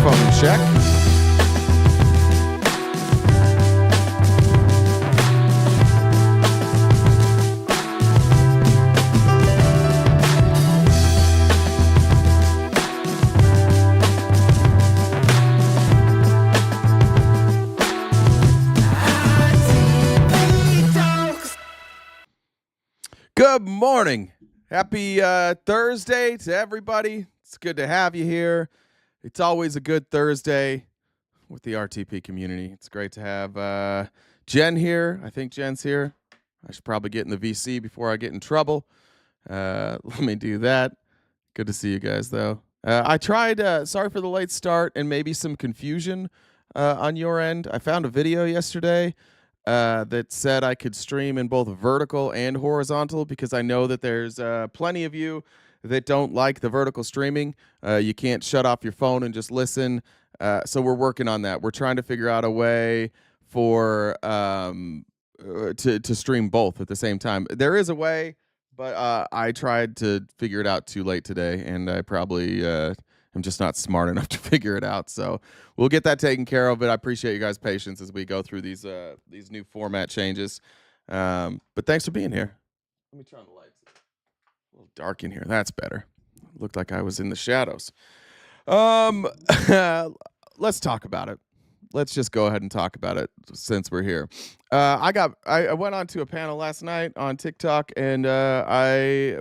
Microphone check. Good morning. Happy Thursday to everybody. It's good to have you here. It's always a good Thursday with the RTP community. It's great to have Jen here. I think Jen's here. I should probably get in the VC before I get in trouble. Let me do that. Good to see you guys, though. I tried, sorry for the late start and maybe some confusion on your end. I found a video yesterday that said I could stream in both vertical and horizontal because I know that there's plenty of you that don't like the vertical streaming. You can't shut off your phone and just listen. So we're working on that. We're trying to figure out a way for to stream both at the same time. There is a way, but I tried to figure it out too late today, and I probably am just not smart enough to figure it out. So we'll get that taken care of. But I appreciate you guys' patience as we go through these new format changes. But thanks for being here. Let me turn on the lights. A little dark in here. That's better. Looked like I was in the shadows. Let's talk about it. Let's just go ahead and talk about it since we're here. I went on to a panel last night on TikTok, and I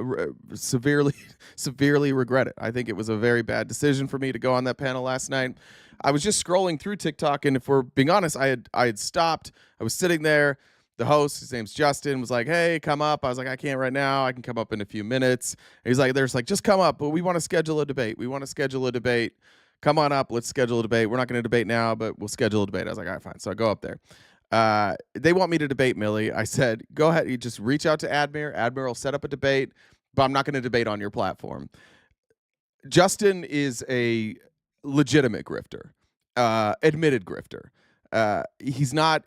severely regret it. I think it was a very bad decision for me to go on that panel last night. I was just scrolling through TikTok, and if we're being honest, I had stopped. I was sitting there. The host, his name's Justin, was like, "Hey, come up." I was like, "I can't right now. I can come up in a few minutes." And he's like, "There's like, just come up, but we want to schedule a debate. Come on up. Let's schedule a debate. We're not going to debate now, but we'll schedule a debate." I was like, "All right, fine." So I go up there. They want me to debate Millie. I said, "Go ahead. You just reach out to Admir. Admir will set up a debate, but I'm not going to debate on your platform." Justin is a legitimate grifter, admitted grifter. He's not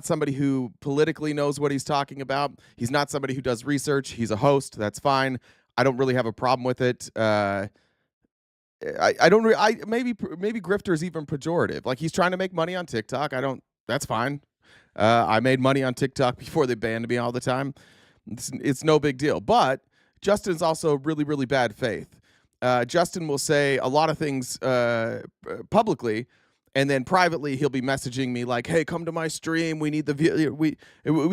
somebody who politically knows what he's talking about. He's not somebody who does research. He's a host. That's fine. I don't really have a problem with it. Maybe grifter is even pejorative. Like, he's trying to make money on TikTok. That's fine. I made money on TikTok before they banned me all the time. It's no big deal. But Justin's also really, really bad faith. Justin will say a lot of things publicly, and then privately he'll be messaging me like, "Hey, come to my stream. We need we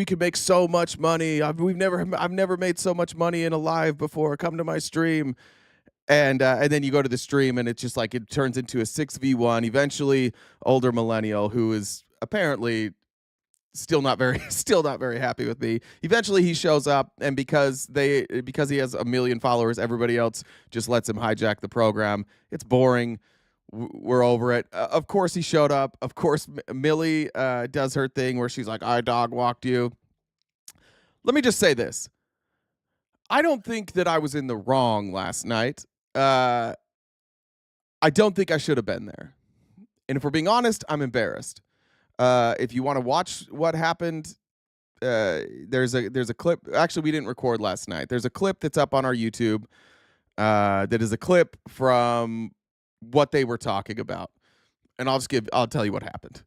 could make so much money. I've never made so much money in a live before. Come to my stream." And then you go to the stream, and it's just like it turns into a 6v1. Eventually, older millennial who is apparently still not very happy with me. Eventually, he shows up, and because he has 1 million followers, everybody else just lets him hijack the program. It's boring. We're over it. Of course, he showed up. Of course, Millie does her thing where she's like, "I dog walked you." Let me just say this. I don't think that I was in the wrong last night. I don't think I should have been there. And if we're being honest, I'm embarrassed. If you want to watch what happened, there's a clip. Actually, we didn't record last night. There's a clip that's up on our YouTube that is a clip from what they were talking about. And I'll tell you what happened.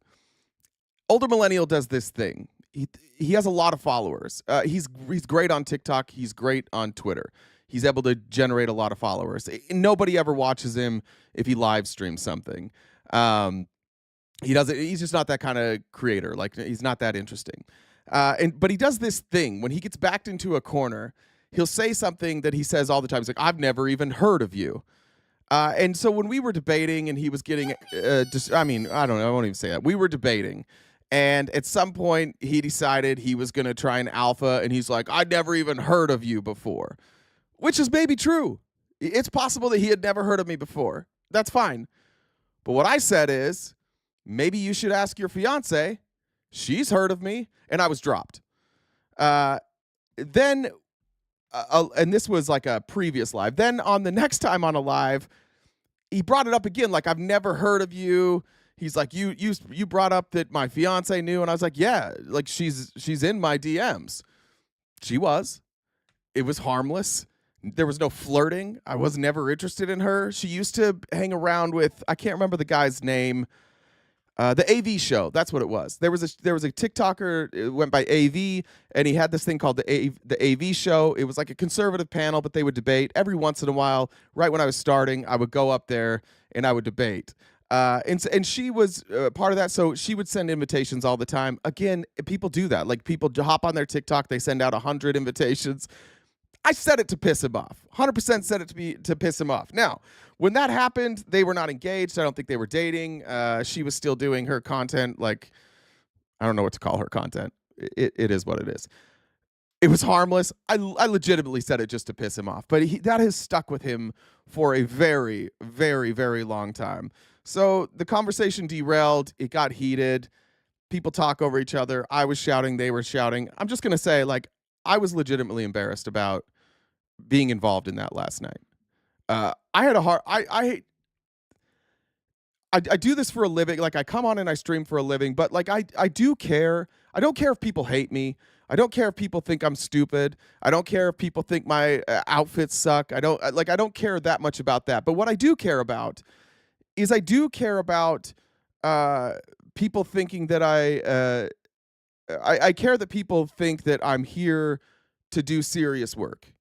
Older millennial does this thing. He has a lot of followers. He's great on TikTok. He's great on Twitter. He's able to generate a lot of followers. Nobody ever watches him if he live streams something. He doesn't. He's just not that kind of creator. Like, he's not that interesting. But he does this thing when he gets backed into a corner. He'll say something that he says all the time. He's like, "I've never even heard of you." And so when we were debating, and he was getting, I don't know. I won't even say that. We were debating. And at some point, he decided he was going to try an alpha, and he's like, "I'd never even heard of you before," which is maybe true. It's possible that he had never heard of me before. That's fine. But what I said is, maybe you should ask your fiance. She's heard of me, and I was dropped. Then, and this was like a previous live. Then on the next time on a live, he brought it up again, like, "I've never heard of you." He's like, you brought up that my fiance knew, and I was like, "Yeah, like she's in my DMs." She was. It was harmless. There was no flirting. I was never interested in her. She used to hang around with, I can't remember the guy's name. The AV show, that's what it was. There was a TikToker, it went by AV, and he had this thing called the AV show. It was like a conservative panel, but they would debate every once in a while. Right when I was starting, I would go up there and I would debate. And she was part of that, so she would send invitations all the time. Again, people do that. Like, people hop on their TikTok, they send out 100 invitations. I said it to piss him off. 100% said it to piss him off. Now, when that happened, they were not engaged. I don't think they were dating. She was still doing her content. Like, I don't know what to call her content. It is what it is. It was harmless. I legitimately said it just to piss him off. But that has stuck with him for a very, very, very long time. So the conversation derailed. It got heated. People talk over each other. I was shouting. They were shouting. I'm just going to say, like, I was legitimately embarrassed about being involved in that last night. I had a hard. I do this for a living. Like, I come on and I stream for a living, but like I do care. I don't care if people hate me. I don't care if people think I'm stupid. I don't care if people think my outfits suck. I don't care that much about that. But what I do care about is people thinking that I care that people think that I'm here to do serious work.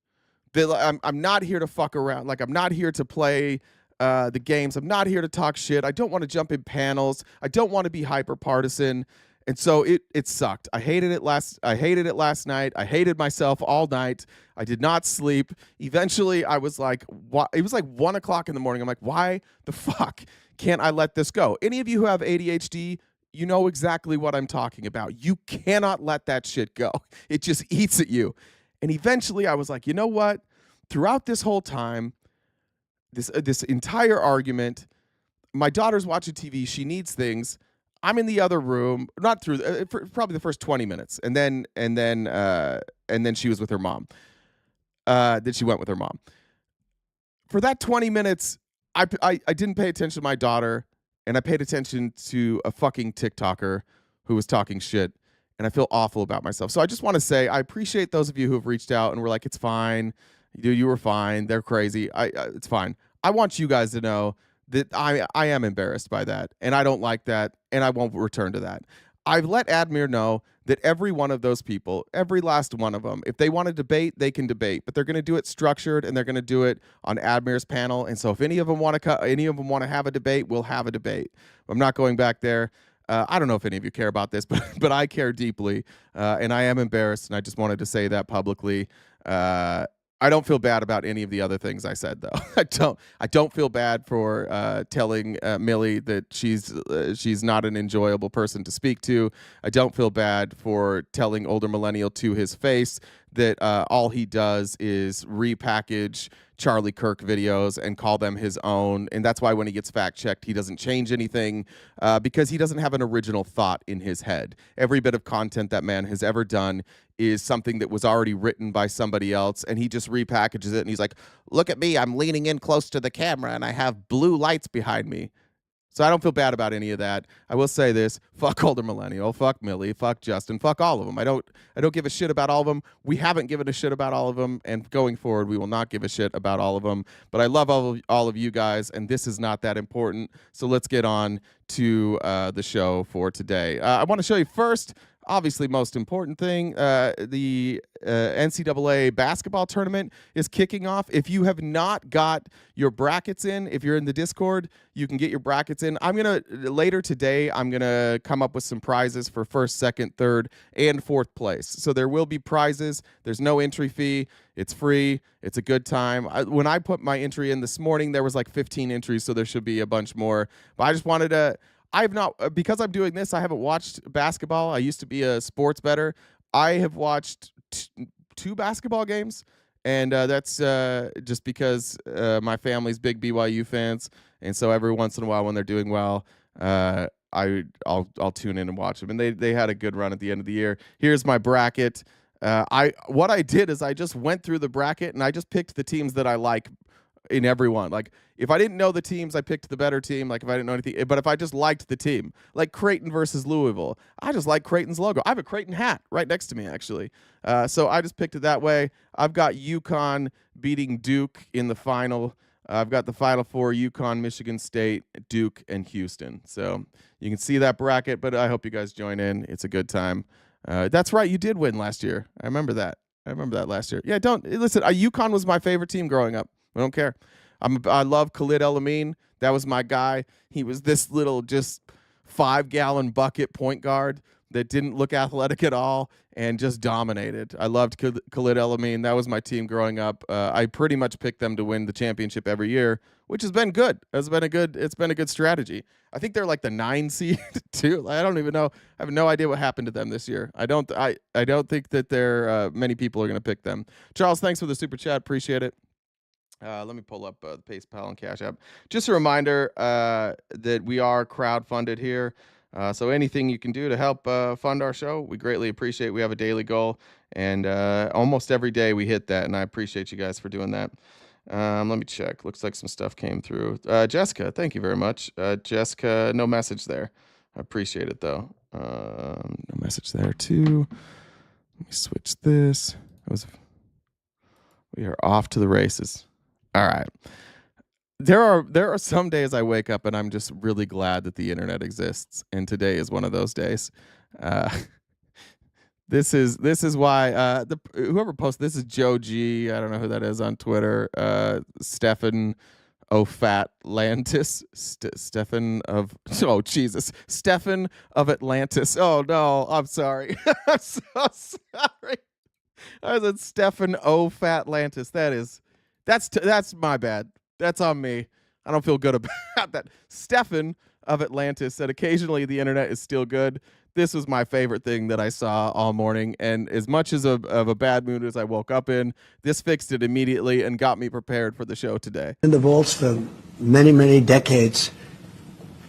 That I'm not here to fuck around. Like, I'm not here to play the games. I'm not here to talk shit. I don't want to jump in panels. I don't want to be hyper partisan. And so it sucked. I hated it last night. I hated myself all night. I did not sleep. Eventually, I was like, it was like 1 o'clock in the morning. I'm like, why the fuck can't I let this go? Any of you who have ADHD, you know exactly what I'm talking about. You cannot let that shit go. It just eats at you. And eventually I was like, you know what? Throughout this whole time, this entire argument, my daughter's watching TV. She needs things. I'm in the other room, not through for probably the first 20 minutes, and then she was with her mom. Then she went with her mom. For that 20 minutes, I didn't pay attention to my daughter, and I paid attention to a fucking TikToker who was talking shit, and I feel awful about myself. So I just want to say I appreciate those of you who have reached out and were like, it's fine. You were fine. They're crazy. It's fine. I want you guys to know that I am embarrassed by that, and I don't like that, and I won't return to that. I've let Admir know that every one of those people, every last one of them, if they want to debate, they can debate, but they're going to do it structured, and they're going to do it on Admir's panel. And so if any of them want to have a debate, we'll have a debate. I'm not going back there. I don't know if any of you care about this, but I care deeply, and I am embarrassed, and I just wanted to say that publicly. I don't feel bad about any of the other things I said, though. I don't feel bad for telling Millie that she's not an enjoyable person to speak to. I don't feel bad for telling older millennial to his face that all he does is repackage Charlie Kirk videos and call them his own. And that's why when he gets fact-checked, he doesn't change anything because he doesn't have an original thought in his head. Every bit of content that man has ever done is something that was already written by somebody else, and he just repackages it, and he's like, look at me, I'm leaning in close to the camera, and I have blue lights behind me. So I don't feel bad about any of that. I will say this: fuck older millennial, fuck Millie, fuck Justin, fuck all of them. I don't give a shit about all of them. We haven't given a shit about all of them, and going forward, we will not give a shit about all of them. But I love all of you guys, and this is not that important. So let's get on to the show for today. I want to show you first, obviously most important thing, the NCAA basketball tournament is kicking off. If you have not got your brackets in, if you're in the Discord, you can get your brackets in. Later today, I'm going to come up with some prizes for first, second, third, and fourth place. So there will be prizes. There's no entry fee. It's free. It's a good time. When I put my entry in this morning, there was like 15 entries, so there should be a bunch more. But I just wanted to... because I'm doing this, I haven't watched basketball. I used to be a sports bettor. I have watched two basketball games, and that's just because my family's big BYU fans, and so every once in a while when they're doing well, I'll tune in and watch them. And they had a good run at the end of the year. Here's my bracket. What I did is I just went through the bracket and I just picked the teams that I like in everyone. Like, if I didn't know the teams, I picked the better team. Like, if I didn't know anything, but if I just liked the team, like Creighton versus Louisville, I just like Creighton's logo. I have a Creighton hat right next to me, actually. So I just picked it that way. I've got UConn beating Duke in the final. I've got the Final Four: UConn, Michigan State, Duke, and Houston. So you can see that bracket, but I hope you guys join in. It's a good time. That's right, you did win last year. I remember that last year. Yeah, don't listen. UConn was my favorite team growing up. I don't care. I love Khalid El-Amin. That was my guy. He was this little just 5-gallon bucket point guard that didn't look athletic at all and just dominated. I loved Khalid El-Amin. That was my team growing up. I pretty much picked them to win the championship every year, which has been good. It's been a good strategy. I think they're like the 9 seed too. I don't even know. I have no idea what happened to them this year. I don't think that there many people are going to pick them. Charles, thanks for the super chat. Appreciate it. Let me pull up the PayPal and Cash App. Just a reminder that we are crowdfunded here. So anything you can do to help fund our show, we greatly appreciate. We have a daily goal, and almost every day we hit that, and I appreciate you guys for doing that. Let me check. Looks like some stuff came through. Jessica, thank you very much. Jessica, no message there. I appreciate it, though. No message there, too. Let me switch this. We are off to the races. All right. There are some days I wake up and I'm just really glad that the internet exists, and today is one of those days. This is why whoever posted this is Joe G. I don't know who that is on Twitter. Stefan O'Fatlantis. Stefan of Stefan of Atlantis. Oh no, I'm sorry. I'm so sorry. I said Stefan O'Fatlantis. That's my bad. That's on me. I don't feel good about that. Stefan of Atlantis said occasionally the internet is still good. This was my favorite thing that I saw all morning, and as much as of a bad mood as I woke up in, this fixed it immediately and got me prepared for the show today. In the vaults for many, many decades,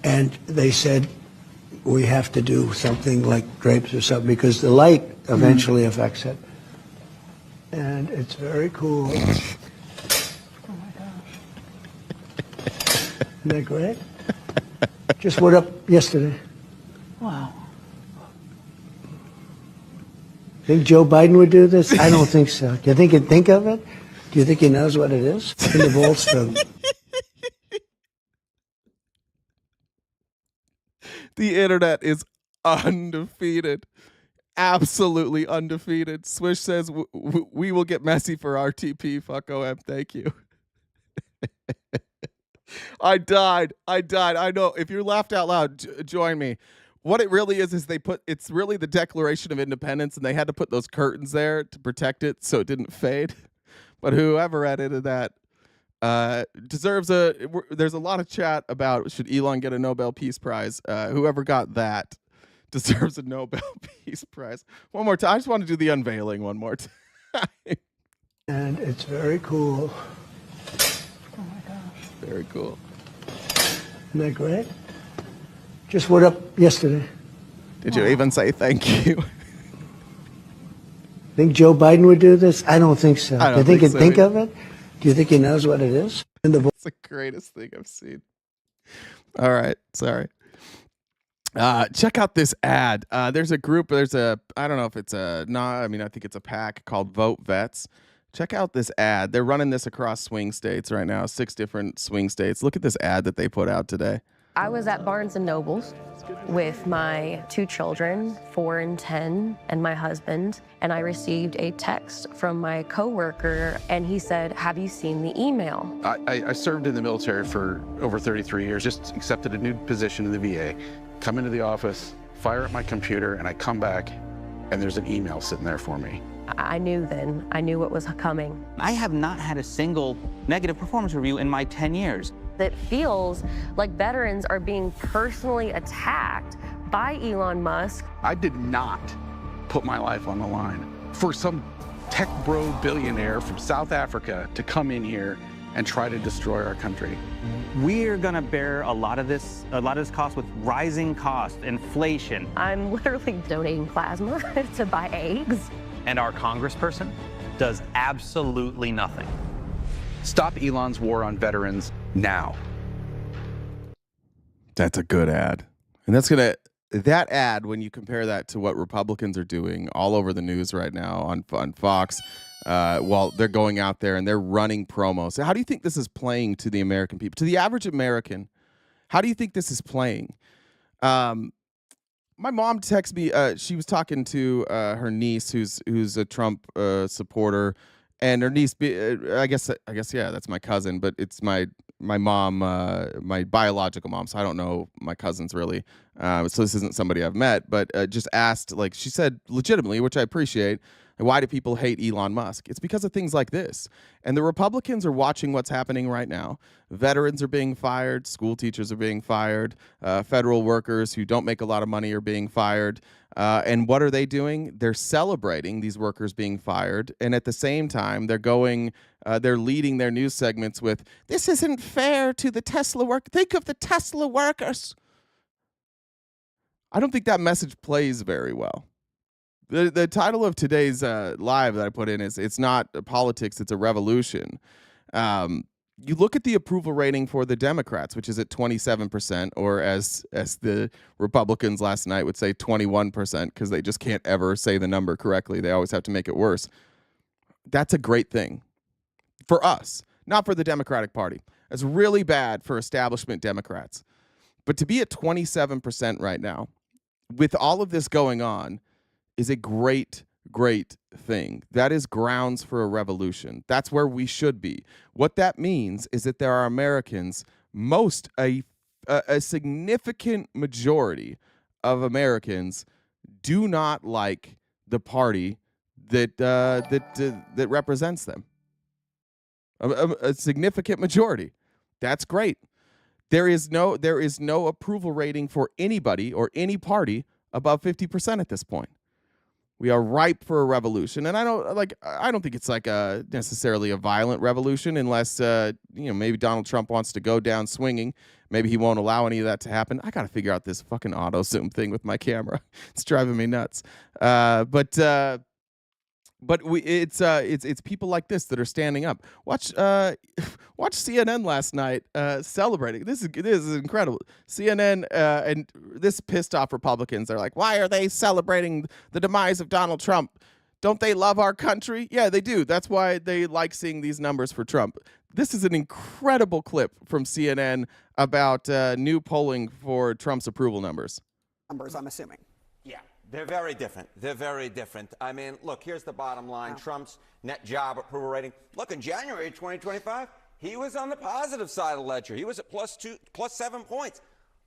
and they said we have to do something like drapes or something because the light eventually affects it. And it's very cool. Isn't that great? Just went up yesterday. Wow. Think Joe Biden would do this? I don't think so. Do you think he'd think of it? Do you think he knows what it is? In the vaults from. The internet is undefeated. Absolutely undefeated. Swish says, we will get messy for RTP. Fuck OM. Thank you. I died. I know. If you laughed out loud, join me. What it really is it's really the Declaration of Independence, and they had to put those curtains there to protect it so it didn't fade. But whoever edited that deserves there's a lot of chat about should Elon get a Nobel Peace Prize. Whoever got that deserves a Nobel Peace Prize. One more time. I just want to do the unveiling one more time. And it's very cool. Very cool. Isn't that great? Just went up yesterday. Did you even say thank you? Think Joe Biden would do this? I don't think so. Do you think he'd think of it? Do you think he knows what it is? It's the greatest thing I've seen. All right. Sorry. Check out this ad. There's a group. I don't know if it's I think it's a PAC called Vote Vets. Check out this ad. They're running this across swing states right now, 6 different swing states. Look at this ad that they put out today. I was at Barnes & Noble's with my 2 children, 4 and 10, and my husband, and I received a text from my coworker, and he said, have you seen the email? I served in the military for over 33 years, just accepted a new position in the VA, come into the office, fire up my computer, and I come back, and there's an email sitting there for me. I knew then. I knew what was coming. I have not had a single negative performance review in my 10 years. It feels like veterans are being personally attacked by Elon Musk. I did not put my life on the line for some tech bro billionaire from South Africa to come in here and try to destroy our country. We're gonna bear a lot of this cost with rising costs, inflation. I'm literally donating plasma to buy eggs. And our congressperson does absolutely nothing. Stop Elon's war on veterans now. That's a good ad. And that ad, when you compare that to what Republicans are doing all over the news right now on Fox, while they're going out there and they're running promos. So how do you think this is playing to the American people, to the average American? How do you think this is playing? My mom texted me. She was talking to her niece, who's a Trump supporter, and her niece. I guess yeah, that's my cousin, but it's my mom, my biological mom. So I don't know my cousins really. So this isn't somebody I've met, but just asked, like she said, legitimately, which I appreciate. Why do people hate Elon Musk? It's because of things like this. And the Republicans are watching what's happening right now. Veterans are being fired. School teachers are being fired. Federal workers who don't make a lot of money are being fired. And what are they doing? They're celebrating these workers being fired. And at the same time, they're leading their news segments with, this isn't fair to the Tesla workers. Think of the Tesla workers. I don't think that message plays very well. The title of today's live that I put in is, it's not politics, it's a revolution. You look at the approval rating for the Democrats, which is at 27%, or as the Republicans last night would say, 21%, because they just can't ever say the number correctly. They always have to make it worse. That's a great thing for us, not for the Democratic Party. It's really bad for establishment Democrats. But to be at 27% right now, with all of this going on, is a great, great thing. That is grounds for a revolution. That's where we should be. What that means is that there are Americans, a significant majority of Americans do not like the party that represents them. A significant majority. That's great. There is no approval rating for anybody or any party above 50% at this point. We are ripe for a revolution, and I don't think it's like necessarily a violent revolution, unless maybe Donald Trump wants to go down swinging. Maybe he won't allow any of that to happen. I got to figure out this fucking auto zoom thing with my camera. It's driving me nuts. But it's people like this that are standing up. Watch CNN last night celebrating. This is incredible. CNN and this pissed off Republicans. They're like, why are they celebrating the demise of Donald Trump? Don't they love our country? Yeah, they do. That's why they like seeing these numbers for Trump. This is an incredible clip from CNN about new polling for Trump's approval numbers. Numbers, I'm assuming. Yeah, they're very different. They're very different. I mean, look, here's the bottom line. Wow. Trump's net job approval rating. Look, in January 2025, he was on the positive side of the ledger. He was at plus 7 points.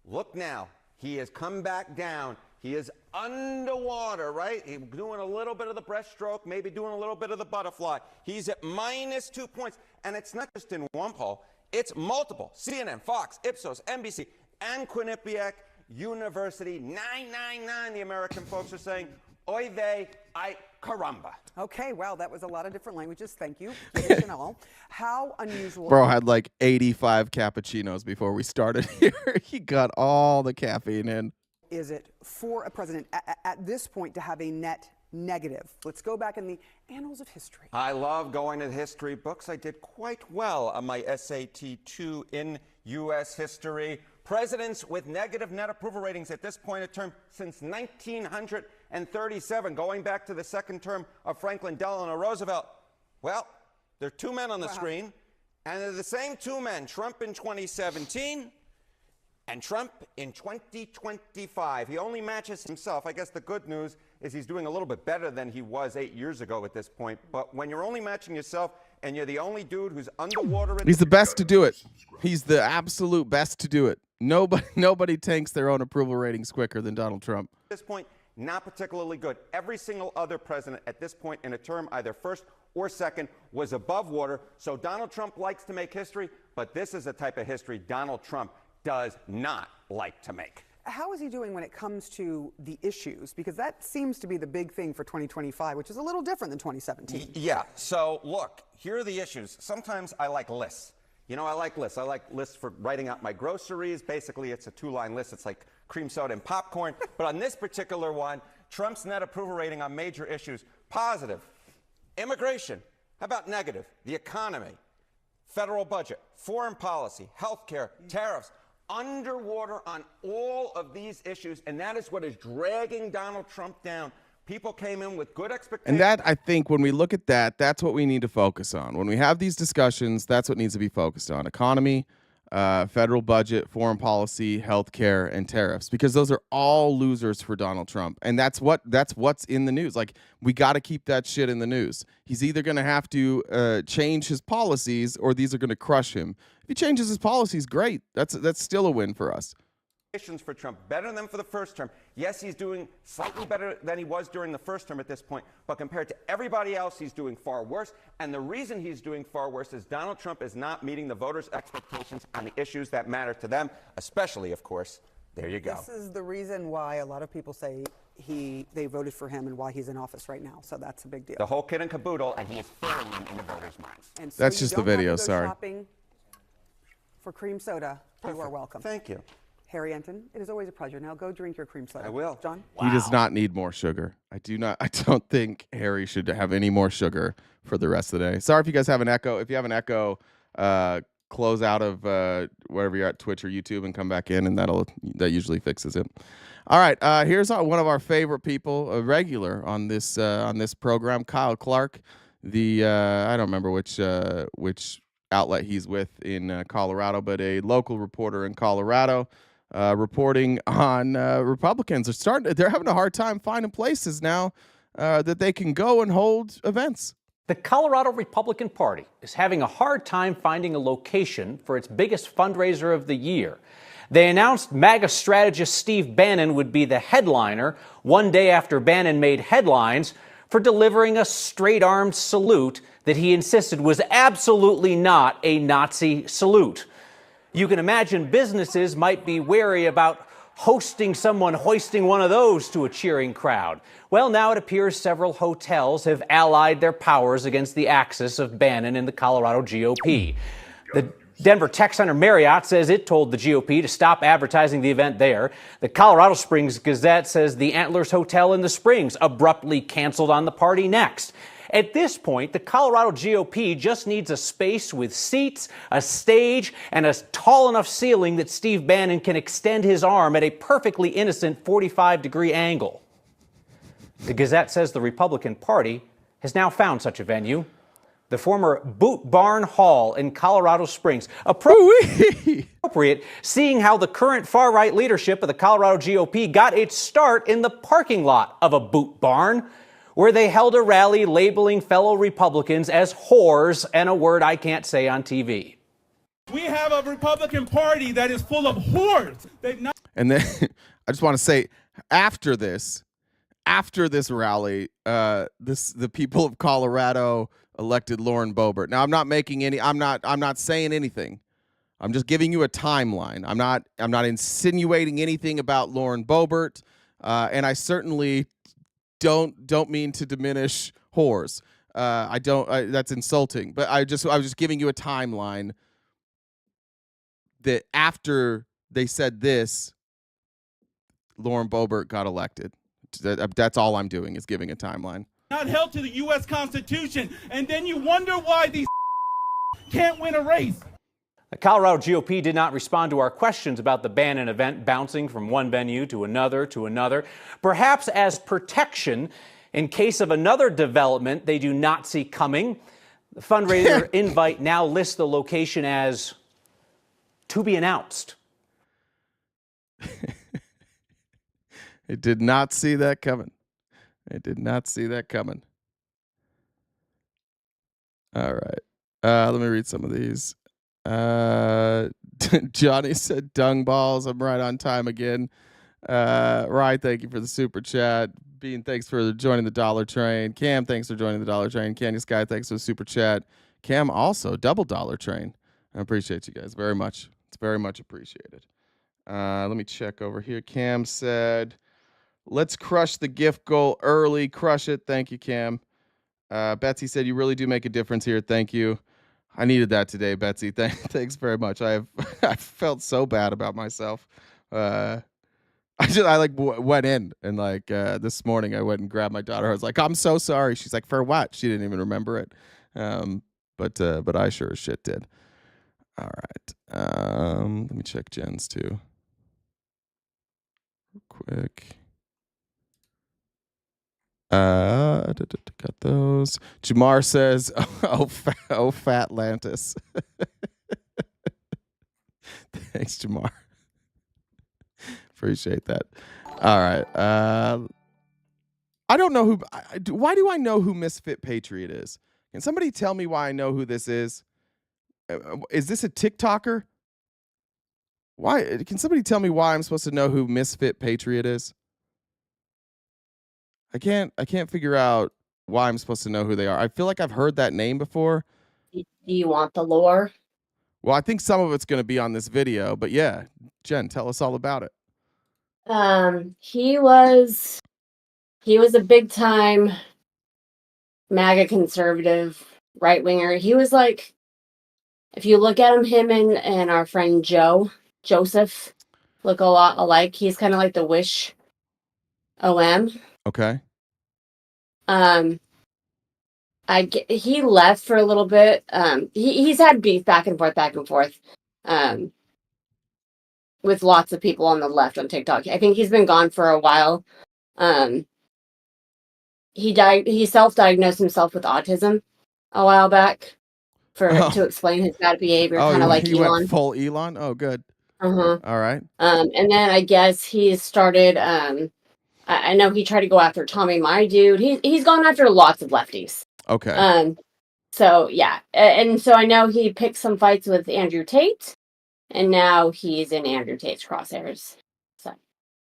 Look now, he has come back down. He is underwater, right? He's doing a little bit of the breaststroke, maybe doing a little bit of the butterfly. He's at minus 2 points. And it's not just in one poll, it's multiple. CNN, Fox, Ipsos, NBC, and Quinnipiac University, 999, the American folks are saying, oy vey, ay caramba. Okay, well, that was a lot of different languages. Thank you. Judicial. How unusual. Bro had like 85 cappuccinos before we started here. He got all the caffeine in. Is it for a president at this point to have a net negative? Let's go back in the annals of history. I love going to the history books. I did quite well on my SAT 2 in U.S. history. Presidents with negative net approval ratings at this point of term since 1937, going back to the second term of Franklin Delano Roosevelt. Well, there are two men on the screen, and they're the same two men, Trump in 2017 and Trump in 2025. He only matches himself. I guess the good news is he's doing a little bit better than he was 8 years ago at this point. But when you're only matching yourself and you're the only dude who's underwater... He's the best to do it. He's the absolute best to do it. Nobody tanks their own approval ratings quicker than Donald Trump. At this point, not particularly good. Every single other president at this point in a term, either first or second, was above water. So Donald Trump likes to make history, but this is a type of history Donald Trump does not like to make. How is he doing when it comes to the issues? Because that seems to be the big thing for 2025, which is a little different than 2017. Yeah, so look, here are the issues. Sometimes I like lists. You know, I like lists. I like lists for writing out my groceries. Basically, it's a two-line list. It's like cream soda and popcorn. But on this particular one, Trump's net approval rating on major issues, positive. Immigration, how about negative? The economy, federal budget, foreign policy, healthcare, tariffs, underwater on all of these issues, and that is what is dragging Donald Trump down. People came in with good expectations. And that, I think, when we look at that, that's what we need to focus on. When we have these discussions, that's what needs to be focused on. Economy, federal budget, foreign policy, healthcare, and tariffs, because those are all losers for Donald Trump. And that's what's in the news. Like, we got to keep that shit in the news. He's either going to have to change his policies, or these are going to crush him. If he changes his policies, great. That's still a win for us. For Trump, better than for the first term. Yes, he's doing slightly better than he was during the first term at this point, but compared to everybody else, he's doing far worse. And the reason he's doing far worse is Donald Trump is not meeting the voters' expectations on the issues that matter to them, especially, of course, there you go. This is the reason why a lot of people say they voted for him and why he's in office right now. So that's a big deal. The whole kit and caboodle, and he is failing them in the voters' minds. And so that's just the video, have to go sorry. Shopping for cream soda. Perfect. You are welcome. Thank you. Harry Enton, it is always a pleasure. Now go drink your cream soda. I will. John? He does not need more sugar. I don't think Harry should have any more sugar for the rest of the day. Sorry if you guys have an echo. If you have an echo, close out of wherever you're at, Twitch or YouTube, and come back in, and that usually fixes it. All right, here's one of our favorite people, a regular on this program, Kyle Clark. The I don't remember which outlet he's with in Colorado, but a local reporter in Colorado. Reporting on Republicans they're having a hard time finding places now that they can go and hold events. The Colorado Republican Party is having a hard time finding a location for its biggest fundraiser of the year. They announced MAGA strategist Steve Bannon would be the headliner one day after Bannon made headlines for delivering a straight-armed salute that he insisted was absolutely not a Nazi salute. You can imagine businesses might be wary about hosting someone hoisting one of those to a cheering crowd. Well, now it appears several hotels have allied their powers against the axis of Bannon and the Colorado GOP. The Denver Tech Center Marriott says it told the GOP to stop advertising the event there. The Colorado Springs Gazette says the Antlers Hotel in the Springs abruptly canceled on the party next. At this point, the Colorado GOP just needs a space with seats, a stage, and a tall enough ceiling that Steve Bannon can extend his arm at a perfectly innocent 45-degree angle. The Gazette says the Republican Party has now found such a venue. The former Boot Barn Hall in Colorado Springs. Appropriate, seeing how the current far-right leadership of the Colorado GOP got its start in the parking lot of a boot barn, where they held a rally labeling fellow Republicans as whores, and a word I can't say on TV. We have a Republican Party that is full of whores. And then I just want to say, after this rally, the people of Colorado elected Lauren Boebert. Now, I'm not saying anything. I'm just giving you a timeline. I'm not insinuating anything about Lauren Boebert, and I certainly don't mean to diminish whores. That's insulting. But I was just giving you a timeline that after they said this, Lauren Boebert got elected. That's all I'm doing, is giving a timeline. Not held to the U.S. Constitution, and then you wonder why these can't win a race. The Colorado GOP did not respond to our questions about the Bannon event bouncing from one venue to another perhaps as protection in case of another development they do not see coming. The fundraiser invite now lists the location as to be announced. I did not see that coming. All right. Let me read some of these. Johnny said dung balls. I'm right on time again. Ryan, thank you for the super chat. Bean, thanks for joining the Dollar Train. Cam, thanks for joining the Dollar Train. Candy Sky, thanks for the super chat. Cam also, double Dollar Train. I appreciate you guys very much. It's very much appreciated. Let me check over here. Cam said, let's crush the gift goal early. Crush it. Thank you, Cam. Betsy said, you really do make a difference here. Thank you. I needed that today, Betsy. Thanks very much. I felt so bad about myself. I went in and this morning I went and grabbed my daughter. I was like, I'm so sorry. She's like, for what? She didn't even remember it. but I sure as shit did. All right. Let me check Jen's too. Real quick. Got those. Jamar says, "Oh, fat Lantis." Thanks, Jamar. Appreciate that. All right. I don't know who. Why do I know who Misfit Patriot is? Can somebody tell me why I know who this is? Is this a TikToker? Why? Can somebody tell me why I'm supposed to know who Misfit Patriot is? I can't figure out why I'm supposed to know who they are. I feel like I've heard that name before. Do you want the lore? Well, I think some of it's going to be on this video, but yeah, Jen, tell us all about it. He was a big time MAGA conservative right winger. He was like, if you look at him and our friend Joseph look a lot alike. He's kind of like the Wish OM. Okay. He left for a little bit. He's had beef back and forth. With lots of people on the left on TikTok. I think he's been gone for a while. He self-diagnosed himself with autism a while back to explain his bad behavior, kind of like he Elon. Went full Elon? Oh, good. Uh-huh. All right. And then I guess he started, I know he tried to go after Tommy My Dude. He's gone after lots of lefties. Okay. So yeah. And so I know he picked some fights with Andrew Tate, and now he's in Andrew Tate's crosshairs. So.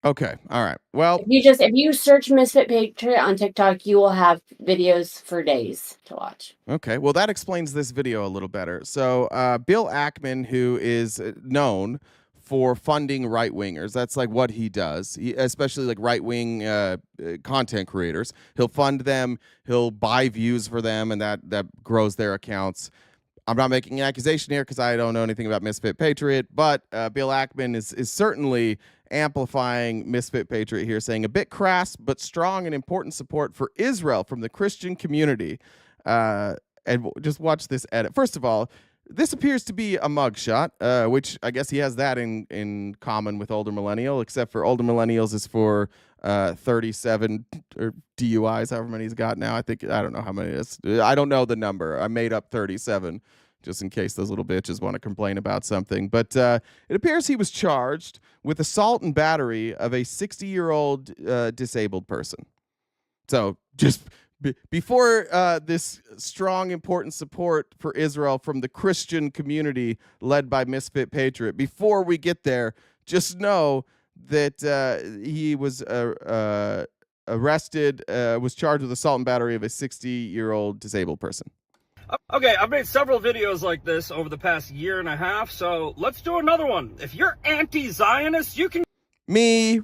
Okay. All right. Well, if you search Misfit Patriot on TikTok, you will have videos for days to watch. Okay. Well, that explains this video a little better. So, Bill Ackman, who is known for funding right wingers, that's like what he does. Especially like right wing content creators. He'll fund them. He'll buy views for them, and that grows their accounts. I'm not making an accusation here because I don't know anything about Misfit Patriot, but Bill Ackman is certainly amplifying Misfit Patriot here, saying a bit crass but strong and important support for Israel from the Christian community. And just watch this edit. First of all, this appears to be a mugshot, which I guess he has that in common with older millennial, except for older millennials is for 37 or DUIs, however many he's got now. I don't know how many it is. I don't know the number. I made up 37 just in case those little bitches want to complain about something. But it appears he was charged with assault and battery of a 60-year-old disabled person. So just before this strong, important support for Israel from the Christian community led by Misfit Patriot, before we get there, just know that he was arrested, was charged with assault and battery of a 60-year-old disabled person. Okay, I've made several videos like this over the past year and a half, so let's do another one. If you're anti-Zionist, you can... Me,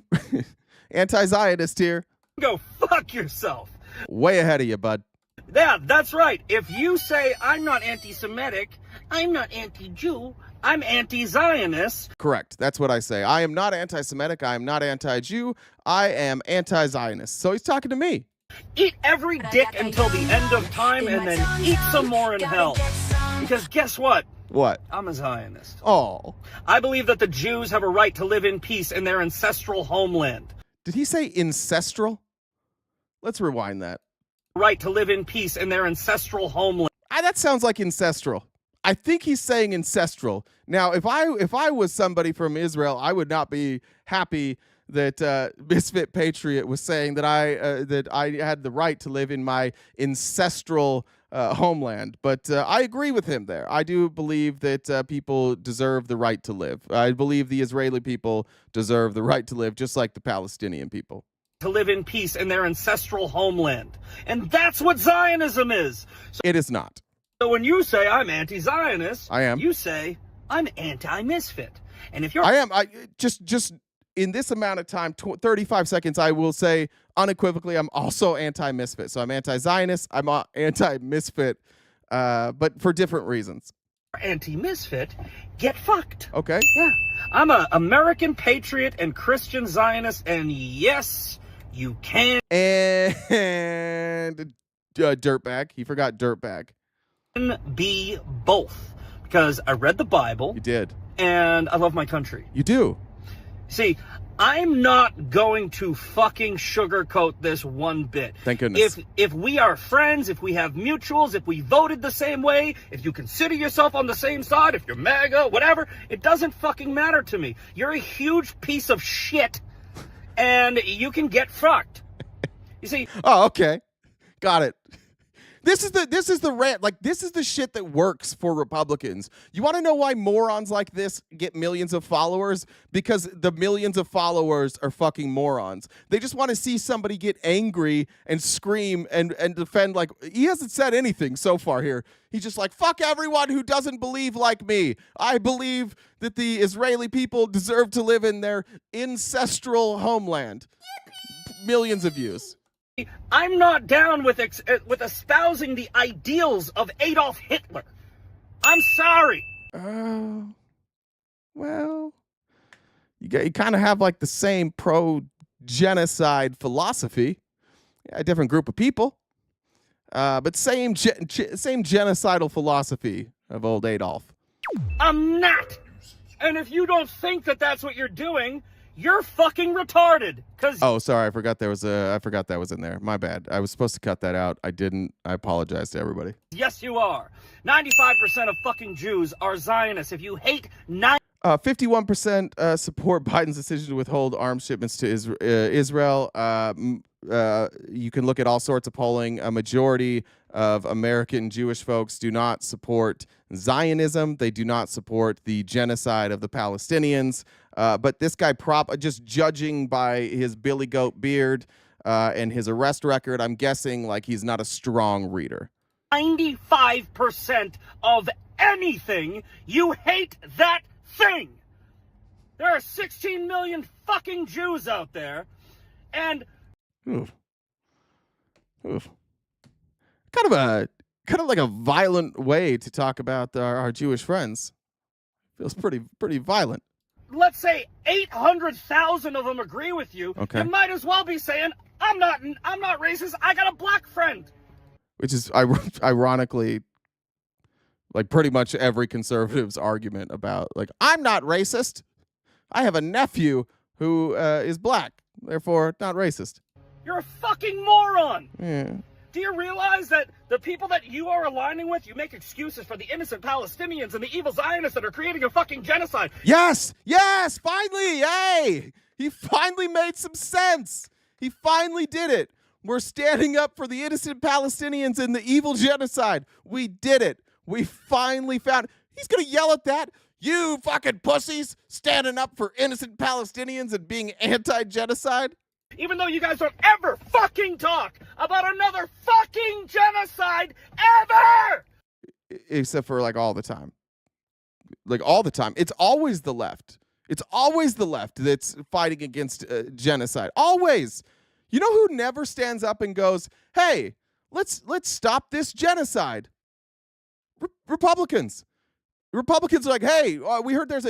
anti-Zionist here. Go fuck yourself. Way ahead of you, bud. Yeah, that's right. If you say, I'm not anti-Semitic, I'm not anti-Jew, I'm anti-Zionist. Correct. That's what I say. I am not anti-Semitic. I am not anti-Jew. I am anti-Zionist. So he's talking to me. Eat every dick until the end of time and then eat some more in hell. Because guess what? What? I'm a Zionist. Oh. I believe that the Jews have a right to live in peace in their ancestral homeland. Did he say ancestral? Let's rewind that. Right to live in peace in their ancestral homeland. That sounds like ancestral. I think he's saying ancestral. Now, if I was somebody from Israel, I would not be happy that Misfit Patriot was saying that I had the right to live in my ancestral homeland. But I agree with him there. I do believe that people deserve the right to live. I believe the Israeli people deserve the right to live, just like the Palestinian people. To live in peace in their ancestral homeland. And that's what Zionism is. So it is not. So when you say I'm anti-Zionist, I am. You say I'm anti-Misfit. And if you're... I am. I just in this amount of time, 35 seconds, I will say unequivocally I'm also anti-Misfit. So I'm anti-Zionist, I'm anti-Misfit, but for different reasons. Anti-Misfit, get fucked. Okay. Yeah. I'm an American patriot and Christian Zionist, and yes, you can. And dirtbag. He forgot dirtbag. Be both, because I read the Bible. You did. And I love my country. You do. See, I'm not going to fucking sugarcoat this one bit. Thank goodness. If we are friends, if we have mutuals, if we voted the same way, if you consider yourself on the same side, if you're MAGA, whatever, it doesn't fucking matter to me. You're a huge piece of shit, and you can get fucked. You see? Oh, okay. Got it. This is the rant. Like, this is the shit that works for Republicans. You want to know why morons like this get millions of followers? Because the millions of followers are fucking morons. They just want to see somebody get angry and scream and defend. Like, he hasn't said anything so far here. He's just like, fuck everyone who doesn't believe like me. I believe that the Israeli people deserve to live in their ancestral homeland. Millions of views. I'm not down with espousing the ideals of Adolf Hitler. I'm sorry. Well, you kind of have like the same pro-genocide philosophy. Yeah, a different group of people, but same genocidal philosophy of old Adolf. I'm not. And if you don't think that that's what you're doing, you're fucking retarded. Oh, sorry, I forgot that was in there. My bad. I was supposed to cut that out. I didn't. I apologize to everybody. Yes, you are. 95% of fucking Jews are Zionists. If you hate 51% support Biden's decision to withhold arms shipments to Israel. You can look at all sorts of polling. A majority of American Jewish folks do not support Zionism. They do not support the genocide of the Palestinians. But this guy, just judging by his billy goat beard and his arrest record, I'm guessing like he's not a strong reader. 95% of anything, you hate that thing. There are 16 million fucking Jews out there, and Oof. Kind of like a violent way to talk about our Jewish friends. Feels pretty violent. Let's say 800,000 of them agree with you. Okay. You might as well be saying, I'm not racist. I got a black friend. Which is ironically like pretty much every conservative's argument about like, I'm not racist. I have a nephew who is black, therefore not racist. You're a fucking moron. Yeah. Do you realize that the people that you are aligning with, you make excuses for the innocent Palestinians and the evil Zionists that are creating a fucking genocide? Yes, finally, yay! He finally made some sense. He finally did it. We're standing up for the innocent Palestinians and the evil genocide. We did it. We finally found it. He's going to yell at that. You fucking pussies standing up for innocent Palestinians and being anti-genocide. Even though you guys don't ever fucking talk about another fucking genocide ever! Except for like all the time. Like all the time. It's always the left. It's always the left that's fighting against genocide. Always. You know who never stands up and goes, hey, let's stop this genocide? Republicans. Republicans are like, hey, we heard there's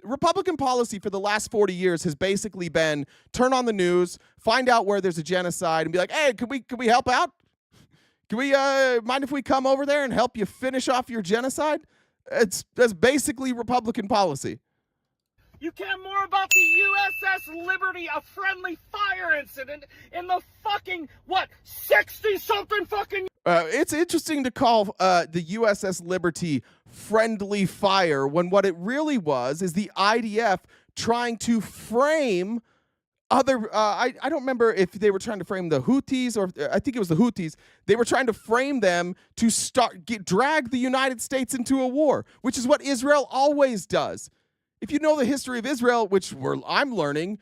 Republican policy for the last 40 years has basically been turn on the news, find out where there's a genocide, and be like, hey, can we help out? Can we mind if we come over there and help you finish off your genocide? That's basically Republican policy. You care more about the USS Liberty, a friendly fire incident in the fucking, 60-something fucking... It's interesting to call the USS Liberty friendly fire when what it really was is the IDF trying to frame other... I don't remember if they were trying to frame the Houthis or... I think it was the Houthis. They were trying to frame them to drag the United States into a war, which is what Israel always does. If you know the history of Israel, which I'm learning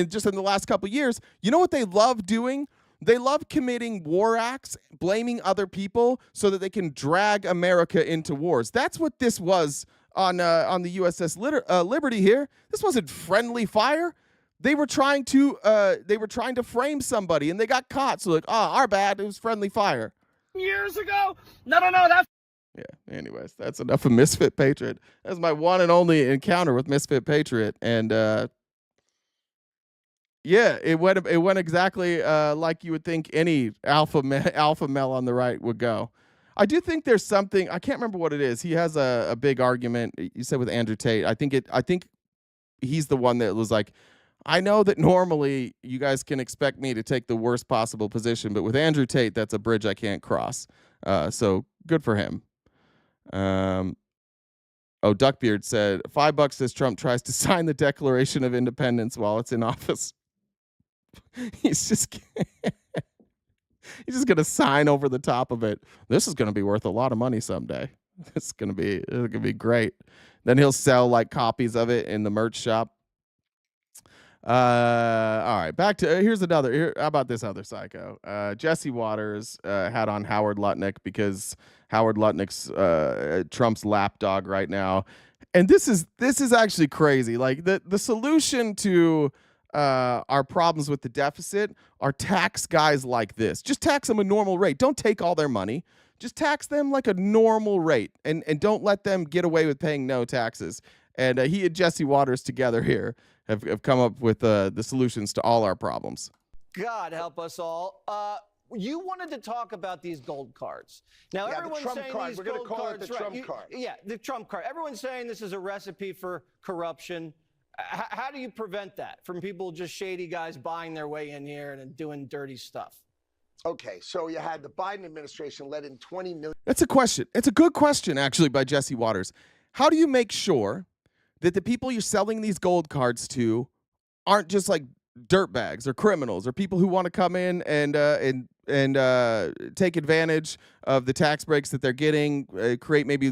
just in the last couple of years, you know what they love doing? They love committing war acts, blaming other people so that they can drag America into wars. That's what this was on the USS Liberty here. This wasn't friendly fire. They were trying to frame somebody and they got caught. So like, our bad. It was friendly fire. Years ago? No, that's... Yeah, anyways, that's enough of Misfit Patriot. That's my one and only encounter with Misfit Patriot. And yeah, it went exactly like you would think any alpha male on the right would go. I do think there's something, I can't remember what it is. He has a big argument. You said with Andrew Tate. I think he's the one that was like, I know that normally you guys can expect me to take the worst possible position, but with Andrew Tate, that's a bridge I can't cross. So good for him. Duckbeard said, $5 as Trump tries to sign the Declaration of Independence while it's in office. He's just going to sign over the top of it. This is going to be worth a lot of money someday. It's going to be great. Then he'll sell like copies of it in the merch shop. All right, back to here's another. How about this other psycho? Jesse Waters had on Howard Lutnick because Howard Lutnick's Trump's lapdog right now, and this is actually crazy. Like the solution to our problems with the deficit are tax guys like this. Just tax them a normal rate. Don't take all their money. Just tax them like a normal rate, and don't let them get away with paying no taxes. And he and Jesse Waters together here have come up with the solutions to all our problems. God help us all. You wanted to talk about these gold cards. Now, everyone's the Trump saying card. these We're going to gold call cards, it the Trump card. Yeah, the Trump card. Everyone's saying this is a recipe for corruption. How do you prevent that from people, just shady guys buying their way in here and doing dirty stuff? Okay, so you had the Biden administration let in 20 million. That's a question. It's a good question, actually, by Jesse Waters. How do you make sure that the people you're selling these gold cards to aren't just like dirtbags or criminals or people who want to come in and take advantage of the tax breaks that they're getting, create maybe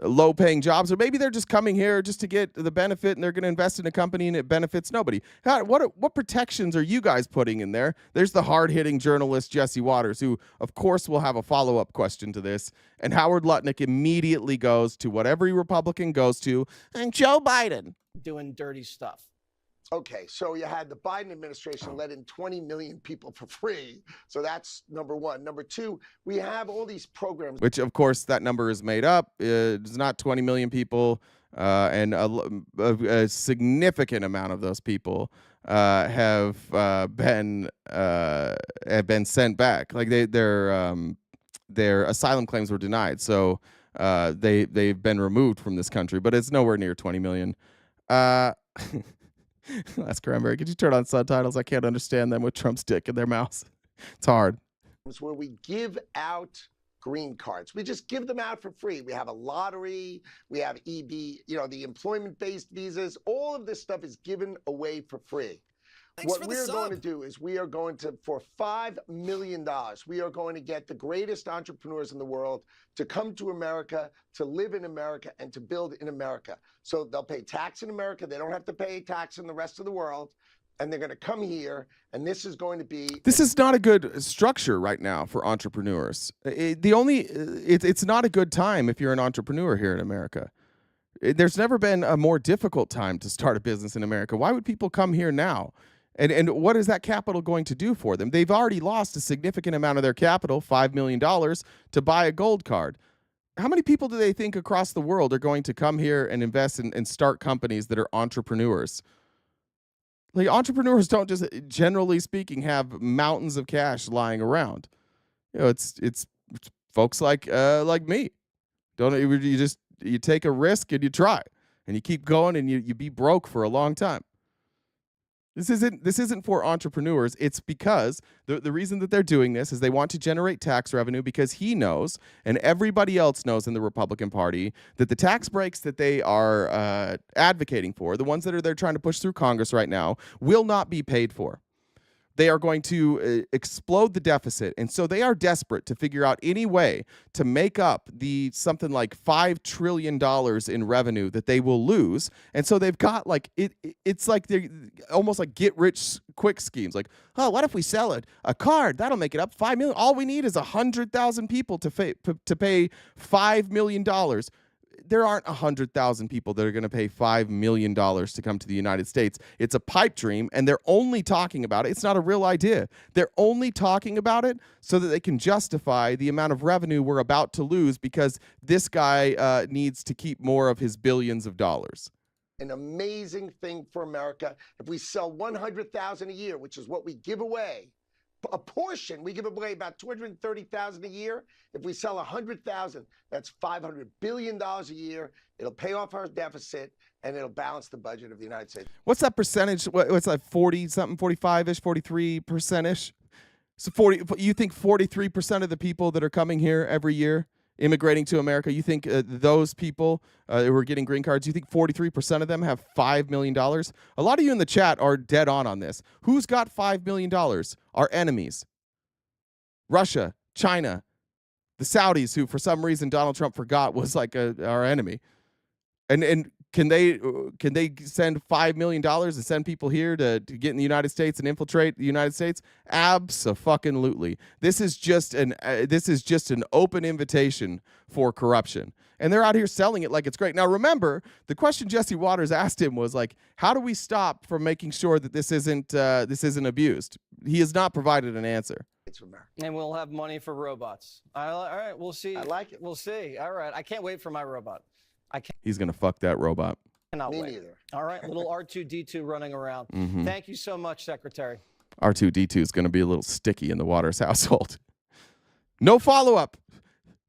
low-paying jobs, or maybe they're just coming here just to get the benefit and they're going to invest in a company and it benefits nobody. What protections are you guys putting in there? There's the hard-hitting journalist Jesse Waters, who, of course, will have a follow-up question to this. And Howard Lutnick immediately goes to what every Republican goes to, and Joe Biden. Doing dirty stuff. Okay, so you had the Biden administration let in 20 million people for free. So that's number one. Number two, we have all these programs. Which, of course, that number is made up. It's not 20 million people, and a significant amount of those people have been sent back. Like their asylum claims were denied, so they've been removed from this country. But it's nowhere near 20 million. Last Cranberry, could you turn on subtitles? I can't understand them with Trump's dick in their mouths. It's hard. Where we give out green cards. We just give them out for free. We have a lottery. We have EB, the employment-based visas. All of this stuff is given away for free. What we're going to do is we are going to, for $5 million, we are going to get the greatest entrepreneurs in the world to come to America, to live in America, and to build in America. So they'll pay tax in America. They don't have to pay tax in the rest of the world. And they're going to come here, and this is going to be... This is not a good structure right now for entrepreneurs. It's not a good time if you're an entrepreneur here in America. There's never been a more difficult time to start a business in America. Why would people come here now? And what is that capital going to do for them? They've already lost a significant amount of their capital, $5 million, to buy a gold card. How many people do they think across the world are going to come here and invest and start companies that are entrepreneurs? Like, entrepreneurs don't just, generally speaking, have mountains of cash lying around. It's folks like me. You take a risk and you try, and you keep going, and you be broke for a long time. This isn't for entrepreneurs. It's because the reason that they're doing this is they want to generate tax revenue, because he knows, and everybody else knows in the Republican Party, that the tax breaks that they are advocating for, the ones that they're trying to push through Congress right now, will not be paid for. They are going to explode the deficit, and so they are desperate to figure out any way to make up the something like $5 trillion in revenue that they will lose. And so they've got it's like they're almost like get rich quick schemes. Like, oh, what if we sell a card? That'll make it up $5 million. All we need is 100,000 people to pay $5 million. There aren't 100,000 people that are going to pay $5 million to come to the United States. It's a pipe dream, and they're only talking about it. It's not a real idea. They're only talking about it so that they can justify the amount of revenue we're about to lose, because this guy needs to keep more of his billions of dollars. An amazing thing for America. If we sell 100,000 a year, which is what we give away, a portion. We give away about 230,000 a year. If we sell 100,000, that's $500 billion a year. It'll pay off our deficit, and it'll balance the budget of the United States. What's that percentage? What's like 40 something, 45-ish, 43%-ish? So 40. You think 43% of the people that are coming here every year, immigrating to America, you think those people who are getting green cards, you think 43% of them have $5 million? A lot of you in the chat are dead on this. Who's got $5 million? Our enemies. Russia, China, the Saudis, who for some reason Donald Trump forgot was like our enemy. And can they send $5 million and send people here to get in the United States and infiltrate the United States? Abso-fucking-lutely. This is just an open invitation for corruption, and they're out here selling it like it's great. Now, remember, the question Jesse Waters asked him was like, "How do we stop from making sure that this isn't abused?" He has not provided an answer. And we'll have money for robots. All right, we'll see. I like it. We'll see. All right, I can't wait for my robot. He's gonna fuck that robot. Cannot Me wait. neither. All right, little R2D2 running around. Mhm. Thank you so much, Secretary. R2D2 is gonna be a little sticky in the Waters household. No follow-up.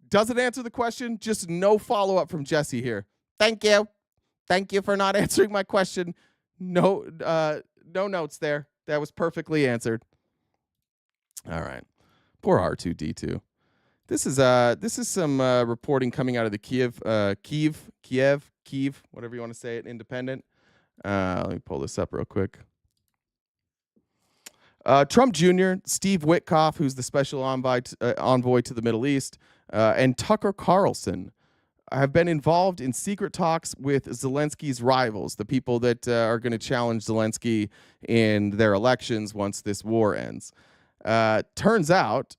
Doesn't answer the question. Just no follow-up from Jesse here. Thank you. Thank you for not answering my question. No notes there. That was perfectly answered. All right. Poor R2D2. This is some reporting coming out of the Kiev, whatever you want to say it, Independent. Let me pull this up real quick. Trump Jr., Steve Witkoff, who's the special envoy to the Middle East, and Tucker Carlson have been involved in secret talks with Zelensky's rivals, the people that are going to challenge Zelensky in their elections once this war ends. Turns out,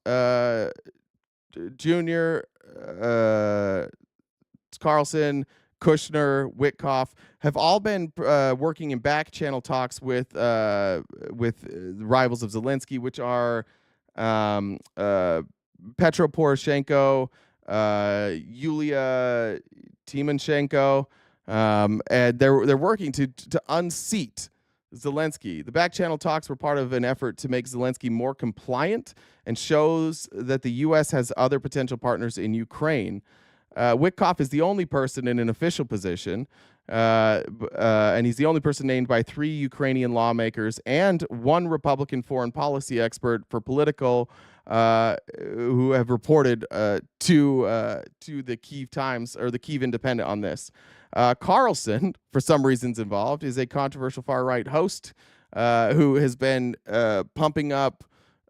Jr., Carlson, Kushner, Witkoff have all been working in back channel talks with the rivals of Zelensky, which are Petro Poroshenko, Yulia Tymoshenko, and they're working to unseat Zelensky. The back channel talks were part of an effort to make Zelensky more compliant and shows that the U.S. has other potential partners in Ukraine. Witkoff is the only person in an official position, and he's the only person named by 3 Ukrainian lawmakers and 1 Republican foreign policy expert for Political, who have reported to the Kyiv Times or the Kyiv Independent on this. Carlson, for some reasons involved, is a controversial far-right host who has been pumping up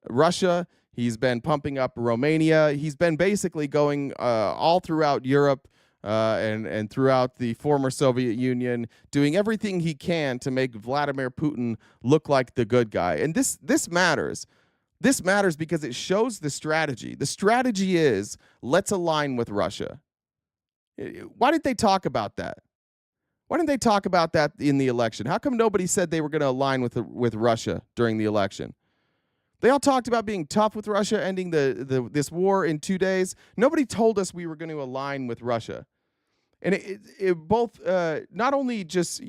Russia. He's been pumping up Romania. He's been basically going all throughout Europe and throughout the former Soviet Union, doing everything he can to make Vladimir Putin look like the good guy. And this matters. This matters because it shows the strategy. The strategy is, let's align with Russia. Why did they talk about that? Why didn't they talk about that in the election? How come nobody said they were going to align with Russia during the election? They all talked about being tough with Russia, ending this war in 2 days. Nobody told us we were going to align with Russia. And it both, not only just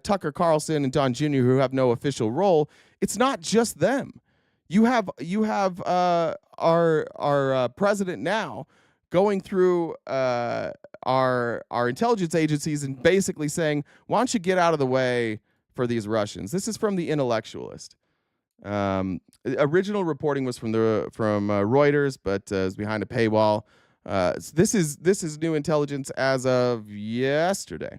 Tucker Carlson and Don Jr., who have no official role, it's not just them. You have our president now going through our intelligence agencies and basically saying, why don't you get out of the way for these Russians? This is from The Intellectualist. Original reporting was from Reuters, but is behind a paywall. This is new intelligence as of yesterday.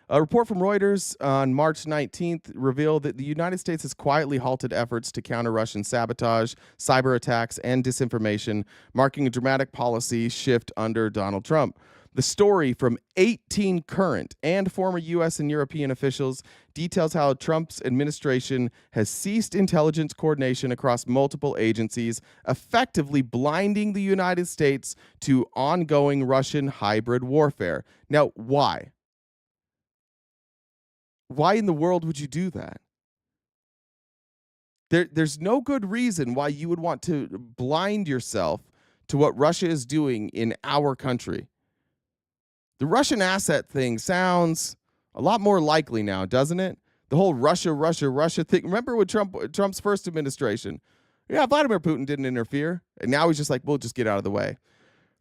A report from Reuters on March 19th revealed that the United States has quietly halted efforts to counter Russian sabotage, cyber attacks, and disinformation, marking a dramatic policy shift under Donald Trump. The story from 18 current and former U.S. and European officials details how Trump's administration has ceased intelligence coordination across multiple agencies, effectively blinding the United States to ongoing Russian hybrid warfare. Now, why? Why in the world would you do that? There's no good reason why you would want to blind yourself to what Russia is doing in our country. The Russian asset thing sounds a lot more likely now, doesn't it? The whole Russia thing. Remember with Trump's first administration, Yeah, Vladimir Putin didn't interfere. And now he's just like, we'll just get out of the way.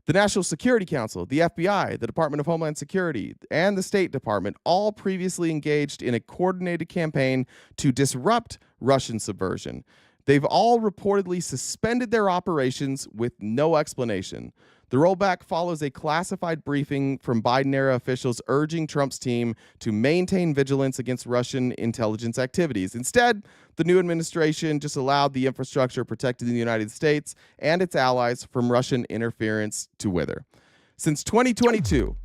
The National Security Council, the FBI, the Department of Homeland Security, and the State Department all previously engaged in a coordinated campaign to disrupt Russian subversion. They've all reportedly suspended their operations with no explanation. The rollback follows a classified briefing from Biden-era officials urging Trump's team to maintain vigilance against Russian intelligence activities. Instead, the new administration just allowed the infrastructure protecting the United States and its allies from Russian interference to wither. Since 2022,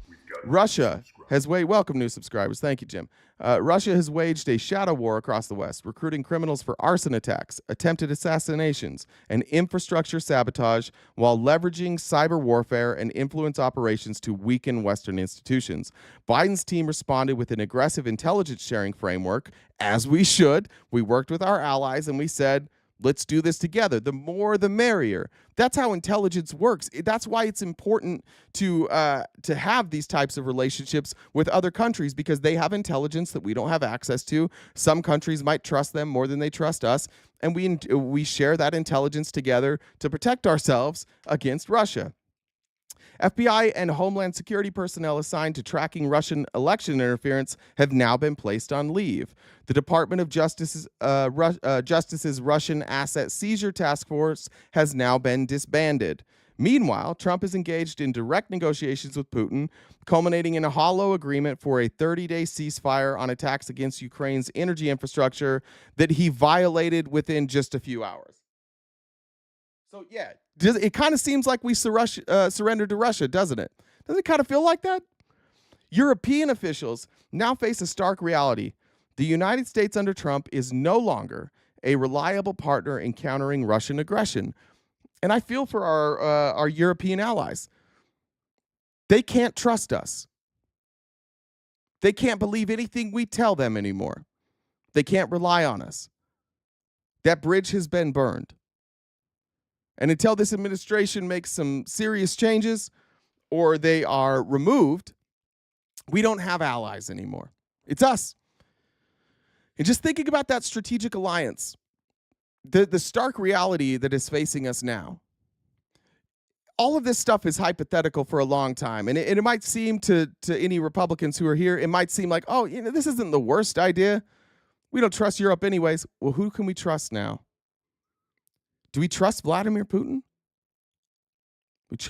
Russia has welcome new subscribers. Thank you, Jim. Russia has waged a shadow war across the West, recruiting criminals for arson attacks, attempted assassinations, and infrastructure sabotage while leveraging cyber warfare and influence operations to weaken Western institutions. Biden's team responded with an aggressive intelligence sharing framework, as we should. We worked with our allies and we said, let's do this together. The more, the merrier. That's how intelligence works. That's why it's important to have these types of relationships with other countries, because they have intelligence that we don't have access to. Some countries might trust them more than they trust us, and we share that intelligence together to protect ourselves against Russia. FBI and Homeland Security personnel assigned to tracking Russian election interference have now been placed on leave. The Department of Justice's Russian Asset Seizure Task Force has now been disbanded. Meanwhile, Trump is engaged in direct negotiations with Putin, culminating in a hollow agreement for a 30-day ceasefire on attacks against Ukraine's energy infrastructure that he violated within just a few hours. So, yeah, it kind of seems like we surrendered to Russia, doesn't it? Doesn't it kind of feel like that? European officials now face a stark reality. The United States under Trump is no longer a reliable partner in countering Russian aggression. And I feel for our European allies. They can't trust us. They can't believe anything we tell them anymore. They can't rely on us. That bridge has been burned. And until this administration makes some serious changes or they are removed, we don't have allies anymore. It's us. And just thinking about that strategic alliance, the stark reality that is facing us now, all of this stuff is hypothetical for a long time. And it might seem to any Republicans who are here, it might seem like, oh, this isn't the worst idea. We don't trust Europe anyways. Well, who can we trust now? Do we trust Vladimir Putin?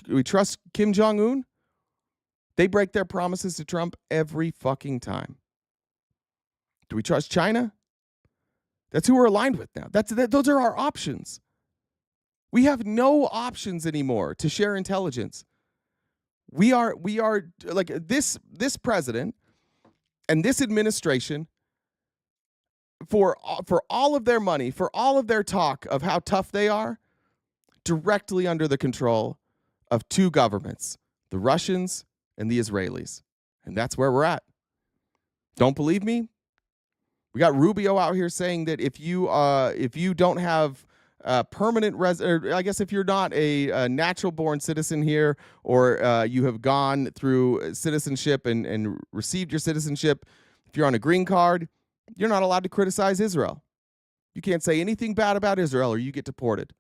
We trust Kim Jong-un? They break their promises to Trump every fucking time. Do we trust China? That's who we're aligned with now. Those are our options. We have no options anymore to share intelligence. We are like this president and this administration, for all of their money, for all of their talk of how tough they are, directly under the control of two governments, the Russians and the Israelis. And that's where we're at. Don't believe me? We got Rubio out here saying that if you don't have permanent or I guess if you're not a natural born citizen here, or you have gone through citizenship and received your citizenship, if you're on a green card, you're not allowed to criticize Israel. You can't say anything bad about Israel or you get deported.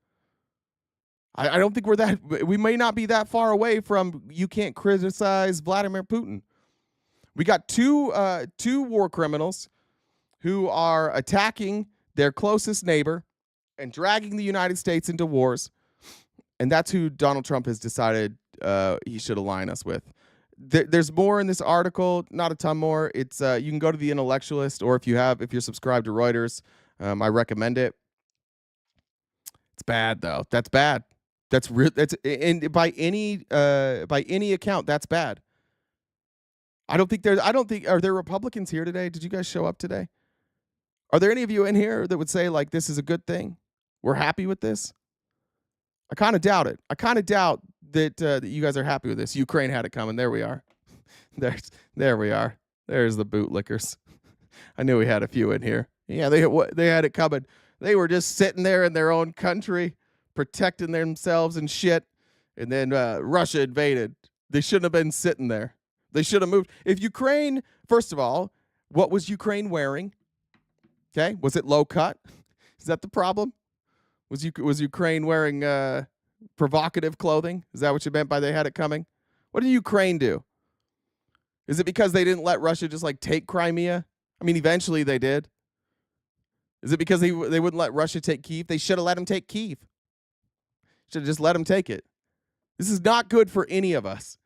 I don't think we may not be that far away from you can't criticize Vladimir Putin. We got two war criminals who are attacking their closest neighbor and dragging the United States into wars. And that's who Donald Trump has decided he should align us with. There's more in this article, not a ton more. It's you can go to The Intellectualist, or if you're subscribed to Reuters, I recommend it. It's bad though. That's bad. That's real. That's and by any account, that's bad. I don't think are there Republicans here today? Did you guys show up today? Are there any of you in here that would say like this is a good thing? We're happy with this? I kind of doubt it. I kind of doubt that you guys are happy with this. Ukraine had it coming. There we are. There we are. There's the bootlickers. I knew we had a few in here. Yeah, they had it coming. They were just sitting there in their own country, protecting themselves and shit. And then Russia invaded. They shouldn't have been sitting there. They should have moved. If Ukraine, first of all, what was Ukraine wearing? Okay, was it low cut? Is that the problem? Was Ukraine wearing provocative clothing? Is that what you meant by they had it coming? What did Ukraine do? Is it because they didn't let Russia just like take Crimea? I mean, eventually they did. Is it because they wouldn't let Russia take Kyiv? They should have let them take Kyiv. Should have just let them take it. This is not good for any of us.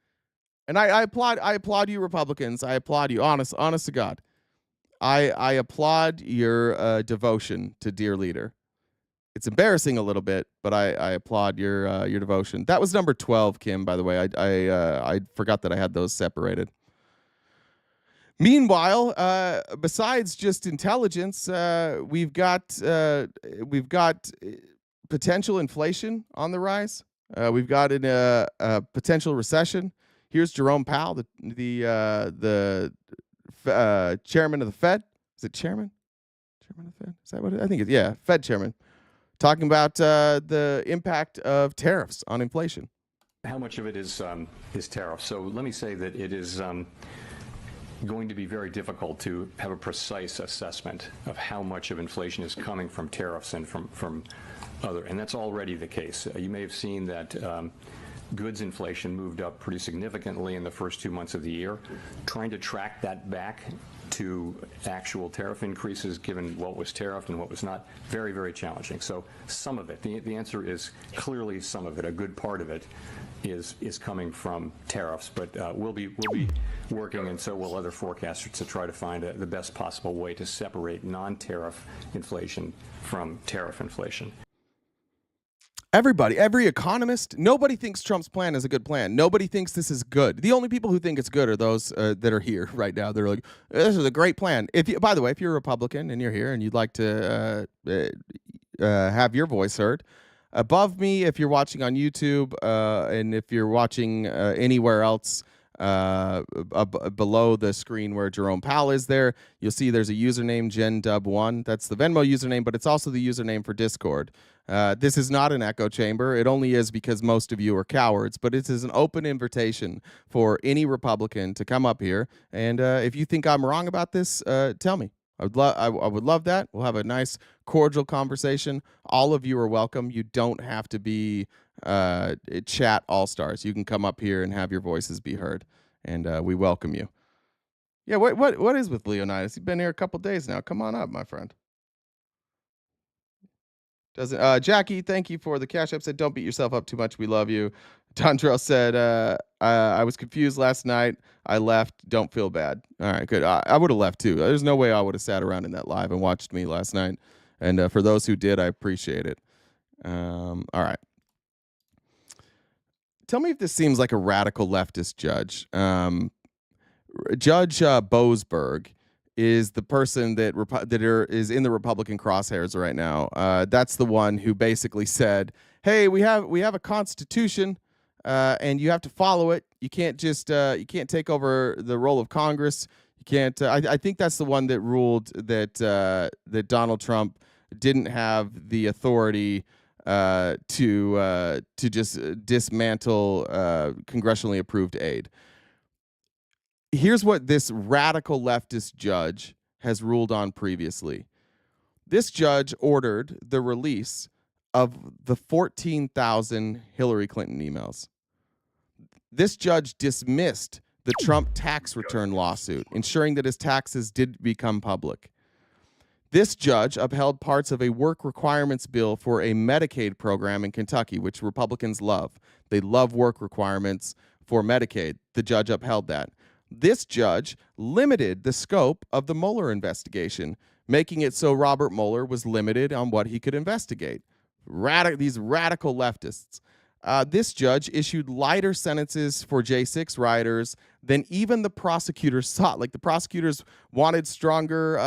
And I applaud you Republicans. I applaud you. Honest to God. I applaud your devotion to dear leader. It's embarrassing a little bit, but I applaud your devotion. That was number 12, Kim, by the way. I forgot that I had those separated. Meanwhile, besides just intelligence, we've got potential inflation on the rise. We've got a potential recession. Here's Jerome Powell, the chairman of the Fed. Is it chairman? Chairman of the Fed? Is that what I think? Yeah, Fed chairman, talking about the impact of tariffs on inflation. How much of it is tariffs? So let me say that it is going to be very difficult to have a precise assessment of how much of inflation is coming from tariffs and from other, and that's already the case. You may have seen that goods inflation moved up pretty significantly in the first 2 months of the year. Trying to track that back to actual tariff increases, given what was tariffed and what was not, very, very challenging. So some of it, the answer is clearly some of it. A good part of it is coming from tariffs, but we'll be working, and so will other forecasters, to try to find the best possible way to separate non-tariff inflation from tariff inflation. Everybody, every economist, nobody thinks Trump's plan is a good plan. Nobody thinks this is good. The only people who think it's good are those that are here right now. They're like, this is a great plan. By the way, if you're a Republican and you're here and you'd like to have your voice heard, above me, if you're watching on YouTube, and if you're watching anywhere else, below the screen where Jerome Powell is there, you'll see there's a username, GenDub1. That's the Venmo username, but it's also the username for Discord. This is not an echo chamber. It only is because most of you are cowards, but it is an open invitation for any Republican to come up here. And if you think I'm wrong about this, tell me. I would love that. We'll have a nice, cordial conversation. All of you are welcome. You don't have to be chat all-stars. You can come up here and have your voices be heard, and we welcome you. Yeah, what is with Leonidas? You've been here a couple days now. Come on up, my friend. Jackie, thank you for the cash app. Said, don't beat yourself up too much. We love you. Tondrell said, I was confused last night. I left. Don't feel bad. All right, good. I would have left too. There's no way I would have sat around in that live and watched me last night. And for those who did, I appreciate it. All right. Tell me if this seems like a radical leftist judge. Judge Boasberg is the person that is in the Republican crosshairs right now. That's the one who basically said, "Hey, we have a constitution, and you have to follow it. You can't just you can't take over the role of Congress. You can't." I think that's the one that ruled that that Donald Trump didn't have the authority to just dismantle congressionally approved aid. Here's what this radical leftist judge has ruled on previously. This judge ordered the release of the 14,000 Hillary Clinton emails. This judge dismissed the Trump tax return lawsuit, ensuring that his taxes did become public. This judge upheld parts of a work requirements bill for a Medicaid program in Kentucky, which Republicans love. They love work requirements for Medicaid. The judge upheld that. This judge limited the scope of the Mueller investigation, making it so Robert Mueller was limited on what he could investigate. These radical leftists. This judge issued lighter sentences for J6 rioters than even the prosecutors sought. Like, the prosecutors wanted stronger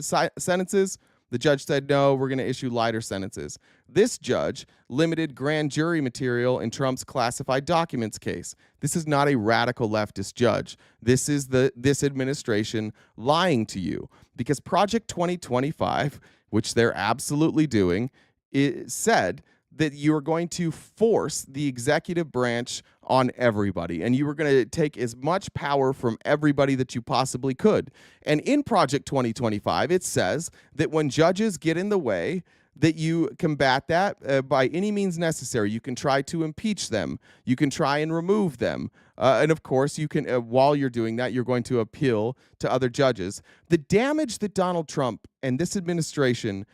sentences. The judge said, no, we're going to issue lighter sentences. This judge limited grand jury material in Trump's classified documents case. This is not a radical leftist judge. This is this administration lying to you, because Project 2025, which they're absolutely doing, it said that you are going to force the executive branch on everybody, and you were going to take as much power from everybody that you possibly could. And in Project 2025, it says that when judges get in the way, that you combat that by any means necessary. You can try to impeach them. You can try and remove them. And of course, you can, while you're doing that, you're going to appeal to other judges. The damage that Donald Trump and this administration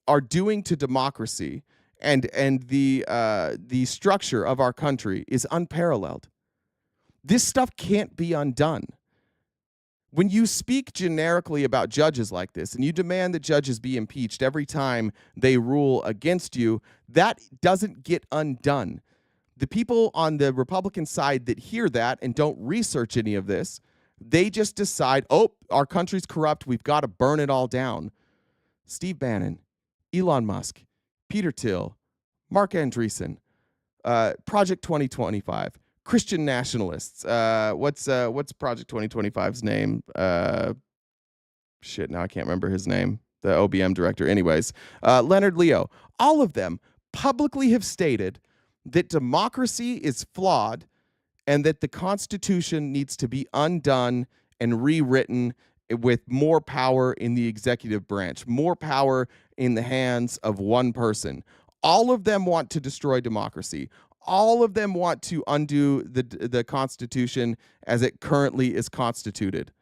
are doing to democracy and the structure of our country is unparalleled. This stuff can't be undone. When you speak generically about judges like this and you demand that judges be impeached every time they rule against you, that doesn't get undone. The people on the Republican side that hear that and don't research any of this, they just decide, oh, our country's corrupt, we've got to burn it all down. Steve Bannon, Elon Musk, Peter Thiel, Mark Andreessen, Project 2025, Christian nationalists. What's Project 2025's name? Shit, now I can't remember his name. The OBM director. Anyways, Leonard Leo. All of them publicly have stated that democracy is flawed and that the Constitution needs to be undone and rewritten with more power in the executive branch, more power in the hands of one person. All of them want to destroy democracy. All of them want to undo the Constitution as it currently is constituted.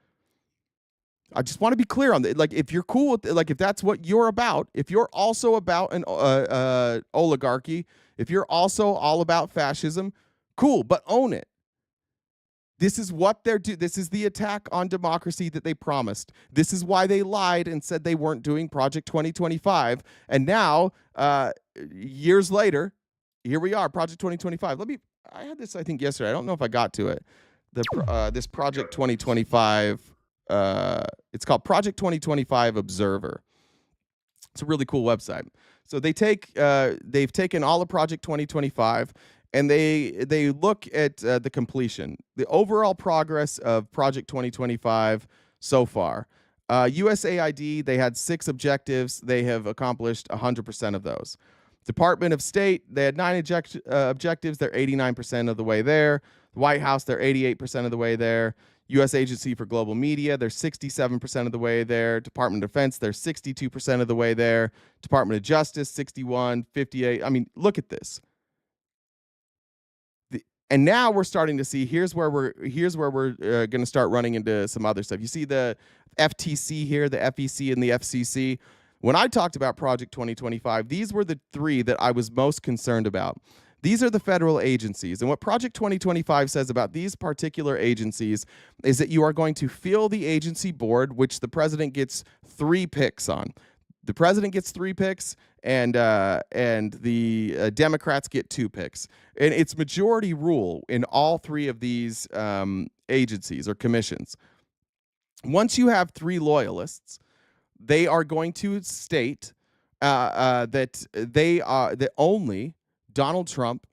I just want to be clear on that. Like, if you're cool with, like, if that's what you're about, if you're also about an oligarchy, if you're also all about fascism, cool, but own it. This is what they're doing. This is the attack on democracy that they promised. This is why they lied and said they weren't doing Project 2025. And now, years later, here we are, Project 2025. I had this, I think, yesterday. I don't know if I got to it. This Project 2025, it's called Project 2025 Observer. It's a really cool website. So they've taken all of Project 2025 and they look at the completion, the overall progress of Project 2025 so far. USAID, they had 6 objectives. They have accomplished 100% of those. Department of State, they had 9 objectives. They're 89% of the way there. The White House, they're 88% of the way there. U.S. Agency for Global Media, they're 67% of the way there. Department of Defense, they're 62% of the way there. Department of Justice, 61, 58. I mean, look at this. And now we're starting to see, here's where we're going to start running into some other stuff. You see the FTC here, the FEC and the FCC. When I talked about Project 2025, these were the 3 that I was most concerned about. These are the federal agencies. And what Project 2025 says about these particular agencies is that you are going to fill the agency board, which the president gets 3 picks on. The president gets 3 picks, and the Democrats get 2 picks. And it's majority rule in all 3 of these agencies or commissions. Once you have 3 loyalists, they are going to state that only Donald Trump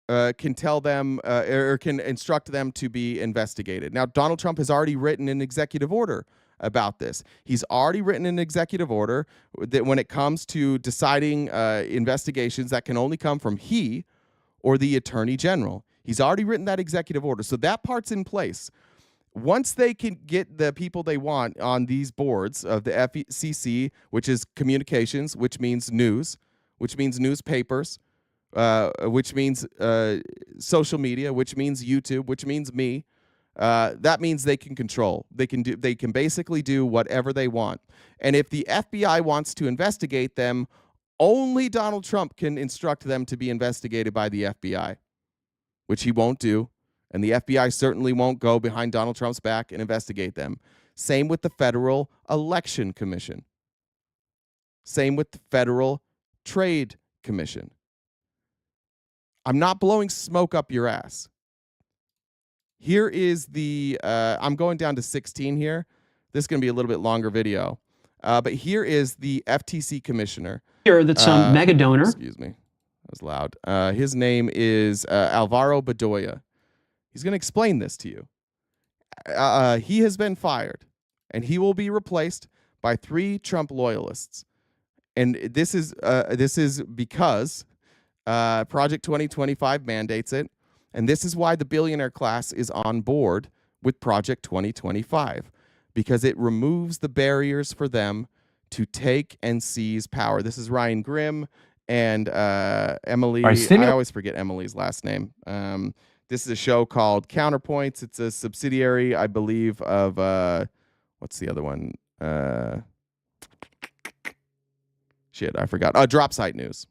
can tell them or can instruct them to be investigated. Now, Donald Trump has already written an executive order about this. He's already written an executive order that when it comes to deciding investigations, that can only come from he or the attorney general. He's already written that executive order. So that part's in place. Once they can get the people they want on these boards of the FCC, which is communications, which means news, which means newspapers, which means social media, which means YouTube, which means me, that means they can control. They can basically do whatever they want. And if the FBI wants to investigate them, only Donald Trump can instruct them to be investigated by the FBI, which he won't do. And the FBI certainly won't go behind Donald Trump's back and investigate them. Same with the Federal Election Commission. Same with the Federal Trade Commission. I'm not blowing smoke up your ass. Here is the, I'm going down to 16 here. This is going to be a little bit longer video. But here is the FTC commissioner. Here, that's some mega donor. Excuse me. That was loud. His name is Alvaro Bedoya. He's going to explain this to you. He has been fired, and he will be replaced by 3 Trump loyalists. And this is because Project 2025 mandates it, and this is why the billionaire class is on board with Project 2025, because it removes the barriers for them to take and seize power. This is Ryan Grimm and Emily. I always forget Emily's last name. This is a show called Counterpoints. It's a subsidiary, I believe, of what's the other one? I forgot. Drop Site News.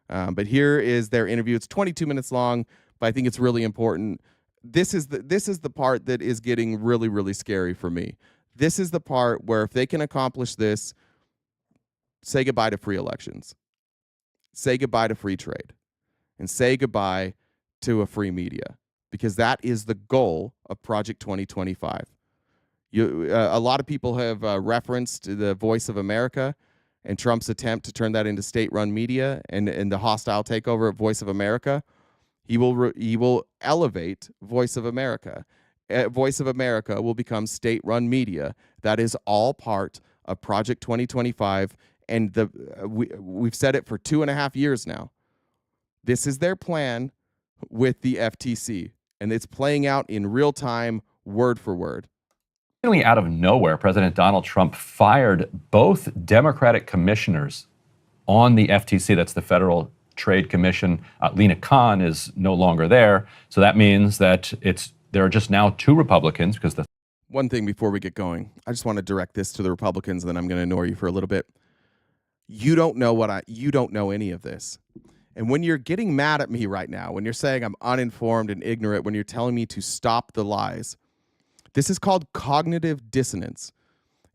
But here is their interview. It's 22 minutes long, but I think it's really important. This is the part that is getting really, really scary for me. This is the part where if they can accomplish this, say goodbye to free elections, say goodbye to free trade, and say goodbye to a free media, because that is the goal of Project 2025. A lot of people have referenced the Voice of America and Trump's attempt to turn that into state-run media and the hostile takeover of Voice of America. He will elevate Voice of America. Voice of America will become state-run media. That is all part of Project 2025, and we've said it for 2.5 years now. This is their plan with the FTC, and it's playing out in real time, word for word. Out of nowhere, President Donald Trump fired both Democratic commissioners on the FTC. That's the Federal Trade Commission. Lena Khan is no longer there. So that means that there are just now 2 Republicans because the one thing before we get going, I just want to direct this to the Republicans, and then I'm going to ignore you for a little bit. You don't know any of this. And when you're getting mad at me right now, when you're saying I'm uninformed and ignorant, when you're telling me to stop the lies, this is called cognitive dissonance.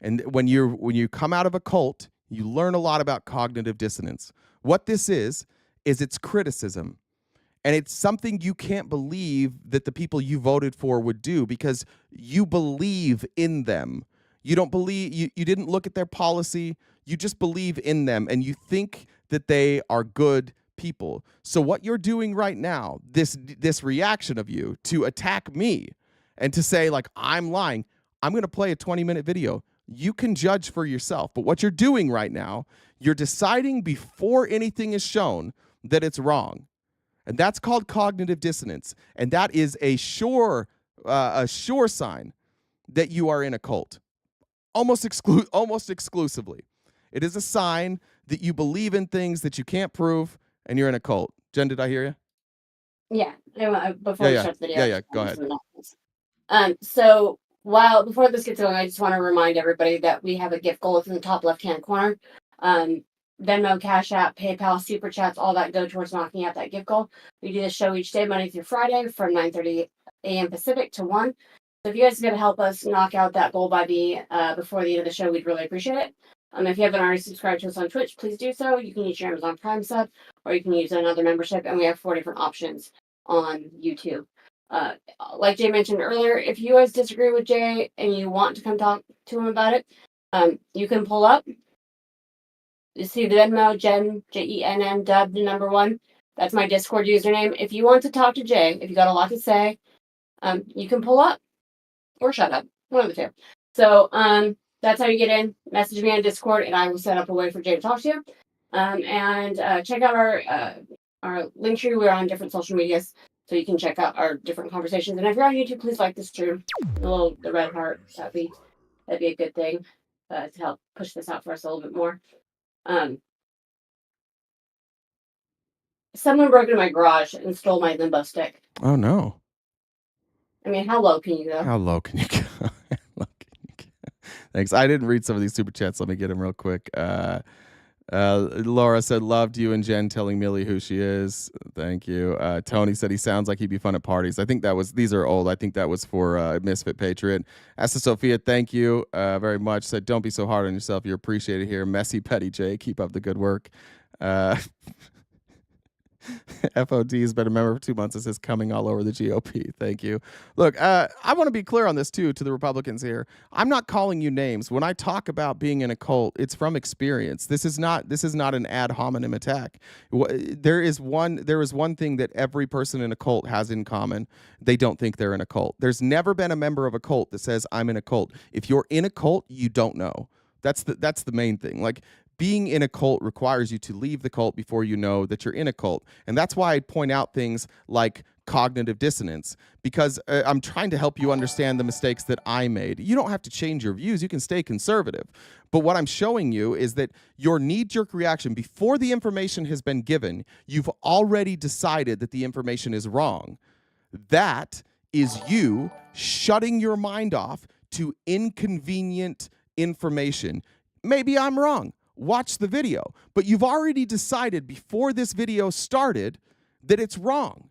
And when you come out of a cult, you learn a lot about cognitive dissonance. What this is it's criticism. And it's something you can't believe that the people you voted for would do because you believe in them. You don't believe, you didn't look at their policy. You just believe in them and you think that they are good people. So what you're doing right now, this reaction of you to attack me and to say like, I'm lying, I'm going to play a 20-minute video. You can judge for yourself. But what you're doing right now, you're deciding before anything is shown that it's wrong. And that's called cognitive dissonance. And that is a sure sign that you are in a cult. Almost exclusively. It is a sign that you believe in things that you can't prove and you're in a cult. Jen, did I hear you? Yeah. Before we start the video. Yeah, go ahead. So before this gets going, I just want to remind everybody that we have a gift goal. It's in the top left-hand corner. Venmo, Cash App, PayPal, Super Chats, all that go towards knocking out that gift goal. We do this show each day, Monday through Friday, from 9:30 a.m. Pacific to 1. So if you guys are going to help us knock out that goal by before the end of the show, we'd really appreciate it. If you haven't already subscribed to us on Twitch, please do so. You can use your Amazon Prime sub, or you can use another membership, and we have 4 different options on YouTube. Like Jay mentioned earlier, if you guys disagree with Jay and you want to come talk to him about it, you can pull up. You see the Venmo, Jen, Jenn, Dub, the number 1. That's my Discord username. If you want to talk to Jay, if you got a lot to say, you can pull up or shut up, one of the 2. So that's how you get in. Message me on Discord, and I will set up a way for Jay to talk to you. And check out our link tree. We're on different social medias, so you can check out our different conversations. And if you're on YouTube, please like this stream. The red heart. That'd be a good thing to help push this out for us a little bit more. Someone broke into my garage and stole my limbo stick. Oh no. I mean, how low can you go? How low can you go? Thanks. I didn't read some of these super chats. Let me get them real quick. Laura said, loved you and Jen telling Millie who she is. Thank you. Tony said he sounds like he'd be fun at parties. I think these are old. I think that was for Misfit Patriot. Asa Sophia, thank you very much. Said, don't be so hard on yourself. You're appreciated here. Messy Petty J, keep up the good work. FOD has been a member for 2 months. It says coming all over the GOP. Thank you. Look, I want to be clear on this too to the Republicans here. I'm not calling you names. When I talk about being in a cult, it's from experience. This is not an ad hominem attack. There is one thing that every person in a cult has in common. They don't think they're in a cult. There's never been a member of a cult that says I'm in a cult. If you're in a cult, you don't know. That's the main thing. Like, being in a cult requires you to leave the cult before you know that you're in a cult. And that's why I point out things like cognitive dissonance because I'm trying to help you understand the mistakes that I made. You don't have to change your views. You can stay conservative. But what I'm showing you is that your knee-jerk reaction, before the information has been given, you've already decided that the information is wrong. That is you shutting your mind off to inconvenient information. Maybe I'm wrong. Watch the video. But you've already decided before this video started that it's wrong.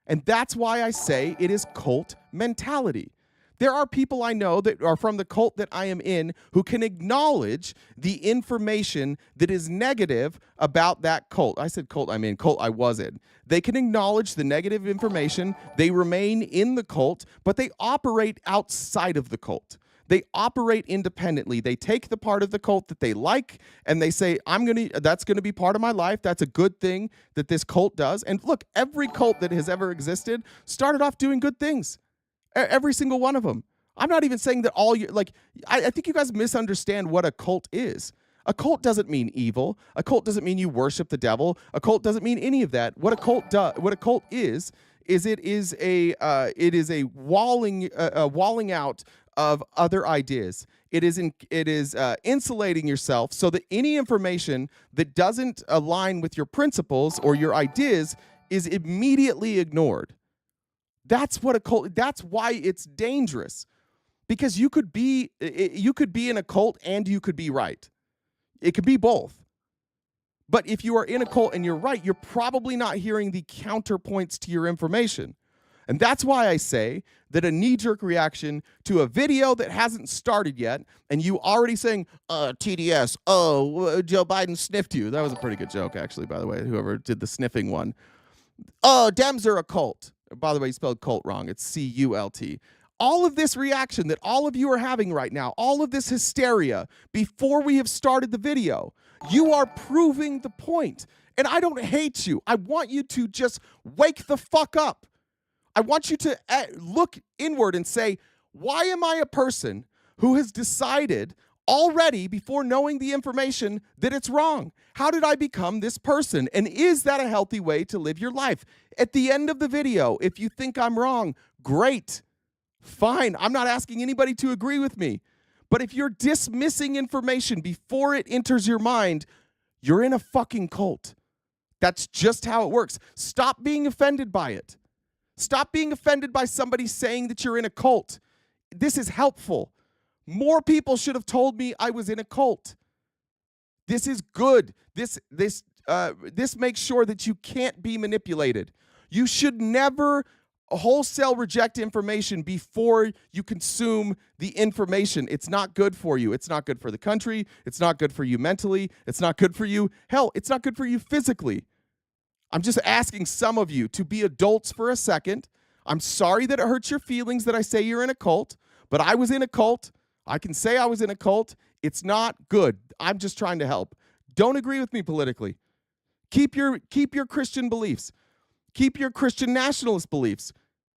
And that's why I say it is cult mentality. There are people I know that are from the cult that I am in who can acknowledge the information that is negative about that cult. I said cult, I mean cult I was in. They can acknowledge the negative information. They remain in the cult, but they operate outside of the cult. They operate independently. They take the part of the cult that they like and they say, that's going to be part of my life. That's a good thing that this cult does. And look, every cult that has ever existed started off doing good things. Every single one of them. I'm not even saying that all you I think you guys misunderstand what a cult is. A cult doesn't mean evil. A cult doesn't mean you worship the devil. A cult doesn't mean any of that. What a cult is it is a walling out of other ideas. It is insulating yourself so that any information that doesn't align with your principles or your ideas is immediately ignored. That's what a cult. That's why it's dangerous, because you could be in a cult and you could be right. It could be both. But if you are in a cult and you're right, you're probably not hearing the counterpoints to your information. And that's why I say that a knee-jerk reaction to a video that hasn't started yet, and you already saying, TDS, Joe Biden sniffed you. That was a pretty good joke, actually, by the way, whoever did the sniffing one. Dems are a cult. By the way, you spelled cult wrong. It's CULT. All of this reaction that all of you are having right now, all of this hysteria before we have started the video, you are proving the point. And I don't hate you. I want you to just wake the fuck up. I want you to look inward and say, why am I a person who has decided already before knowing the information that it's wrong? How did I become this person? And is that a healthy way to live your life? At the end of the video, if you think I'm wrong, great, fine. I'm not asking anybody to agree with me. But if you're dismissing information before it enters your mind, you're in a fucking cult. That's just how it works. Stop being offended by it. Stop being offended by somebody saying that you're in a cult. This is helpful. More people should have told me I was in a cult. This is good. This makes sure that you can't be manipulated. You should never wholesale reject information before you consume the information. It's not good for you. It's not good for the country. It's not good for you mentally. It's not good for you. Hell, it's not good for you physically. I'm just asking some of you to be adults for a second. I'm sorry that it hurts your feelings that I say you're in a cult, but I was in a cult. I can say I was in a cult. It's not good. I'm just trying to help. Don't agree with me politically. Keep your Christian beliefs. Keep your Christian nationalist beliefs.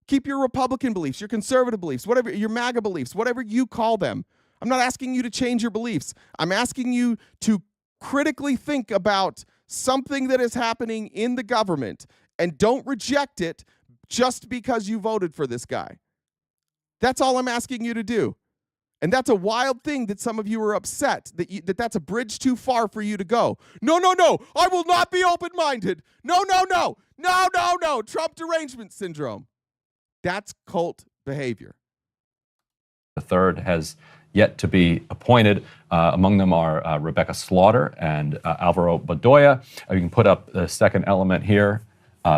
Keep your Republican beliefs, your conservative beliefs, whatever, your MAGA beliefs, whatever you call them. I'm not asking you to change your beliefs. I'm asking you to critically think about something that is happening in the government and don't reject it just because you voted for this guy. That's all I'm asking you to do. And that's a wild thing that some of you are upset that that's a bridge too far for you to go. No, I will not be open-minded. No. Trump derangement syndrome. That's cult behavior. The third has yet to be appointed. Among them are Rebecca Slaughter and Alvaro Bedoya. You can put up the second element here.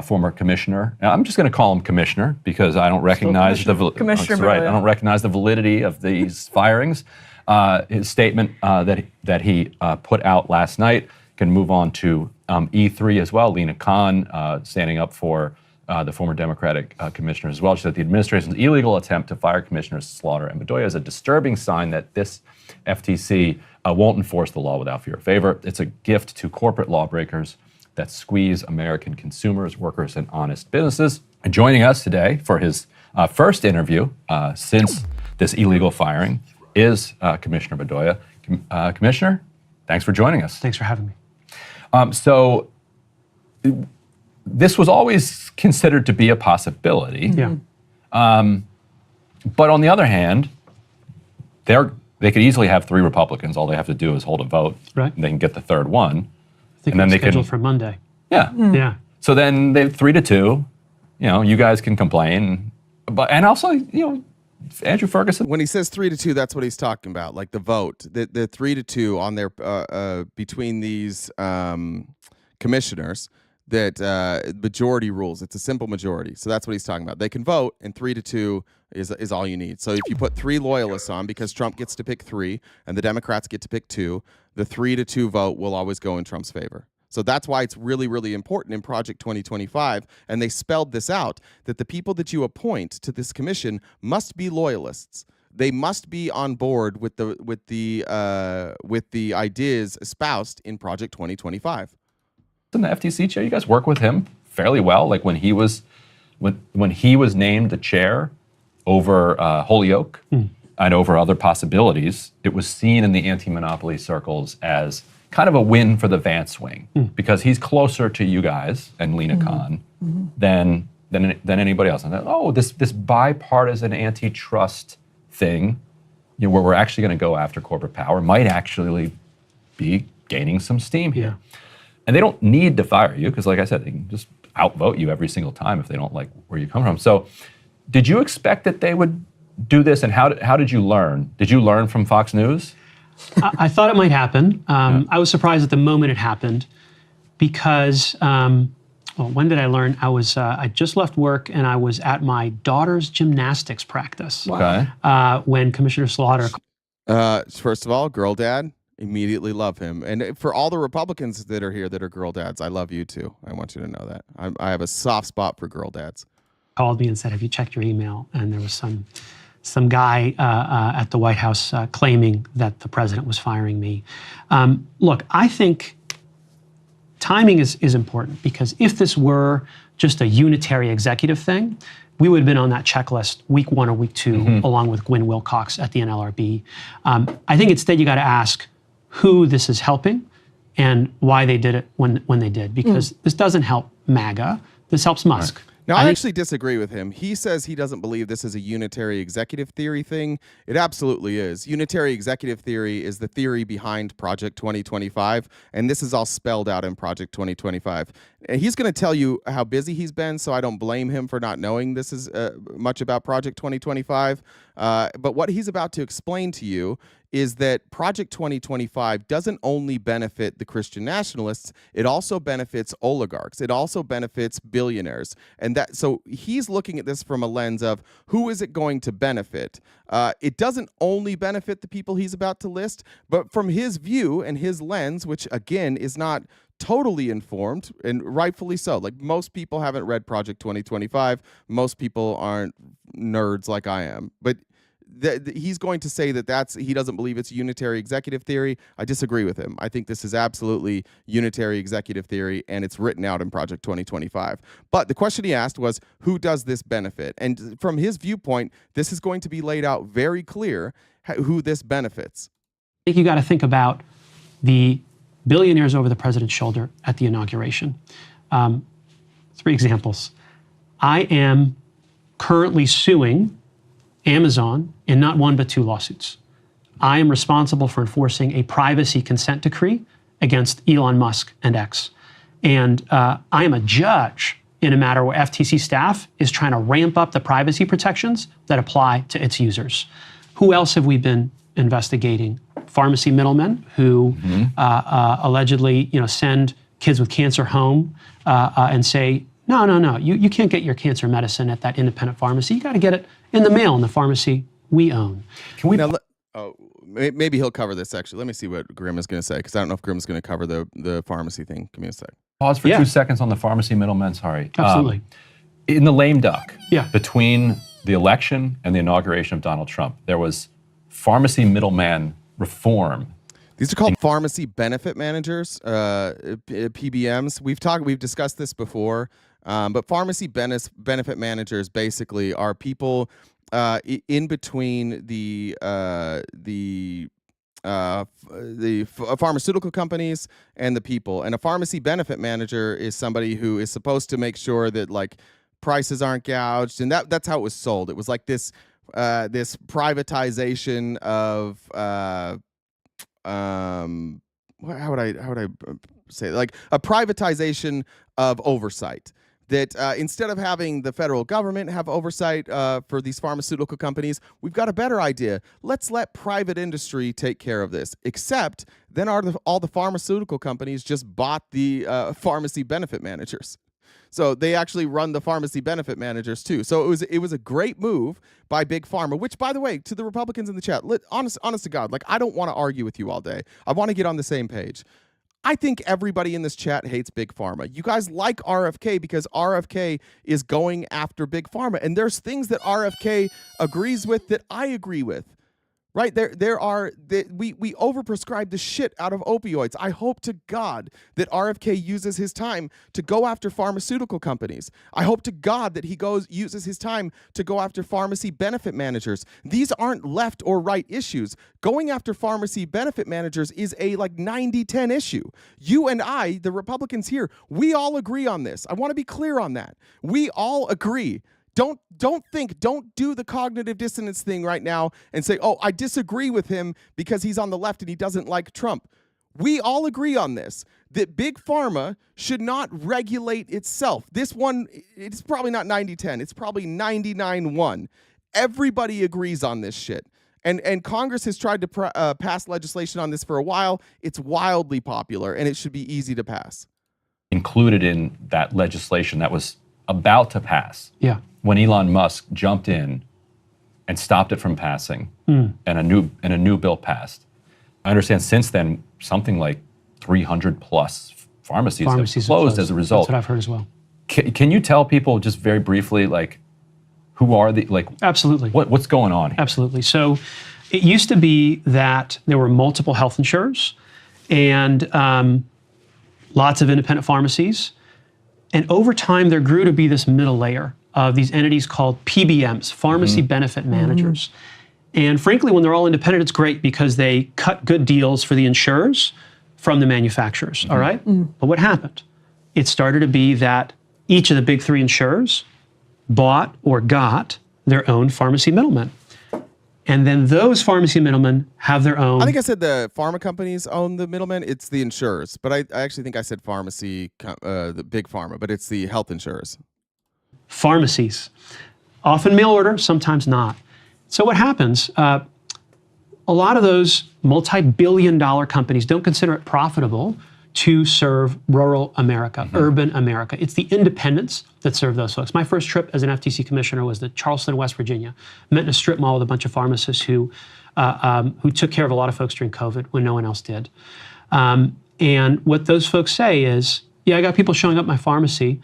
Former commissioner. Now, I'm just going to call him commissioner because I don't recognize I don't recognize the validity of these firings. His statement that he put out last night can move on to E3 as well. Lena Khan standing up for the former Democratic commissioner as well. She said the administration's illegal attempt to fire Commissioners Slaughter and Bedoya is a disturbing sign that this FTC won't enforce the law without fear or favor. It's a gift to corporate lawbreakers that squeeze American consumers, workers, and honest businesses. And joining us today for his first interview since this illegal firing is Commissioner Bedoya. Commissioner, thanks for joining us. Thanks for having me. So this was always considered to be a possibility. Yeah. But on the other hand, they could easily have 3 Republicans. All they have to do is hold a vote. Right. And they can get the third one. I think and then it's they scheduled can, for Monday. Yeah. Yeah. So then they 3-2. You guys can complain, and also Andrew Ferguson. When he says 3-2, that's what he's talking about, like the vote, the 3-2 on their between these commissioners. That majority rules. It's a simple majority. So that's what he's talking about. They can vote, and 3-2 is all you need. So if you put 3 loyalists on, because Trump gets to pick 3 and the Democrats get to pick 2, the 3-2 vote will always go in Trump's favor. So that's why it's really, really important in Project 2025. And they spelled this out, that the people that you appoint to this commission must be loyalists. They must be on board with the ideas espoused in Project 2025. In the FTC chair, you guys work with him fairly well. Like when he was named the chair over Holyoke and over other possibilities, it was seen in the anti-monopoly circles as kind of a win for the Vance wing because he's closer to you guys and Lena Khan than anybody else. And this bipartisan antitrust thing, where we're actually going to go after corporate power, might actually be gaining some steam here. Yeah. And they don't need to fire you because, like I said, they can just outvote you every single time if they don't like where you come from. So did you expect that they would do this, and how did you learn? Did you learn from Fox News? I thought it might happen. I was surprised at the moment it happened because, when did I learn? I just left work and I was at my daughter's gymnastics practice. Okay. When Commissioner Slaughter. First of all, girl dad. Immediately love him. And for all the Republicans that are here that are girl dads, I love you too. I want you to know that. I have a soft spot for girl dads. Called me and said, have you checked your email? And there was some guy at the White House claiming that the president was firing me. Look, I think timing is important because if this were just a unitary executive thing, we would have been on that checklist week 1 or week 2, along with Gwynne Wilcox at the NLRB. I think instead you got to ask who this is helping and why they did it when they did, because this doesn't help MAGA. This helps Musk. Right. Now, I actually disagree with him. He says he doesn't believe this is a unitary executive theory thing. It absolutely is. Unitary executive theory is the theory behind Project 2025, and this is all spelled out in Project 2025. And he's going to tell you how busy he's been, so I don't blame him for not knowing this is much about Project 2025. But what he's about to explain to you is that Project 2025 doesn't only benefit the Christian nationalists, it also benefits oligarchs. It also benefits billionaires. And so he's looking at this from a lens of who is it going to benefit? It doesn't only benefit the people he's about to list, but from his view and his lens, which again is not totally informed, and rightfully so. Like, most people haven't read Project 2025. Most people aren't nerds like I am. But he's going to say that he doesn't believe it's unitary executive theory. I disagree with him. I think this is absolutely unitary executive theory, and it's written out in Project 2025. But the question he asked was, who does this benefit? And from his viewpoint, this is going to be laid out very clear who this benefits. I think you got to think about the billionaires over the president's shoulder at the inauguration. 3 examples. I am currently suing Amazon in not 1 but 2 lawsuits. I am responsible for enforcing a privacy consent decree against Elon Musk and X. And I am a judge in a matter where FTC staff is trying to ramp up the privacy protections that apply to its users. Who else have we been investigating? Pharmacy middlemen who allegedly, send kids with cancer home and say, no, you can't get your cancer medicine at that independent pharmacy. You got to get it in the mail in the pharmacy we own. Can we? Now, maybe he'll cover this. Actually, let me see what Grimm is going to say, because I don't know if Grimm's going to cover the pharmacy thing. Give me a sec. Pause for 2 seconds on the pharmacy middlemen. Sorry. Absolutely. In the lame duck, Yeah. between the election and the inauguration of Donald Trump, there was pharmacy middleman reform. These are called pharmacy benefit managers, PBMs. We've discussed this before, but pharmacy benefit managers basically are people in between the pharmaceutical companies and the people. And a pharmacy benefit manager is somebody who is supposed to make sure that like prices aren't gouged, and that's how it was sold. It was like this privatization of how would I say it? Like a privatization of oversight. That instead of having the federal government have oversight for these pharmaceutical companies, we've got a better idea. Let's let private industry take care of this. Except then all the pharmaceutical companies just bought the pharmacy benefit managers. So they actually run the pharmacy benefit managers too. So it was a great move by Big Pharma, which, by the way, to the Republicans in the chat, honest to God, like I don't want to argue with you all day. I want to get on the same page. I think everybody in this chat hates Big Pharma. You guys like RFK because RFK is going after Big Pharma. And there's things that RFK agrees with that I agree with. Right? We overprescribe the shit out of opioids. I hope to God that RFK uses his time to go after pharmaceutical companies. I hope to God that he uses his time to go after pharmacy benefit managers. These aren't left or right issues. Going after pharmacy benefit managers is a like 90-10 issue. You and I, the Republicans here, we all agree on this. I want to be clear on that. We all agree. Don't do the cognitive dissonance thing right now and say, oh, I disagree with him because he's on the left and he doesn't like Trump. We all agree on this, that Big Pharma should not regulate itself. This one, it's probably not 90-10. It's probably 99-1. Everybody agrees on this shit. And Congress has tried to pass legislation on this for a while. It's wildly popular, and it should be easy to pass. Included in that legislation that was about to pass. Yeah. When Elon Musk jumped in and stopped it from passing, and a new bill passed. I understand since then something like 300 plus pharmacies have closed as a result. That's what I've heard as well. Can you tell people just very briefly, like, who are the, like, absolutely, what's going on here? Absolutely. So it used to be that there were multiple health insurers and lots of independent pharmacies. And over time, there grew to be this middle layer of these entities called PBMs, pharmacy benefit managers. And frankly, when they're all independent, it's great because they cut good deals for the insurers from the manufacturers, all right? But what happened? It started to be that each of the big three insurers bought or got their own pharmacy middlemen. And then those pharmacy middlemen have their own. I think I said the pharma companies own the middlemen. It's the insurers. But I actually think I said pharmacy, the big pharma, but it's the health insurers. Pharmacies, often mail order, sometimes not. So what happens, a lot of those multi-billion-dollar companies don't consider it profitable to serve rural America, urban America. It's the independents that serve those folks. My first trip as an FTC commissioner was to Charleston, West Virginia. Met in a strip mall with a bunch of pharmacists who took care of a lot of folks during COVID when no one else did. And what those folks say is, yeah, I got people showing up at my pharmacy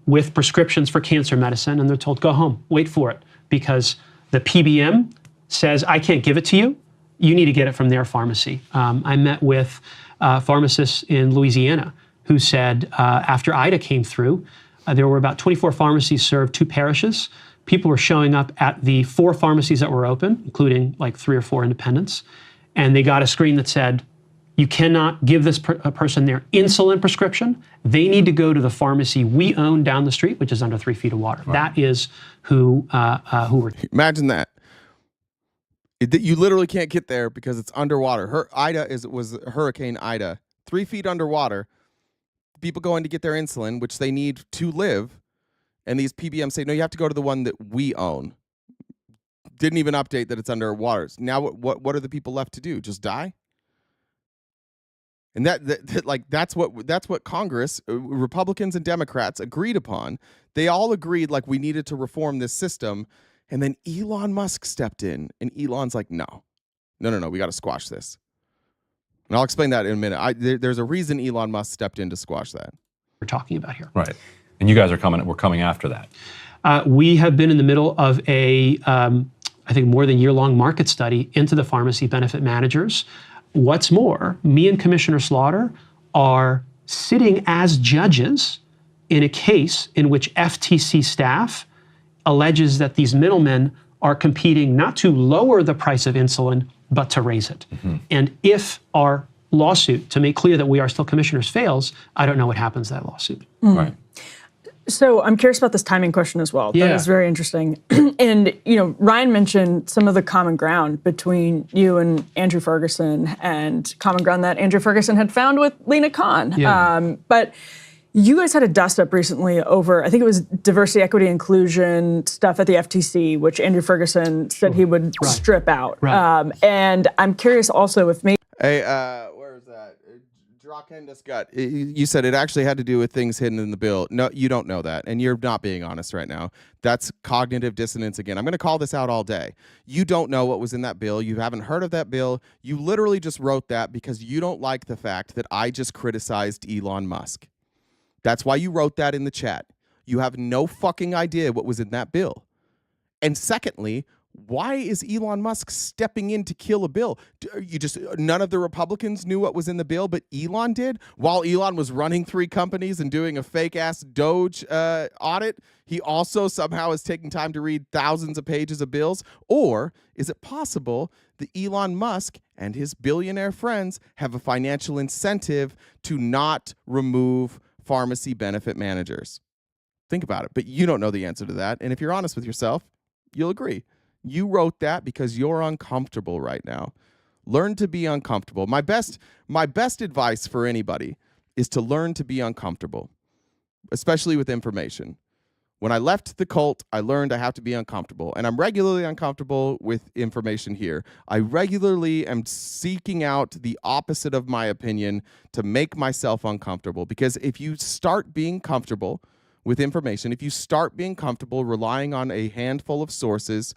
with prescriptions for cancer medicine, and they're told, go home, wait for it, because the PBM says, I can't give it to you. You need to get it from their pharmacy. I met with pharmacists in Louisiana who said after Ida came through, there were about 24 pharmacies served 2 parishes. People were showing up at the 4 pharmacies that were open, including like 3 or 4 independents, and they got a screen that said, you cannot give this person their insulin prescription. They need to go to the pharmacy we own down the street, which is under 3 feet of water. Right. That is who we're. Imagine that. You literally can't get there because it's underwater. Was Hurricane Ida, 3 feet underwater. People going to get their insulin, which they need to live, and these PBMs say, no, you have to go to the one that we own. Didn't even update that it's underwater. Now what are the people left to do? Just die? And that's what Congress, Republicans and Democrats agreed upon. They all agreed like we needed to reform this system. And then Elon Musk stepped in, and Elon's like, no, we got to squash this. And I'll explain that in a minute. There's a reason Elon Musk stepped in to squash that. We're talking about here. Right. And you guys we're coming after that. We have been in the middle of a, I think, more than year-long market study into the pharmacy benefit managers. What's more, me and Commissioner Slaughter are sitting as judges in a case in which FTC staff alleges that these middlemen are competing not to lower the price of insulin, but to raise it. And if our lawsuit to make clear that we are still commissioners fails, I don't know what happens to that lawsuit. Right. So I'm curious about this timing question as well. Yeah. That is very interesting. And, Ryan mentioned some of the common ground between you and Andrew Ferguson, and common ground that Andrew Ferguson had found with Lena Khan. Yeah. But you guys had a dust up recently over, I think it was diversity, equity, inclusion stuff at the FTC, which Andrew Ferguson said he would strip out. Right. And I'm curious also if maybe... Hey, where is that? Drakendus got. You said it actually had to do with things hidden in the bill. No, you don't know that, and you're not being honest right now. That's cognitive dissonance again. I'm going to call this out all day. You don't know what was in that bill. You haven't heard of that bill. You literally just wrote that because you don't like the fact that I just criticized Elon Musk. That's why you wrote that in the chat. You have no fucking idea what was in that bill. And secondly, why is Elon Musk stepping in to kill a bill? None of the Republicans knew what was in the bill, but Elon did? While Elon was running 3 companies and doing a fake-ass Doge audit, he also somehow is taking time to read thousands of pages of bills? Or is it possible that Elon Musk and his billionaire friends have a financial incentive to not remove pharmacy benefit managers? Think about it, but you don't know the answer to that. And if you're honest with yourself, you'll agree. You wrote that because you're uncomfortable right now. Learn to be uncomfortable. My best advice for anybody is to learn to be uncomfortable, especially with information. When I left the cult, I learned I have to be uncomfortable, and I'm regularly uncomfortable with information here. I regularly am seeking out the opposite of my opinion to make myself uncomfortable, because if you start being comfortable with information, if you start being comfortable relying on a handful of sources,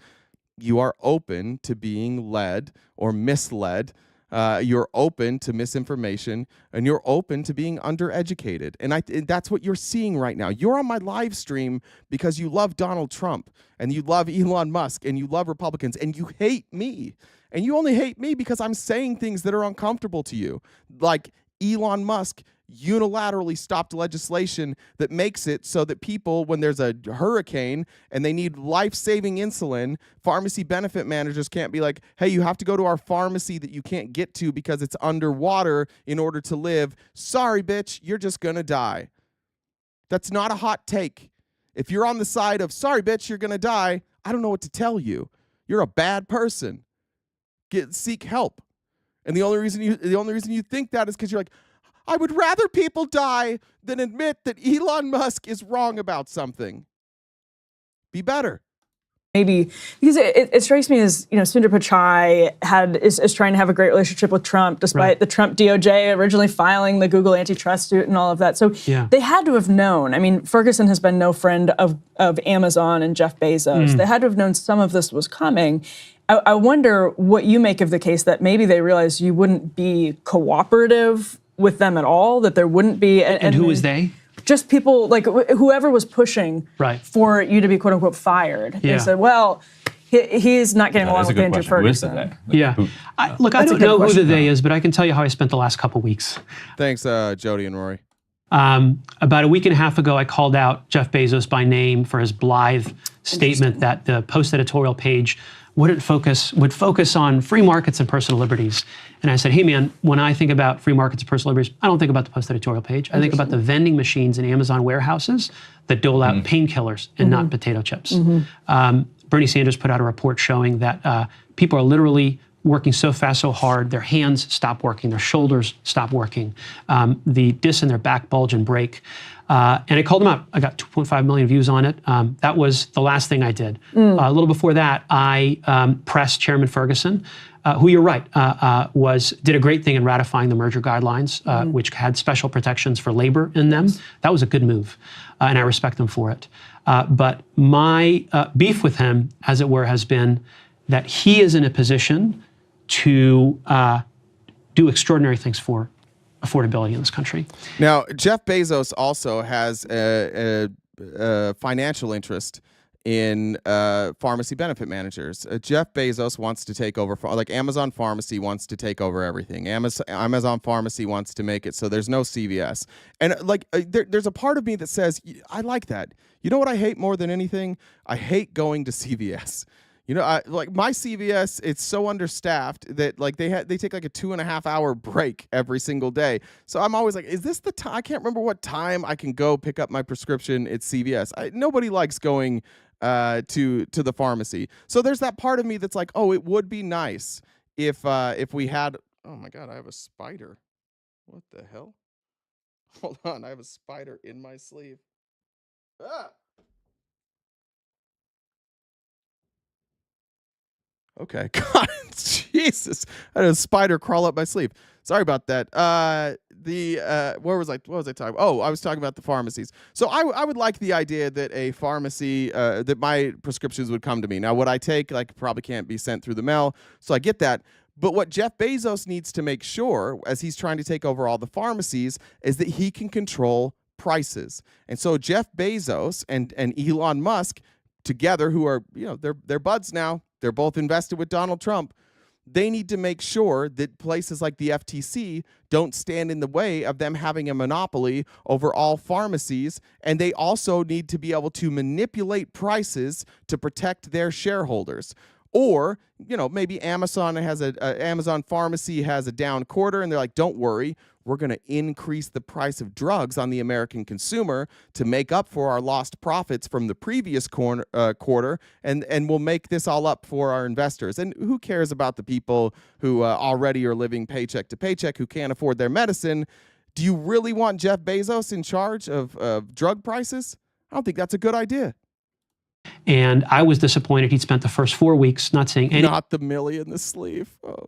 you are open to being led or misled. You're open to misinformation, and you're open to being undereducated. And that's what you're seeing right now. You're on my live stream because you love Donald Trump, and you love Elon Musk, and you love Republicans, and you hate me. And you only hate me because I'm saying things that are uncomfortable to you. Like Elon Musk unilaterally stopped legislation that makes it so that people, when there's a hurricane and they need life-saving insulin, pharmacy benefit managers can't be like, hey, you have to go to our pharmacy that you can't get to because it's underwater in order to live. Sorry, bitch, you're just gonna die. That's not a hot take. If you're on the side of, sorry, bitch, you're gonna die, I don't know what to tell you. You're a bad person. Seek help. And the only reason you think that is because you're like, I would rather people die than admit that Elon Musk is wrong about something. Be better. Maybe because it strikes me as, Sundar Pichai is trying to have a great relationship with Trump, despite the Trump DOJ originally filing the Google antitrust suit and all of that. So they had to have known. I mean, Ferguson has been no friend of Amazon and Jeff Bezos. They had to have known some of this was coming. I wonder what you make of the case that maybe they realized you wouldn't be cooperative with them at all, that there wouldn't be. And who is they? Just people, like whoever was pushing for you to be quote unquote fired. They said, well, he's not getting along with Andrew Ferguson. I don't know who the they is, but I can tell you how I spent the last couple weeks. Thanks, Jody and Rory. About a week and a half ago, I called out Jeff Bezos by name for his blithe statement that the Post editorial page would focus on free markets and personal liberties. And I said, hey man, when I think about free markets and personal liberties, I don't think about the Post editorial page. I think about the vending machines in Amazon warehouses that dole out painkillers and not potato chips. Bernie Sanders put out a report showing that people are literally working so fast, so hard, their hands stop working, their shoulders stop working, the discs in their back bulge and break. And I called them out. I got 2.5 million views on it. That was the last thing I did. A little before that, I pressed Chairman Ferguson, who you're right, did a great thing in ratifying the merger guidelines, which had special protections for labor in them. That was a good move, and I respect him for it. But my beef with him, as it were, has been that he is in a position to do extraordinary things for affordability in this country. Now, Jeff Bezos also has a financial interest in pharmacy benefit managers. Jeff Bezos wants to take over, like Amazon Pharmacy wants to take over everything. Amazon Pharmacy wants to make it so there's no CVS. And there's a part of me that says, I like that. You know what I hate more than anything? I hate going to CVS. You know, like my CVS, it's so understaffed that like they take like a 2.5 hour break every single day. So I'm always like, is this the time? I can't remember what time I can go pick up my prescription at CVS. Nobody likes going to the pharmacy. So there's that part of me that's like, oh, it would be nice if we had. Oh my God, I have a spider. What the hell? Hold on, I have a spider in my sleeve. Ah. Okay. God, Jesus. I had a spider crawl up my sleeve. Sorry about that. Where was I talking? Oh, I was talking about the pharmacies. So I would like the idea that a pharmacy, that my prescriptions would come to me. Now, what I take, like, probably can't be sent through the mail. So I get that. But what Jeff Bezos needs to make sure, as he's trying to take over all the pharmacies, is that he can control prices. And so Jeff Bezos and Elon Musk together, who are, you know, they're buds now. They're both invested with Donald Trump. They need to make sure that places like the FTC don't stand in the way of them having a monopoly over all pharmacies. And they also need to be able to manipulate prices to protect their shareholders. Or, you know, maybe Amazon pharmacy has a down quarter and they're like, don't worry, we're going to increase the price of drugs on the American consumer to make up for our lost profits from the previous quarter, and we'll make this all up for our investors. And who cares about the people who already are living paycheck to paycheck, who can't afford their medicine? Do you really want Jeff Bezos in charge of drug prices? I don't think that's a good idea. And I was disappointed he'd spent the first 4 weeks not saying anything. Not the milli in the sleeve. Oh.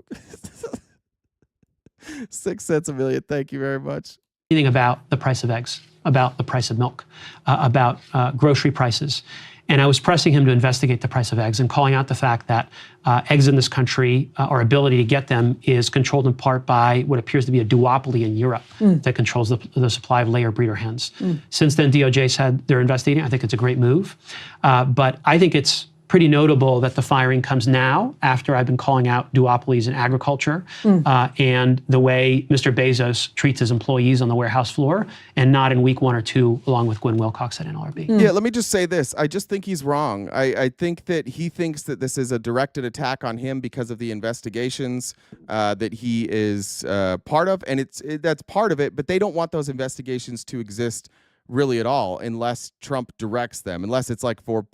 6 cents a million. Thank you very much. Anything about the price of eggs, about the price of milk, about grocery prices. And I was pressing him to investigate the price of eggs and calling out the fact that eggs in this country, our ability to get them, is controlled in part by what appears to be a duopoly in Europe that controls the supply of layer breeder hens. Since then, DOJ said they're investigating. I think it's a great move. But I think it's pretty notable that the firing comes now after I've been calling out duopolies in agriculture and the way Mr. Bezos treats his employees on the warehouse floor, and not in week 1 or 2, along with Gwen Wilcox at NLRB. Yeah, let me just say this. I just think he's wrong. I think that he thinks that this is a directed attack on him because of the investigations that he is part of, and that's part of it, but they don't want those investigations to exist really at all unless Trump directs them, unless it's like for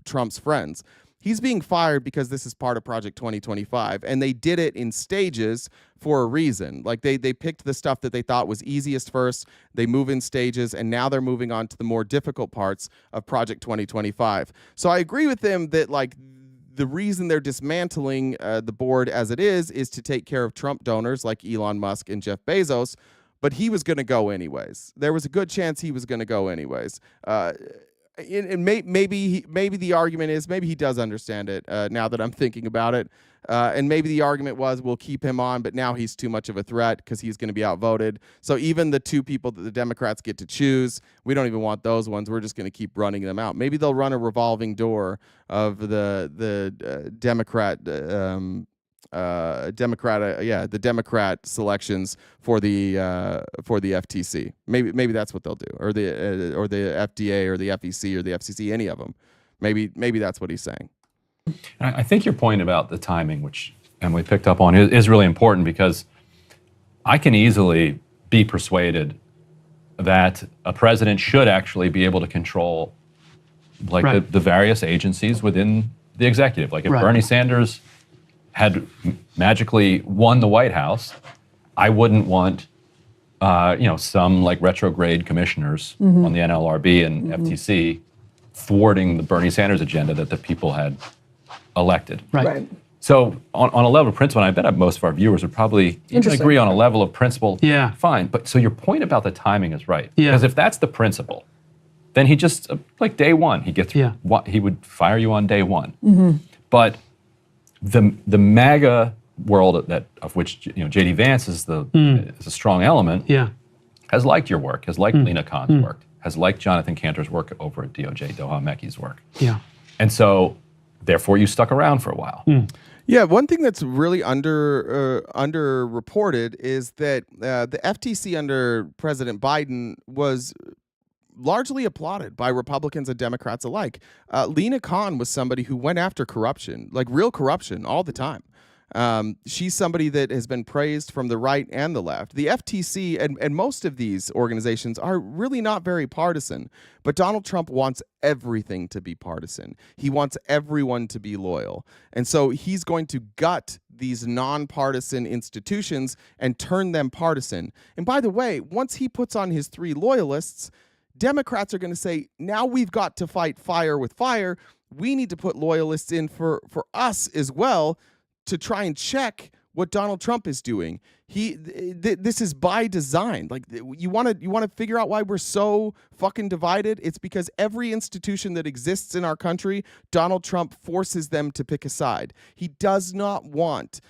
Trump's friends. He's being fired because this is part of Project 2025, and they did it in stages for a reason. Like they picked the stuff that they thought was easiest first, they move in stages, and now they're moving on to the more difficult parts of Project 2025. So I agree with them that like the reason they're dismantling the board as it is to take care of Trump donors like Elon Musk and Jeff Bezos, but he was going to go anyways. There was a good chance he was going to go anyways. And maybe the argument is maybe he does understand it now that I'm thinking about it. And maybe the argument was we'll keep him on, but now he's too much of a threat because he's going to be outvoted. So even the 2 people that the Democrats get to choose, we don't even want those ones. We're just going to keep running them out. Maybe they'll run a revolving door of the Democrat selections for the FTC. Maybe that's what they'll do, or the FDA or the FEC or the FCC, any of them. Maybe that's what he's saying. And I think your point about the timing, which Emily picked up on, is really important, because I can easily be persuaded that a president should actually be able to control like the various agencies within the executive. Like if Bernie Sanders had magically won the White House, I wouldn't want some like retrograde commissioners on the NLRB and FTC thwarting the Bernie Sanders agenda that the people had elected. Right. So on a level of principle, and I bet most of our viewers would probably agree on a level of principle. Yeah. Fine. But so your point about the timing is right. Yeah. Because if that's the principle, then he just like day one, he would fire you on day one. But the MAGA world of which J.D. Vance is is a strong element, has liked your work, has liked Lena Khan's work, has liked Jonathan Cantor's work over at DOJ, Doha Meki's work. Yeah. And so, therefore, you stuck around for a while. Yeah, one thing that's really underreported is that the FTC under President Biden was largely applauded by Republicans and Democrats alike. Lena Khan was somebody who went after corruption, like real corruption, all the time. She's somebody that has been praised from the right and the left. The FTC and most of these organizations are really not very partisan, but Donald Trump wants everything to be partisan. He wants everyone to be loyal. And so he's going to gut these nonpartisan institutions and turn them partisan. And by the way, once he puts on his 3 loyalists, Democrats are going to say, now we've got to fight fire with fire. We need to put loyalists in for us as well, to try and check what Donald Trump is doing. This is by design. Like, you want to figure out why we're so fucking divided? It's because every institution that exists in our country, Donald Trump forces them to pick a side. He does not want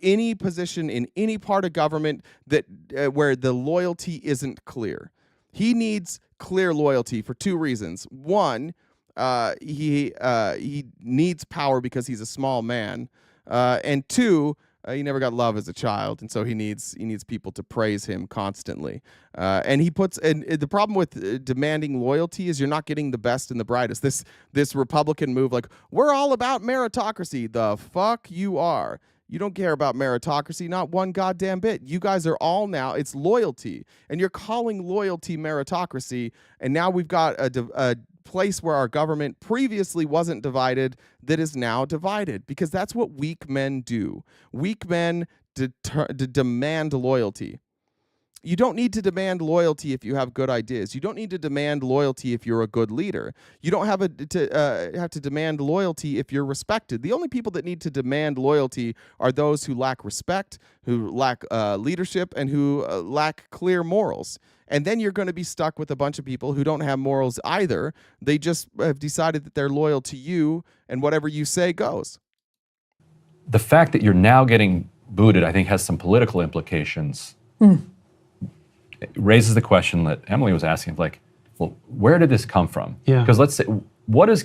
any position in any part of government that where the loyalty isn't clear. He needs clear loyalty for 2 reasons. One, he needs power because he's a small man. And 2, he never got love as a child, and so he needs people to praise him constantly. And the problem with demanding loyalty is you're not getting the best and the brightest. This Republican move, like, we're all about meritocracy. The fuck you are. You don't care about meritocracy, not one goddamn bit. You guys are all now, it's loyalty, and you're calling loyalty meritocracy, and now we've got a place where our government previously wasn't divided that is now divided, because that's what weak men do. Weak men demand loyalty. You don't need to demand loyalty if you have good ideas. You don't need to demand loyalty if you're a good leader. You don't have to demand loyalty if you're respected. The only people that need to demand loyalty are those who lack respect, who lack leadership, and who lack clear morals. And then you're going to be stuck with a bunch of people who don't have morals either. They just have decided that they're loyal to you, and whatever you say goes. The fact that you're now getting booted, I think, has some political implications. It raises the question that Emily was asking, like, well, where did this come from? Yeah. Because let's say, what is,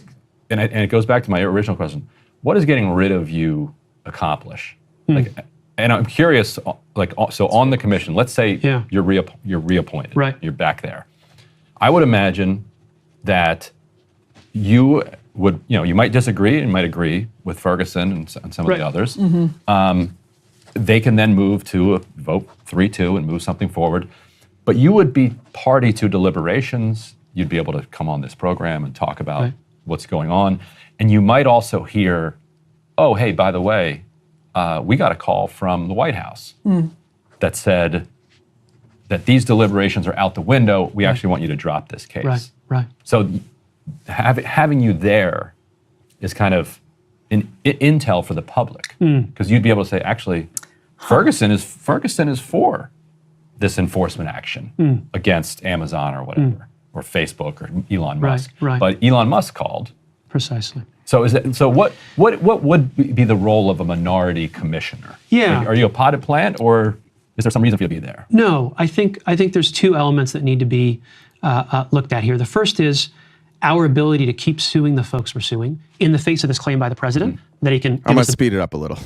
and it goes back to my original question, what does getting rid of you accomplish? Like, and I'm curious, like, so on the commission, let's say you're reappointed, right? You're back there. I would imagine that you would, you might disagree and might agree with Ferguson and some of the others. They can then move to a vote 3-2 and move something forward. But you would be party to deliberations. You'd be able to come on this program and talk about what's going on. And you might also hear, oh, hey, by the way, we got a call from the White House that said that these deliberations are out the window. We actually want you to drop this case. Right. So having you there is kind of an intel for the public, because you'd be able to say, actually, Ferguson is for this enforcement action against Amazon or whatever, or Facebook or Elon Musk. Right. But Elon Musk called. Precisely. So what would be the role of a minority commissioner? Yeah. Are you a potted plant, or is there some reason for you to be there? No, I think there's 2 elements that need to be looked at here. The first is our ability to keep suing the folks we're suing in the face of this claim by the president that he can. I'm going to speed it up a little.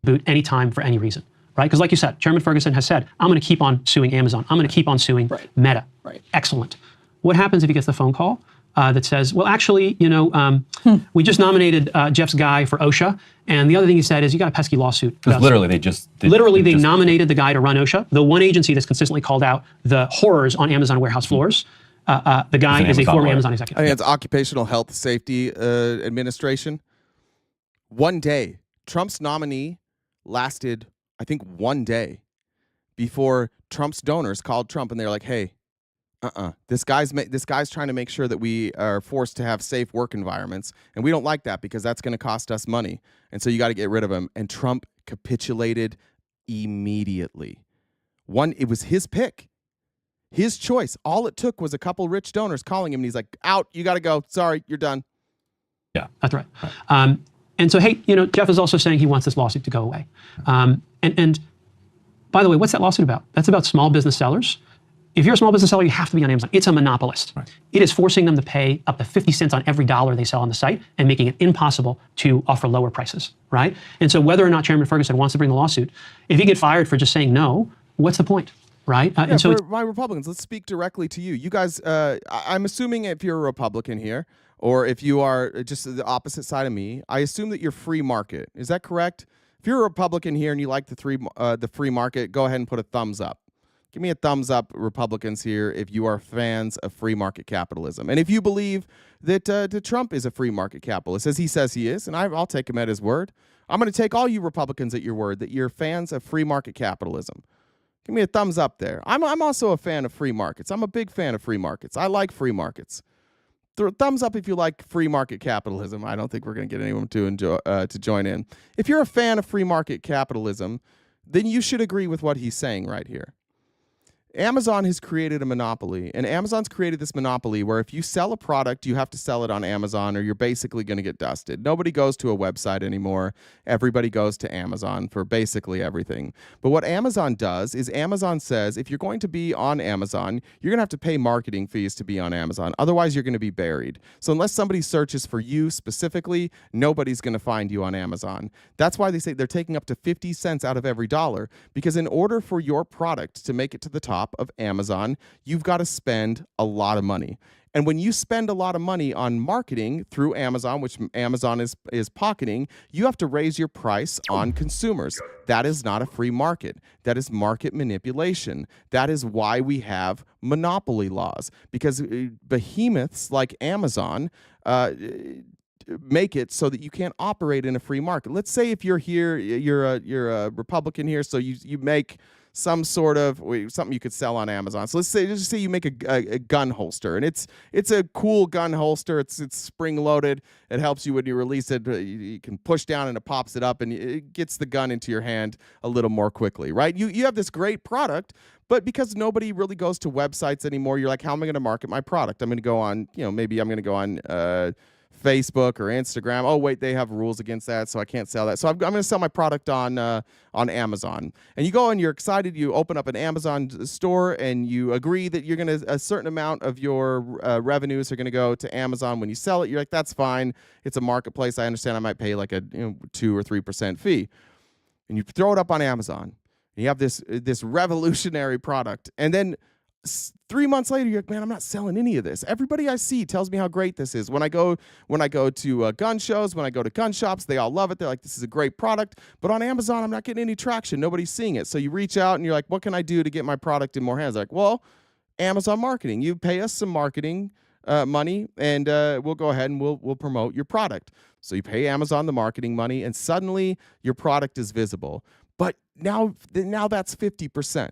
Boot anytime for any reason, right? Because like you said, Chairman Ferguson has said, I'm going to keep on suing Amazon. I'm going to keep on suing Meta. Right. Excellent. What happens if he gets the phone call that says, well, actually, we just nominated Jeff's guy for OSHA, and the other thing he said is, you got a pesky lawsuit. Because literally they nominated the guy to run OSHA, the one agency that's consistently called out the horrors on Amazon warehouse floors. The guy is a former Amazon executive. I think it's Occupational Health Safety Administration. One day, Trump's nominee lasted, I think, 1 day before Trump's donors called Trump and they're like, hey, this guy's trying to make sure that we are forced to have safe work environments, and we don't like that because that's going to cost us money, and so you got to get rid of him. And Trump capitulated immediately. It was his pick, his choice. All it took was a couple rich donors calling him, and he's like, out, you got to go. Sorry, you're done. Yeah, that's right. And so, hey, Jeff is also saying he wants this lawsuit to go away. And by the way, what's that lawsuit about? That's about small business sellers. If you're a small business seller, you have to be on Amazon. It's a monopolist. Right. It is forcing them to pay up to 50 cents on every dollar they sell on the site and making it impossible to offer lower prices, right? And so whether or not Chairman Ferguson wants to bring the lawsuit, if he get fired for just saying no, what's the point? right? Yeah, And so for my Republicans, let's speak directly to you. You guys, I'm assuming if you're a Republican here, or if you are just the opposite side of me, I assume that you're free market. Is that correct? If you're a Republican here and you like the free market, go ahead and put a thumbs up. Give me a thumbs up, Republicans here, if you are fans of free market capitalism. And if you believe that Trump is a free market capitalist, as he says he is, and I'll take him at his word. I'm going to take all you Republicans at your word that you're fans of free market capitalism. Give me a thumbs up there. I'm also a fan of free markets. I'm a big fan of free markets. I like free markets. Thumbs up if you like free market capitalism. I don't think we're going to get anyone to join in. If you're a fan of free market capitalism, then you should agree with what he's saying right here. Amazon has created a monopoly, and Amazon's created this monopoly where if you sell a product, you have to sell it on Amazon or you're basically going to get dusted. Nobody goes to a website anymore. Everybody goes to Amazon for basically everything. But what Amazon does is Amazon says if you're going to be on Amazon, you're going to have to pay marketing fees to be on Amazon. Otherwise, you're going to be buried. So unless somebody searches for you specifically, nobody's going to find you on Amazon. That's why they say they're taking up to 50 cents out of every dollar, because in order for your product to make it to the top of Amazon, you've got to spend a lot of money. And when you spend a lot of money on marketing through Amazon, which Amazon is pocketing, you have to raise your price on consumers. That is not a free market. That is market manipulation. That is why we have monopoly laws, because behemoths like Amazon make it so that you can't operate in a free market. Let's say if you're here, you're a Republican here, so you make some sort of something you could sell on Amazon. So let's just say you make a gun holster, and it's a cool gun holster. It's spring loaded. It helps you when you release it. You can push down and it pops it up, and it gets the gun into your hand a little more quickly, right? You have this great product, but because nobody really goes to websites anymore, you're like, how am I going to market my product? I'm going to go on, maybe I'm going to go on Facebook or Instagram. Oh, wait, they have rules against that, so I can't sell that. So I'm going to sell my product on Amazon. And you go and you're excited. You open up an Amazon store and you agree that you're going to, a certain amount of your revenues are going to go to Amazon. When you sell it, you're like, that's fine. It's a marketplace. I understand I might pay like a 2 or 3% fee. And you throw it up on Amazon. And you have this revolutionary product. And then 3 months later, you're like, man, I'm not selling any of this. Everybody I see tells me how great this is. When I go to gun shows, when I go to gun shops, they all love it. They're like, this is a great product. But on Amazon, I'm not getting any traction. Nobody's seeing it. So you reach out and you're like, what can I do to get my product in more hands? Like, well, Amazon marketing. You pay us some marketing money, and we'll go ahead and we'll promote your product. So you pay Amazon the marketing money, and suddenly your product is visible. But now that's 50%.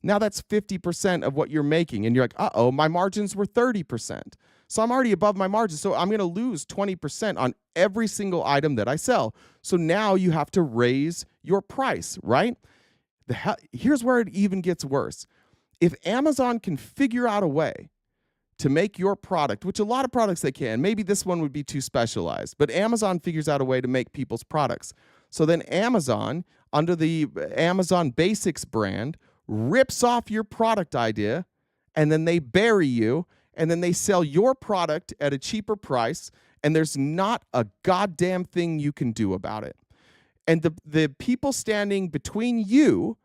Now that's 50% of what you're making. And you're like, uh-oh, my margins were 30%. So I'm already above my margins. So I'm going to lose 20% on every single item that I sell. So now you have to raise your price, right? Here's where it even gets worse. If Amazon can figure out a way to make your product, which a lot of products they can, maybe this one would be too specialized, but Amazon figures out a way to make people's products. So then Amazon, under the Amazon Basics brand, rips off your product idea, and then they bury you, and then they sell your product at a cheaper price, and there's not a goddamn thing you can do about it. And the people standing between you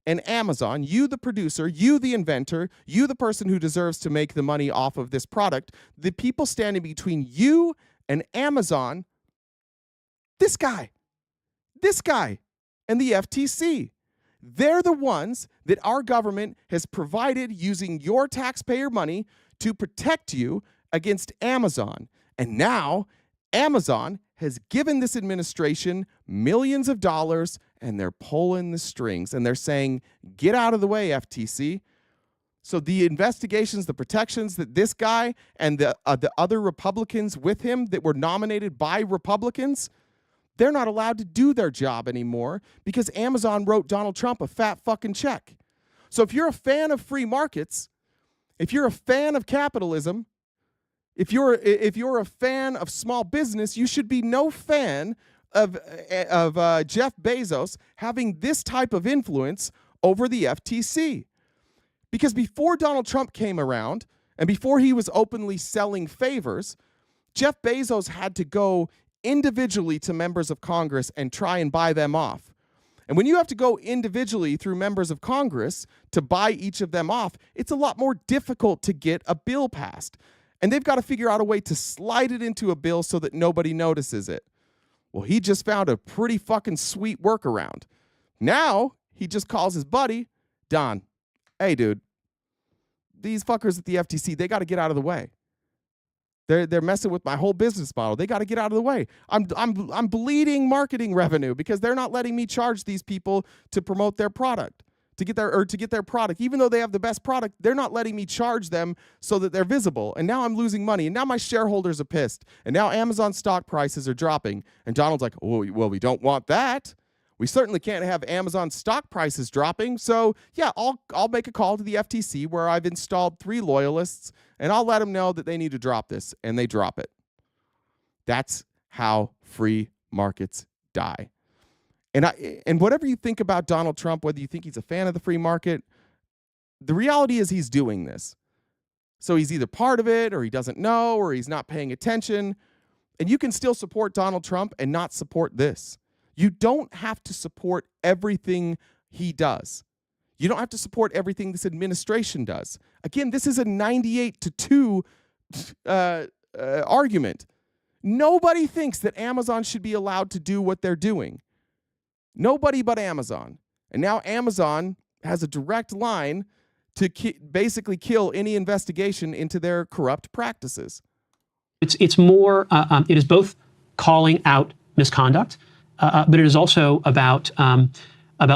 and Amazon, you the producer, you the inventor, you the person who deserves to make the money off of this product, the people standing between you and Amazon, this guy, and the FTC. They're the ones that our government has provided using your taxpayer money to protect you against Amazon. And now Amazon has given this administration millions of dollars, and they're pulling the strings, and they're saying, get out of the way, FTC. So the investigations, the protections that this guy and the other Republicans with him that were nominated by Republicans, they're not allowed to do their job anymore because Amazon wrote Donald Trump a fat fucking check. So if you're a fan of free markets, if you're a fan of capitalism, if you're a fan of small business, you should be no fan of Jeff Bezos having this type of influence over the FTC. Because before Donald Trump came around and before he was openly selling favors, Jeff Bezos had to go individually to members of Congress and try and buy them off. And when you have to go individually through members of Congress to buy each of them off, it's a lot more difficult to get a bill passed. And they've got to figure out a way to slide it into a bill so that nobody notices it. Well, he just found a pretty fucking sweet workaround. Now, he just calls his buddy, Don. Hey, dude, these fuckers at the FTC, they got to get out of the way. They're messing with my whole business model. They got to get out of the way. I'm bleeding marketing revenue because they're not letting me charge these people to promote their product, to get their product. Even though they have the best product, they're not letting me charge them so that they're visible. And now I'm losing money. And now my shareholders are pissed. And now Amazon stock prices are dropping. And Donald's like, well, we don't want that. We certainly can't have Amazon stock prices dropping. So yeah, I'll make a call to the FTC where I've installed 3 loyalists, and I'll let them know that they need to drop this, and they drop it. That's how free markets die. And whatever you think about Donald Trump, whether you think he's a fan of the free market, the reality is he's doing this. So he's either part of it, or he doesn't know, or he's not paying attention. And you can still support Donald Trump and not support this. You don't have to support everything he does. You don't have to support everything this administration does. Again, this is a 98-2 argument. Nobody thinks that Amazon should be allowed to do what they're doing. Nobody but Amazon. And now Amazon has a direct line to basically kill any investigation into their corrupt practices. It's more, it is both calling out misconduct, but it is also about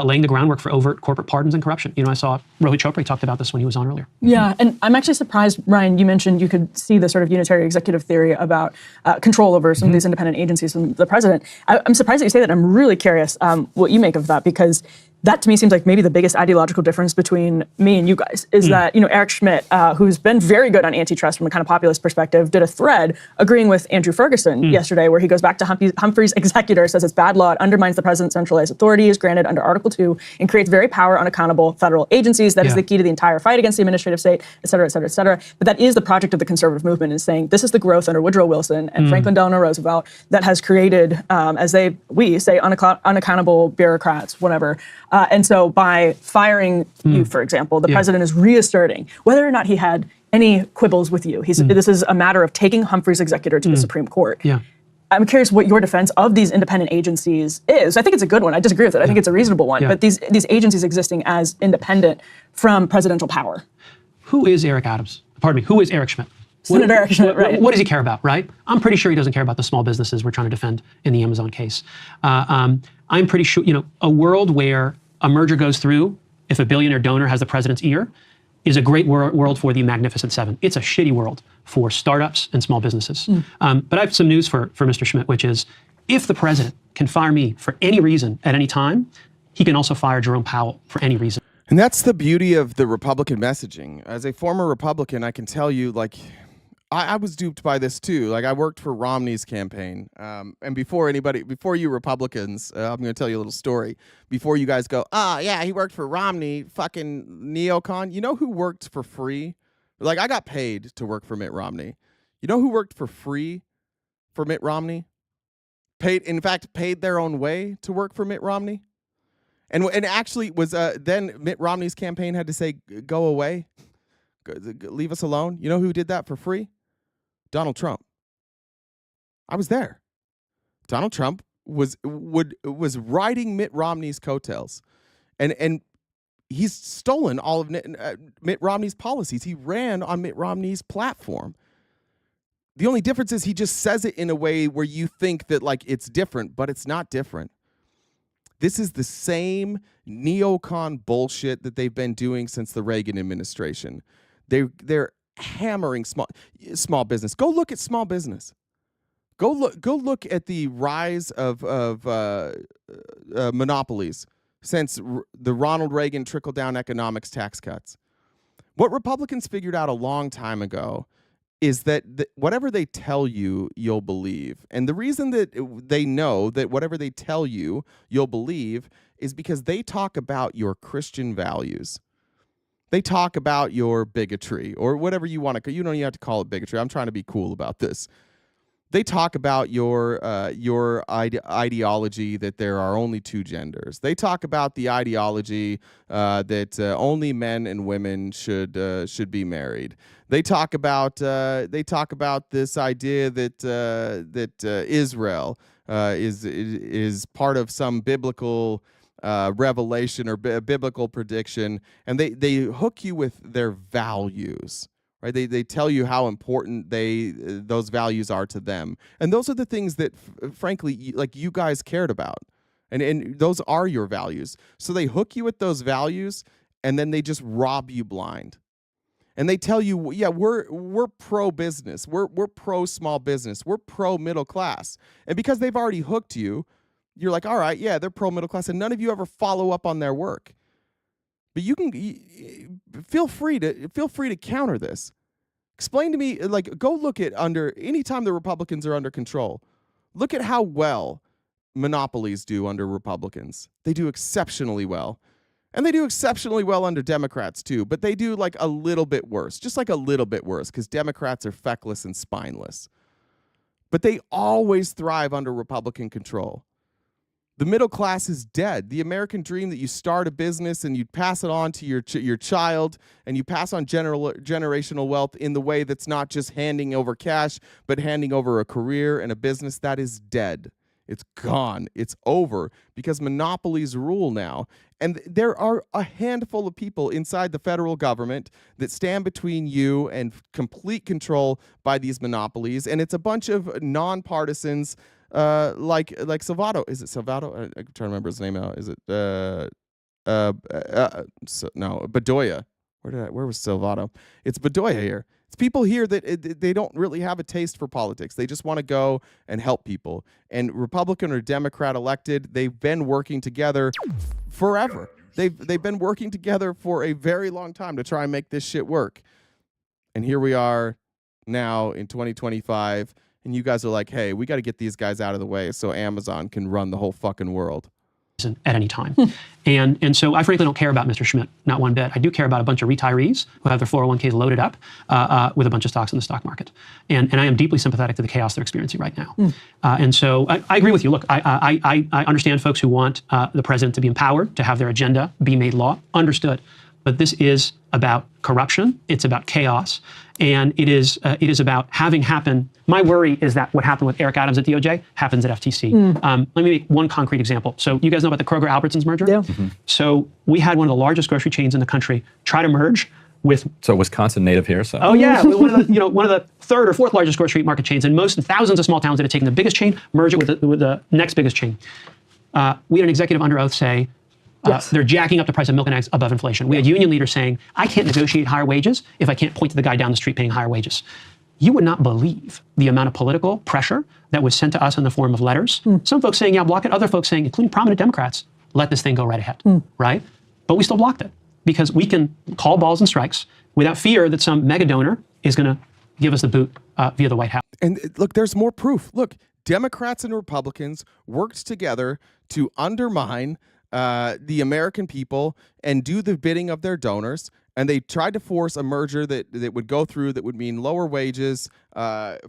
laying the groundwork for overt corporate pardons and corruption. You know, I saw Rohit Chopra talked about this when he was on earlier. Yeah, and I'm actually surprised, Ryan, you mentioned you could see the sort of unitary executive theory about control over some of these independent agencies from the president. I'm surprised that you say that. I'm really curious what you make of that, because that to me seems like maybe the biggest ideological difference between me and you guys is that, you know, Eric Schmidt, who's been very good on antitrust from a kind of populist perspective, did a thread agreeing with Andrew Ferguson yesterday, where he goes back to Humphrey's executor, says it's bad law, it undermines the president's centralized authorities granted under Article 2 and creates very power unaccountable federal agencies. That is the key to the entire fight against the administrative state, et cetera, et cetera, et cetera. But that is the project of the conservative movement, is saying this is the growth under Woodrow Wilson and Franklin Delano Roosevelt that has created, we say, unaccountable bureaucrats, whatever. And so by firing you, for example, the president is reasserting whether or not he had any quibbles with you. This is a matter of taking Humphrey's executor to the Supreme Court. Yeah. I'm curious what your defense of these independent agencies is. I think it's a good one. I disagree with it. I think it's a reasonable one. But these agencies existing as independent from presidential power. Who is Eric Adams? Pardon me. Who is Eric Schmidt? Senator Eric Schmidt, right. What does he care about, right? I'm pretty sure he doesn't care about the small businesses we're trying to defend in the Amazon case. I'm pretty sure, you know, a world where a merger goes through, if a billionaire donor has the president's ear, is a great world for the Magnificent Seven. It's a shitty world for startups and small businesses. But I have some news for Mr. Schmidt, which is if the president can fire me for any reason at any time, he can also fire Jerome Powell for any reason. And that's the beauty of the Republican messaging. As a former Republican, I can tell you, like, I was duped by this too. Like, I worked for Romney's campaign. And before you Republicans, I'm going to tell you a little story. Before you guys go, yeah, he worked for Romney, fucking neocon. You know who worked for free? Like, I got paid to work for Mitt Romney. You know who worked for free for Mitt Romney? Paid their own way to work for Mitt Romney. And actually was then Mitt Romney's campaign had to say, go away, leave us alone. You know who did that for free? Donald Trump. I was there. Donald Trump was riding Mitt Romney's coattails, and he's stolen all of Mitt Romney's policies. He ran on Mitt Romney's platform. The only difference is he just says it in a way where you think that, like, it's different, but it's not different. This is the same neocon bullshit that they've been doing since the Reagan administration. They're hammering small business. Go look at small business. Go look at the rise of monopolies since the Ronald Reagan trickle-down economics tax cuts. What Republicans figured out a long time ago is that whatever they tell you, you'll believe. And the reason that they know that whatever they tell you, you'll believe is because they talk about your Christian values. They talk about your bigotry or whatever you want to. You don't even have to call it bigotry. I'm trying to be cool about this. They talk about your ideology that there are only two genders. They talk about the ideology that only men and women should be married. They talk about this idea that Israel is part of some biblical revelation or biblical prediction, and they hook you with their values. Right? They tell you how important those values are to them, and those are the things that, frankly, like you guys cared about, and those are your values. So they hook you with those values, and then they just rob you blind, and they tell you, yeah, we're pro business, we're pro small business, we're pro middle class, and because they've already hooked you, you're like, all right, yeah, they're pro middle class, and none of you ever follow up on their work. But you can feel free to counter this. Explain to me, like, go look at anytime the Republicans are under control, look at how well monopolies do under Republicans. They do exceptionally well. And they do exceptionally well under Democrats too, but they do like a little bit worse, just like a little bit worse, because Democrats are feckless and spineless. But they always thrive under Republican control. The middle class is dead. The American dream that you start a business and you pass it on to your child, and you pass on generational wealth in the way that's not just handing over cash, but handing over a career and a business, that is dead. It's gone. It's over because monopolies rule now. And there are a handful of people inside the federal government that stand between you and complete control by these monopolies. And it's a bunch of nonpartisans like Salvato. Is it Salvato? I'm trying to remember his name now. Is it no, Bedoya. Where was Salvato? It's Bedoya here. It's people here that they don't really have a taste for politics. They just want to go and help people. And Republican or Democrat elected, they've been working together forever. They've been working together for a very long time to try and make this shit work. And here we are now in 2025. And you guys are like, hey, we got to get these guys out of the way so Amazon can run the whole fucking world. At any time. And so I frankly don't care about Mr. Schmidt, not one bit. I do care about a bunch of retirees who have their 401ks loaded up with a bunch of stocks in the stock market. And I am deeply sympathetic to the chaos they're experiencing right now. And so I agree with you. Look, I understand folks who want the president to be empowered, to have their agenda be made law. Understood. But this is about corruption. It's about chaos. And it is about having happen. My worry is that what happened with Eric Adams at DOJ happens at FTC. Let me make one concrete example. So you guys know about the Kroger-Albertsons merger? Yeah. So we had one of the largest grocery chains in the country try to merge with... So Wisconsin native here, so... Oh yeah, one of the third or fourth largest grocery market chains, and thousands of small towns that had taken the biggest chain, merge it with the next biggest chain. We had an executive under oath say, they're jacking up the price of milk and eggs above inflation. We had union leaders saying, I can't negotiate higher wages if I can't point to the guy down the street paying higher wages. You would not believe the amount of political pressure that was sent to us in the form of letters. Some folks saying, yeah, block it. Other folks saying, including prominent Democrats, let this thing go right ahead, right? But we still blocked it because we can call balls and strikes without fear that some mega donor is going to give us the boot via the White House. And look, there's more proof. Look, Democrats and Republicans worked together to undermine the American people and do the bidding of their donors, and they tried to force a merger that would go through that would mean lower wages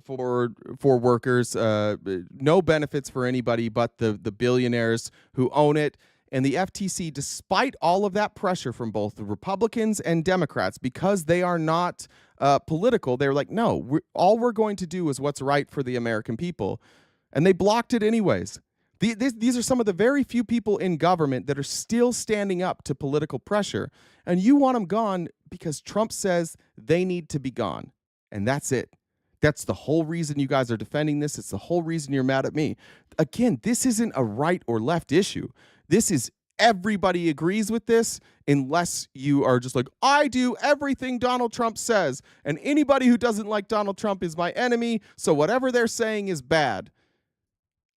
for workers, no benefits for anybody but the billionaires who own it. And the FTC, despite all of that pressure from both the Republicans and Democrats, because they are not political, they were like, no, all we're going to do is what's right for the American people. And they blocked it anyways. These are some of the very few people in government that are still standing up to political pressure. And you want them gone because Trump says they need to be gone. And that's it. That's the whole reason you guys are defending this. It's the whole reason you're mad at me. Again, this isn't a right or left issue. This is everybody agrees with this unless you are just like, I do everything Donald Trump says. And anybody who doesn't like Donald Trump is my enemy. So whatever they're saying is bad.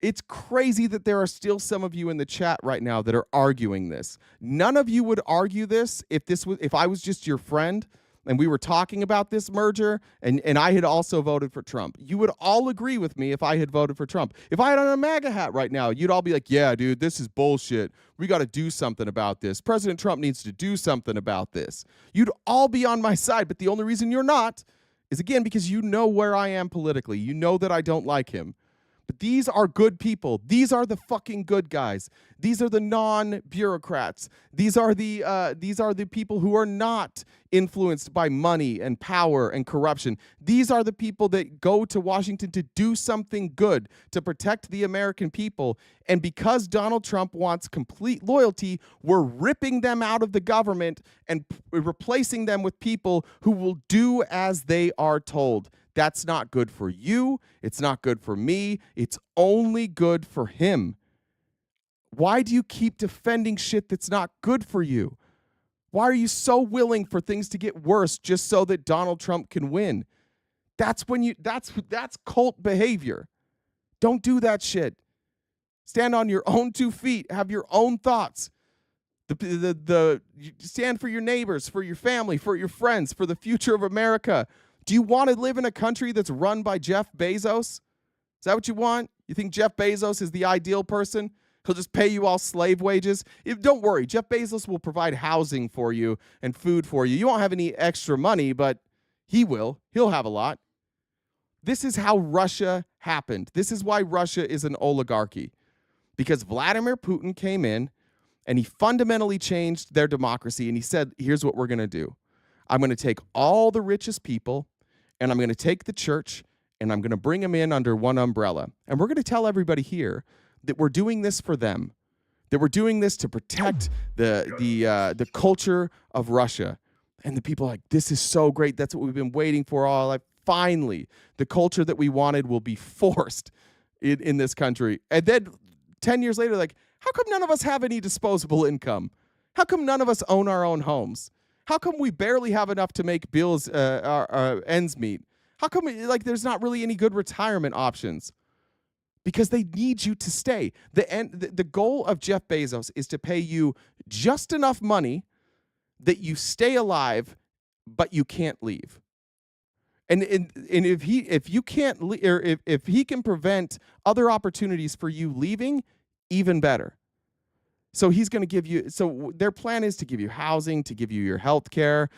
It's crazy that there are still some of you in the chat right now that are arguing this. None of you would argue this if I was just your friend and we were talking about this merger and I had also voted for Trump. You would all agree with me if I had voted for Trump. If I had on a MAGA hat right now, you'd all be like, yeah, dude, this is bullshit. We got to do something about this. President Trump needs to do something about this. You'd all be on my side, but the only reason you're not is, again, because you know where I am politically. You know that I don't like him. But these are good people. These are the fucking good guys. These are the non-bureaucrats. These are the people who are not influenced by money and power and corruption. These are the people that go to Washington to do something good, to protect the American people. And because Donald Trump wants complete loyalty, we're ripping them out of the government and replacing them with people who will do as they are told. That's not good for you. It's not good for me. It's only good for him. Why do you keep defending shit that's not good for you? Why are you so willing for things to get worse just so that Donald Trump can win? That's cult behavior. Don't do that shit. Stand on your own 2 feet. Have your own thoughts. Stand for your neighbors, for your family, for your friends, for the future of America. Do you want to live in a country that's run by Jeff Bezos? Is that what you want? You think Jeff Bezos is the ideal person? He'll just pay you all slave wages? Don't worry, Jeff Bezos will provide housing for you and food for you. You won't have any extra money, but he will. He'll have a lot. This is how Russia happened. This is why Russia is an oligarchy. Because Vladimir Putin came in and he fundamentally changed their democracy, and he said, here's what we're going to do. I'm going to take all the richest people, and I'm going to take the church, and I'm going to bring them in under one umbrella. And we're going to tell everybody here that we're doing this for them, that we're doing this to protect the culture of Russia. And the people are like, this is so great. That's what we've been waiting for all life. Finally, the culture that we wanted will be forced in this country. And then 10 years later, like, how come none of us have any disposable income? How come none of us own our own homes? How come we barely have enough to make bills, our ends meet? How come there's not really any good retirement options? Because they need you to stay. The goal of Jeff Bezos is to pay you just enough money that you stay alive, but you can't leave. And if you can't, or if he can prevent other opportunities for you leaving, even better. So he's going to give you. So their plan is to give you housing, to give you your health care,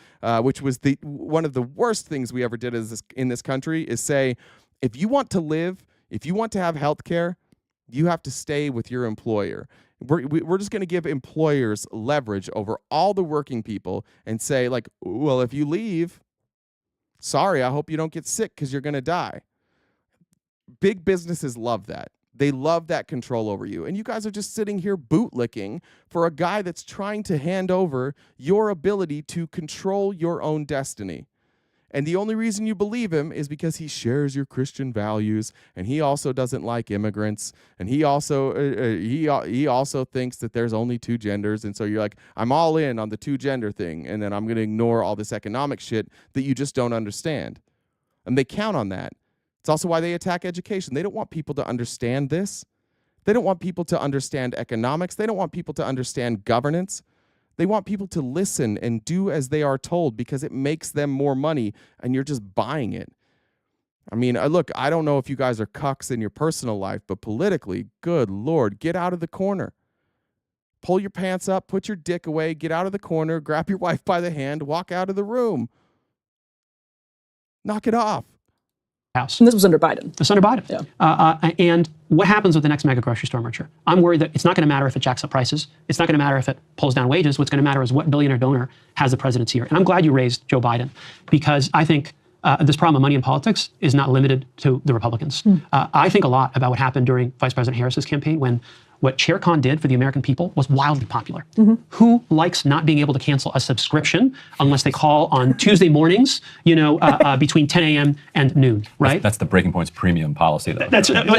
which was one of the worst things we ever did in this country. Is say, if you want to live, if you want to have health care, you have to stay with your employer. We're just going to give employers leverage over all the working people and say, like, well, if you leave, sorry, I hope you don't get sick because you're going to die. Big businesses love that. They love that control over you. And you guys are just sitting here bootlicking for a guy that's trying to hand over your ability to control your own destiny. And the only reason you believe him is because he shares your Christian values, and he also doesn't like immigrants, and he also thinks that there's only two genders, and so you're like, I'm all in on the two gender thing, and then I'm going to ignore all this economic shit that you just don't understand. And they count on that. It's also why they attack education. They don't want people to understand this. They don't want people to understand economics. They don't want people to understand governance. They want people to listen and do as they are told because it makes them more money, and you're just buying it. I mean, look, I don't know if you guys are cucks in your personal life, but politically, good Lord, get out of the corner. Pull your pants up, put your dick away, get out of the corner, grab your wife by the hand, walk out of the room. Knock it off. House. And this was under Biden. It's under Biden. Yeah. And what happens with the next mega grocery store merger? I'm worried that it's not going to matter if it jacks up prices. It's not going to matter if it pulls down wages. What's going to matter is what billionaire donor has the presidency here. And I'm glad you raised Joe Biden, because I think this problem of money in politics is not limited to the Republicans. I think a lot about what happened during Vice President Harris's campaign when what Chair Khan did for the American people was wildly popular. Who likes not being able to cancel a subscription unless they call on Tuesday mornings, between 10 a.m. and noon, right? That's the Breaking Point's premium policy, though. That's you have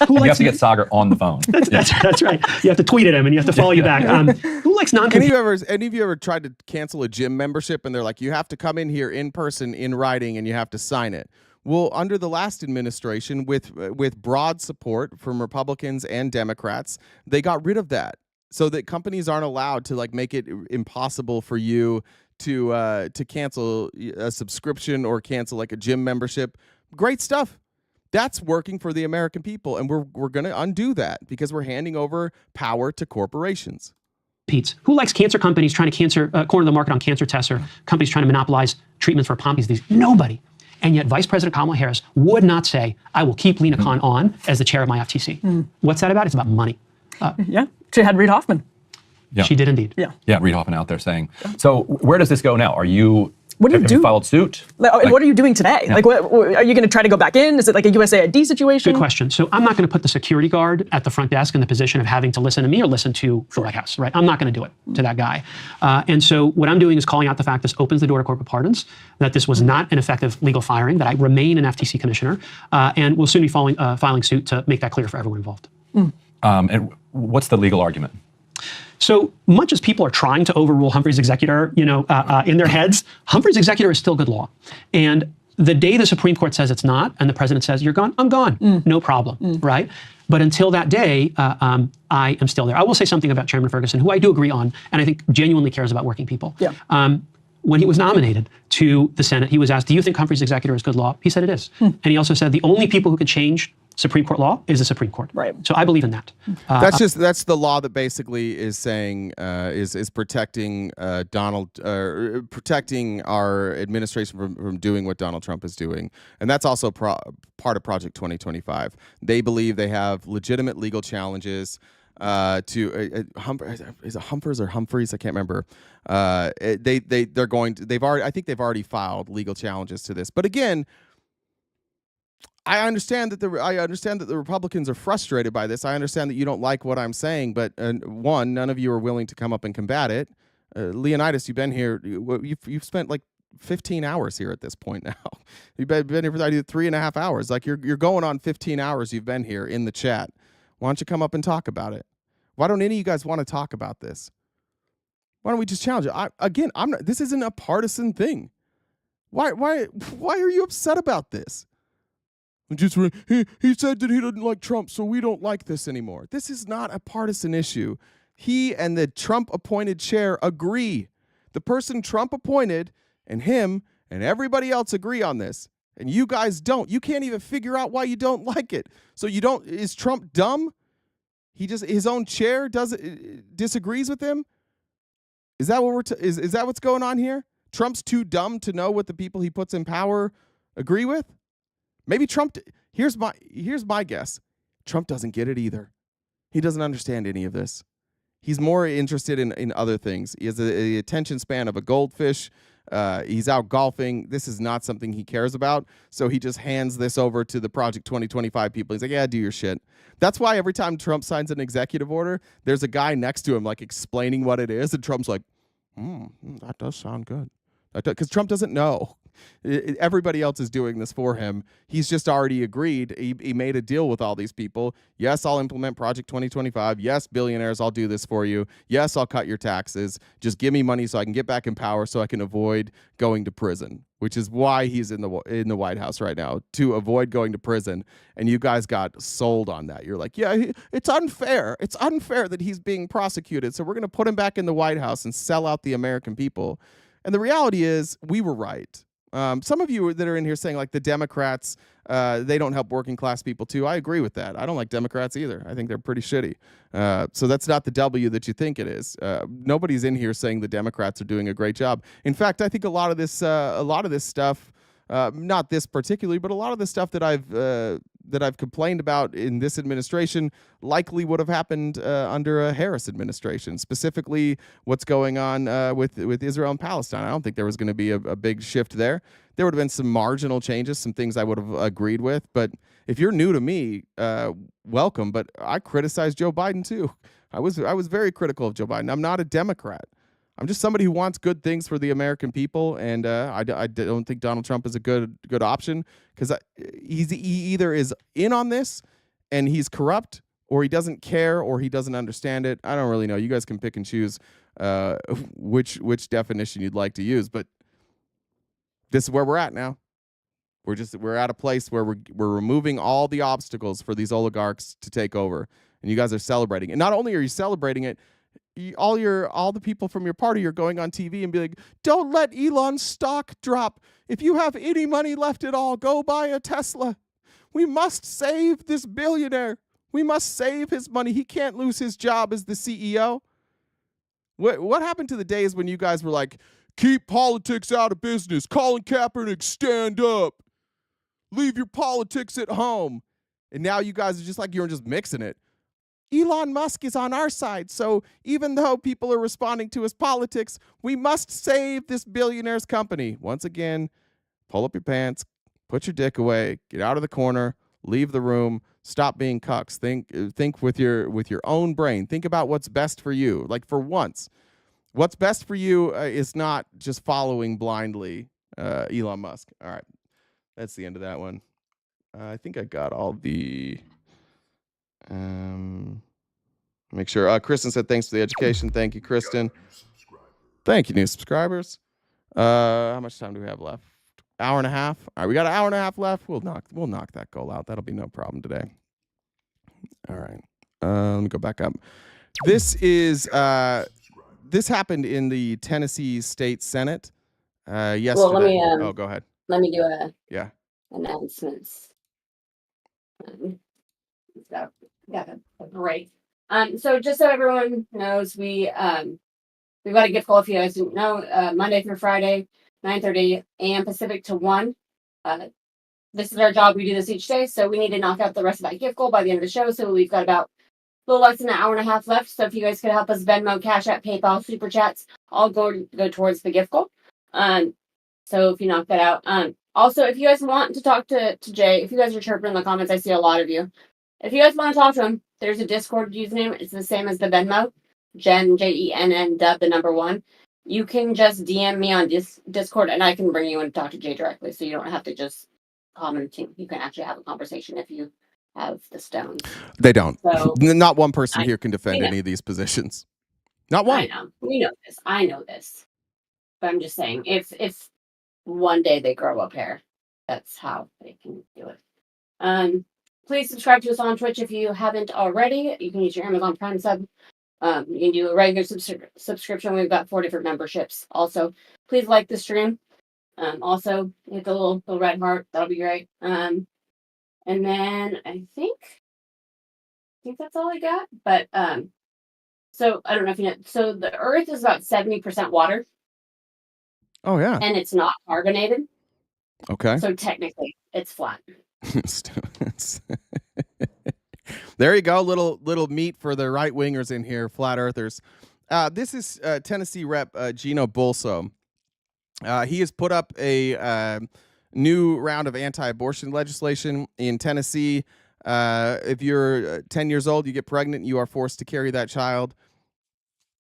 to get Sagar on the phone. That's right. You have to tweet at him and you have to follow you back. Who likes non-compete? Any of you ever tried to cancel a gym membership and they're like, you have to come in here in person, in writing, and you have to sign it? Well, under the last administration, with broad support from Republicans and Democrats, they got rid of that so that companies aren't allowed to make it impossible for you to cancel a subscription or cancel a gym membership. Great stuff. That's working for the American people, and we're going to undo that because we're handing over power to corporations. Pete's. Who likes cancer companies trying to corner the market on cancer tests or companies trying to monopolize treatments for Pompe's disease? Nobody. And yet Vice President Kamala Harris would not say, I will keep Lena Khan on as the chair of my FTC. What's that about? It's about money. Yeah, she had Reid Hoffman. Yeah. She did indeed. Yeah, Reid Hoffman out there saying. So where does this go now? Are you... What do you have do? You filed suit? What are you doing today? Yeah. Like, what, are you going to try to go back in? Is it like a USAID situation? Good question. So I'm not going to put the security guard at the front desk in the position of having to listen to me or listen to the White House, right? I'm not going to do it to that guy. And so what I'm doing is calling out the fact this opens the door to corporate pardons, that this was not an effective legal firing, that I remain an FTC commissioner, and we'll soon be filing suit to make that clear for everyone involved. And what's the legal argument? So much as people are trying to overrule Humphrey's executor, in their heads, Humphrey's executor is still good law. And the day the Supreme Court says it's not, and the president says, you're gone, I'm gone, no problem, right? But until that day, I am still there. I will say something about Chairman Ferguson, who I do agree on, and I think genuinely cares about working people. Yeah. When he was nominated to the Senate, he was asked, do you think Humphrey's executor is good law? He said it is. And he also said the only people who could change Supreme Court law is the Supreme Court. Right. So I believe in that. That's the law that basically is saying is protecting protecting our administration from doing what Donald Trump is doing, and that's also part of Project 2025. They believe they have legitimate legal challenges to is it Humphers or Humphreys? I can't remember. They've already filed legal challenges to this, but again. I understand that the Republicans are frustrated by this. I understand that you don't like what I'm saying, but one, none of you are willing to come up and combat it. Leonidas, you've been here. You've spent like 15 hours here at this point now. You've been here for 3.5 hours. Like you're going on 15 hours. You've been here in the chat. Why don't you come up and talk about it? Why don't any of you guys want to talk about this? Why don't we just challenge it? This isn't a partisan thing. Why are you upset about this? He said that he didn't like Trump, so we don't like this anymore. This is not a partisan issue. He and the Trump-appointed chair agree. The person Trump appointed and him and everybody else agree on this, and you guys don't. You can't even figure out why you don't like it. So you don't. Is Trump dumb? His own chair disagrees with him. Is that what is that what's going on here? Trump's too dumb to know what the people he puts in power agree with. Maybe Trump, here's my guess. Trump doesn't get it either. He doesn't understand any of this. He's more interested in other things. He has the attention span of a goldfish. He's out golfing. This is not something he cares about. So he just hands this over to the Project 2025 people. He's like, yeah, do your shit. That's why every time Trump signs an executive order, there's a guy next to him like explaining what it is. And Trump's like, that does sound good. Because Trump doesn't know. Everybody else is doing this for him. He's just already agreed. He made a deal with all these people. Yes, I'll implement Project 2025. Yes, billionaires, I'll do this for you. Yes, I'll cut your taxes. Just give me money so I can get back in power so I can avoid going to prison, which is why he's in the White House right now, to avoid going to prison. And you guys got sold on that. You're like, yeah, it's unfair. It's unfair that he's being prosecuted. So we're going to put him back in the White House and sell out the American people. And the reality is we were right. Some of you that are in here saying like the Democrats, they don't help working class people too. I agree with that. I don't like Democrats either. I think they're pretty shitty. So that's not the W that you think it is. Nobody's in here saying the Democrats are doing a great job. In fact, I think a lot of this stuff, not this particularly, but a lot of the stuff that I've complained about in this administration likely would have happened under a Harris administration, specifically what's going on with Israel and Palestine. I don't think there was going to be a big shift there. There would have been some marginal changes, some things I would have agreed with. But if you're new to me, welcome. But I criticized Joe Biden too. I was very critical of Joe Biden. I'm not a Democrat. I'm just somebody who wants good things for the American people, and I don't think Donald Trump is a good option because he either is in on this and he's corrupt, or he doesn't care, or he doesn't understand it. I don't really know. You guys can pick and choose which definition you'd like to use, but this is where we're at now. We're at a place where we're removing all the obstacles for these oligarchs to take over, and you guys are celebrating. And not only are you celebrating it, all the people from your party are going on TV and be like, don't let Elon's stock drop. If you have any money left at all, go buy a Tesla. We must save this billionaire. We must save his money. He can't lose his job as the CEO. What happened to the days when you guys were like, keep politics out of business, Colin Kaepernick, stand up, leave your politics at home, and now you guys are just like, you're just mixing it. Elon Musk is on our side, so even though people are responding to his politics, we must save this billionaire's company. Once again, pull up your pants, put your dick away, get out of the corner, leave the room, stop being cucks. Think with your own brain. Think about what's best for you. Like, for once, what's best for you is not just following blindly Elon Musk. All right, that's the end of that one. I think I got all the... make sure. Kristen said thanks for the education. Thank you, Kristen. Thank you, new subscribers. How much time do we have left? Hour and a half. All right, we got an hour and a half left. We'll knock that goal out. That'll be no problem today. All right. Let me go back up. This happened in the Tennessee State Senate yesterday. Well, let me. Go ahead. Let me do announcements. Got a break. So just so everyone knows, we've got a gift goal. If you guys didn't know, Monday through Friday, 9:30 a.m. Pacific to 1. This is our job. We do this each day, so we need to knock out the rest of that gift goal by the end of the show. So we've got about a little less than an hour and a half left. So if you guys could help us, Venmo, Cash App, PayPal, Super Chats, all go towards the gift goal. So if you knock that out. Also, if you guys want to talk to Jay, if you guys are chirping in the comments, I see a lot of you. If you guys want to talk to him, there's a Discord username. It's the same as the Venmo, Jen, Jenn, dub, the number 1. You can just DM me on Discord, and I can bring you in to talk to Jay directly, so you don't have to just comment. You can actually have a conversation if you have the stones. They don't. So, not one person here can defend any of these positions. Not one. I know. We know this. I know this. But I'm just saying, if one day they grow up hair, that's how they can do it. Please subscribe to us on Twitch if you haven't already. You can use your Amazon Prime sub. You can do a regular subscription. We've got 4 different memberships. Also, please like the stream. Also, hit the little red heart. That'll be great. And then I think that's all I got. But so I don't know if you know. So the Earth is about 70% water. Oh yeah. And it's not carbonated. Okay. So technically, it's flat. There you go, little meat for the right wingers in here, flat earthers. This is Tennessee Rep Gino Bolso. He has put up a new round of anti-abortion legislation in Tennessee. If you're 10 years old, you get pregnant, you are forced to carry that child.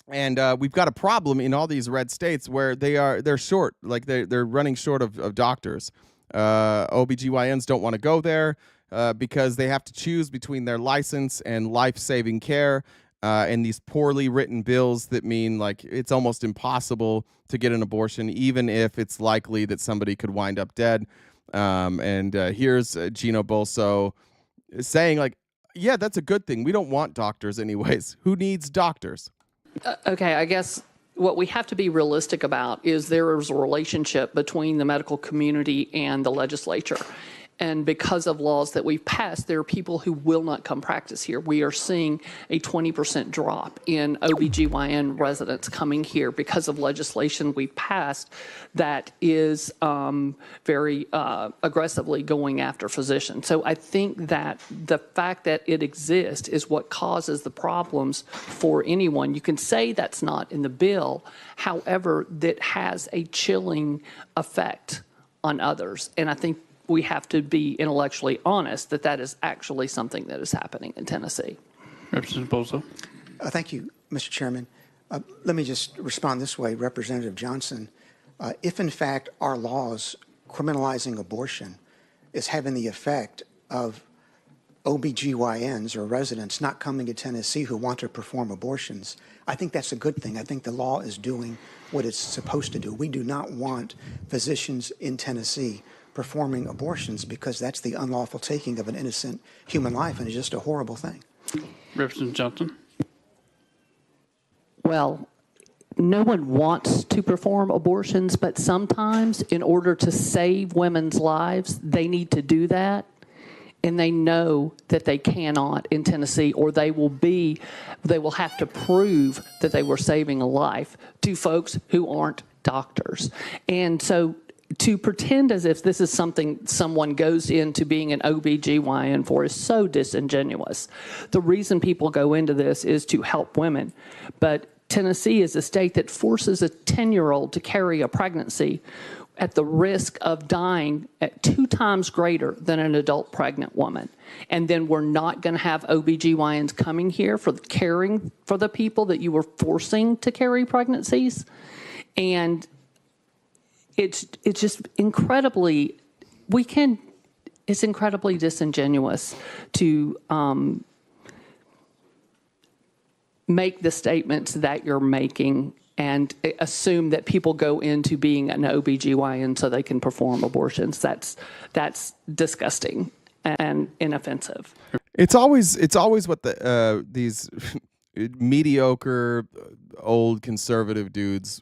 And we've got a problem in all these red states where they're short, like they're running short of doctors. OBGYNs don't want to go there because they have to choose between their license and life-saving care, and these poorly written bills that mean like it's almost impossible to get an abortion, even if it's likely that somebody could wind up dead. And here's Gino Bolso saying like, yeah, that's a good thing. We don't want doctors anyways. Who needs doctors? Okay, I guess what we have to be realistic about is there is a relationship between the medical community and the legislature. And because of laws that we've passed, there are people who will not come practice here. We are seeing a 20% drop in OBGYN residents coming here because of legislation we've passed that is very aggressively going after physicians. So I think that the fact that it exists is what causes the problems for anyone. You can say that's not in the bill. However, that has a chilling effect on others. And I think we have to be intellectually honest that is actually something that is happening in Tennessee. Representative Bolso. Thank you, Mr. Chairman. Let me just respond this way, Representative Johnson. If, in fact, our laws criminalizing abortion is having the effect of OBGYNs or residents not coming to Tennessee who want to perform abortions, I think that's a good thing. I think the law is doing what it's supposed to do. We do not want physicians in Tennessee performing abortions because that's the unlawful taking of an innocent human life, and it's just a horrible thing. Representative Johnson. Well, no one wants to perform abortions, but sometimes in order to save women's lives, they need to do that. and they know that they cannot in Tennessee, or they will have to prove that they were saving a life to folks who aren't doctors. And so to pretend as if this is something someone goes into being an OBGYN for is so disingenuous. The reason people go into this is to help women. But Tennessee is a state that forces a 10-year-old to carry a pregnancy at the risk of dying at 2 times greater than an adult pregnant woman. And then we're not going to have OBGYNs coming here for caring for the people that you were forcing to carry pregnancies. And it's just incredibly disingenuous to make the statements that you're making and assume that people go into being an OBGYN so they can perform abortions. That's disgusting and inoffensive. It's always what these mediocre old conservative dudes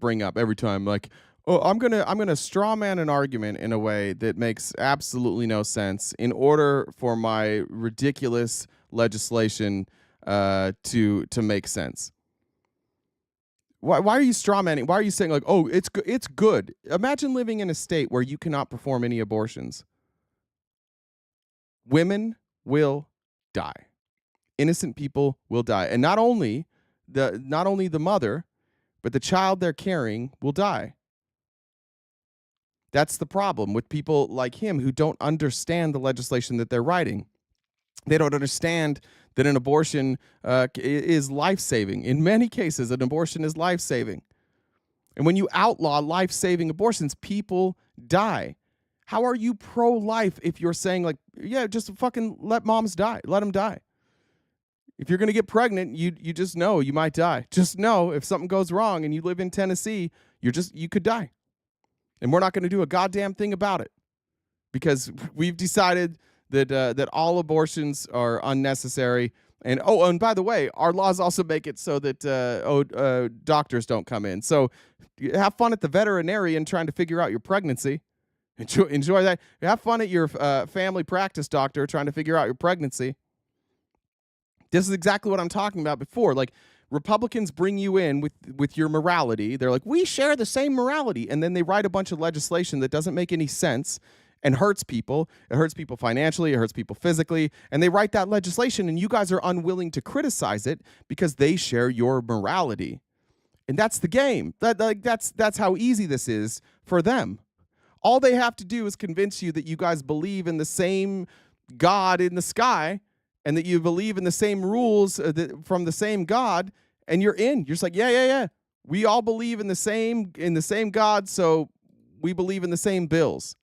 bring up every time. Like, oh, I'm gonna straw man an argument in a way that makes absolutely no sense in order for my ridiculous legislation to make sense. Why are you straw manning? Why are you saying like, oh, it's good? Imagine living in a state where you cannot perform any abortions. Women will die. Innocent people will die, and not only the mother, but the child they're carrying will die. That's the problem with people like him who don't understand the legislation that they're writing. They don't understand that an abortion is life-saving. In many cases, an abortion is life-saving. And when you outlaw life-saving abortions, people die. How are you pro-life if you're saying, like, yeah, just fucking let moms die. Let them die. If you're going to get pregnant, you just know you might die. Just know if something goes wrong and you live in Tennessee, you could die. And we're not going to do a goddamn thing about it because we've decided that all abortions are unnecessary. And and by the way, our laws also make it so that doctors don't come in. So have fun at the veterinarian trying to figure out your pregnancy. Enjoy that. Have fun at your family practice doctor trying to figure out your pregnancy. This is exactly what I'm talking about before. Like, Republicans bring you in with your morality. They're like, we share the same morality. And then they write a bunch of legislation that doesn't make any sense and hurts people. It hurts people financially. It hurts people physically. And they write that legislation, and you guys are unwilling to criticize it because they share your morality. And that's the game. That's how easy this is for them. All they have to do is convince you that you guys believe in the same God in the sky and that you believe in the same rules from the same God, and you're in. You're just like, yeah. We all believe in the same God, so we believe in the same bills.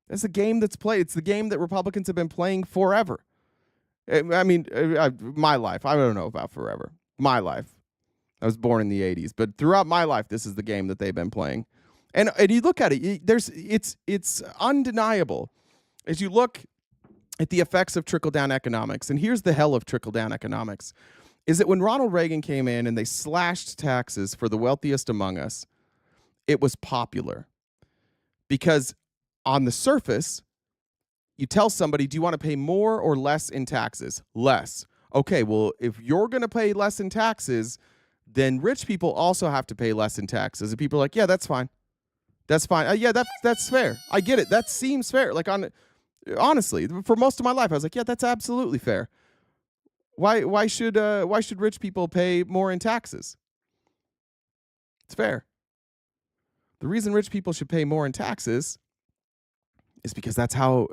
That's a game that's played. It's the game that Republicans have been playing forever. I mean, my life. I don't know about forever. My life. I was born in the 80s, but throughout my life, this is the game that they've been playing. And you look at it, it's undeniable as you look at the effects of trickle-down economics. And here's the hell of trickle-down economics, is that when Ronald Reagan came in and they slashed taxes for the wealthiest among us, it was popular. Because on the surface, you tell somebody, do you want to pay more or less in taxes? Less. Okay, well, if you're going to pay less in taxes, then rich people also have to pay less in taxes. And people are like, yeah, that's fine. That's fine. Yeah, that's fair. I get it. That seems fair. Like, honestly, for most of my life, I was like, yeah, that's absolutely fair. Why should rich people pay more in taxes? It's fair. The reason rich people should pay more in taxes is because that's how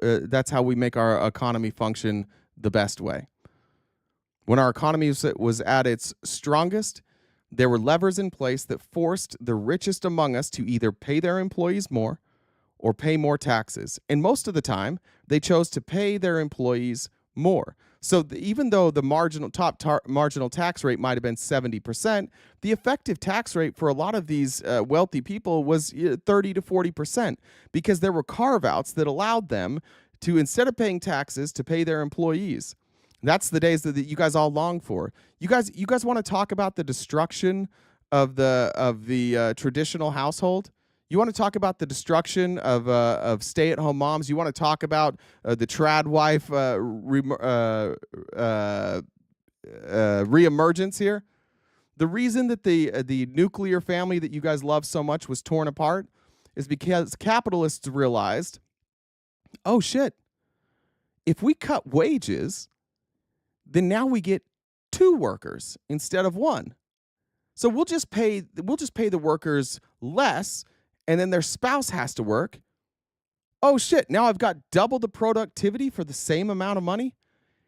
we make our economy function the best way. When our economy was at its strongest, there were levers in place that forced the richest among us to either pay their employees more or pay more taxes. And most of the time, they chose to pay their employees more. So even though the marginal tax rate might have been 70%, the effective tax rate for a lot of these wealthy people was 30 to 40%, because there were carve-outs that allowed them to, instead of paying taxes, to pay their employees. That's the days that you guys all long for. You guys want to talk about the destruction of the traditional household? You want to talk about the destruction of stay-at-home moms? You want to talk about the trad wife reemergence here? The reason that the nuclear family that you guys love so much was torn apart is because capitalists realized, oh shit, if we cut wages, then now we get 2 workers instead of 1. So we'll just pay the workers less, and then their spouse has to work. Oh shit, now I've got double the productivity for the same amount of money.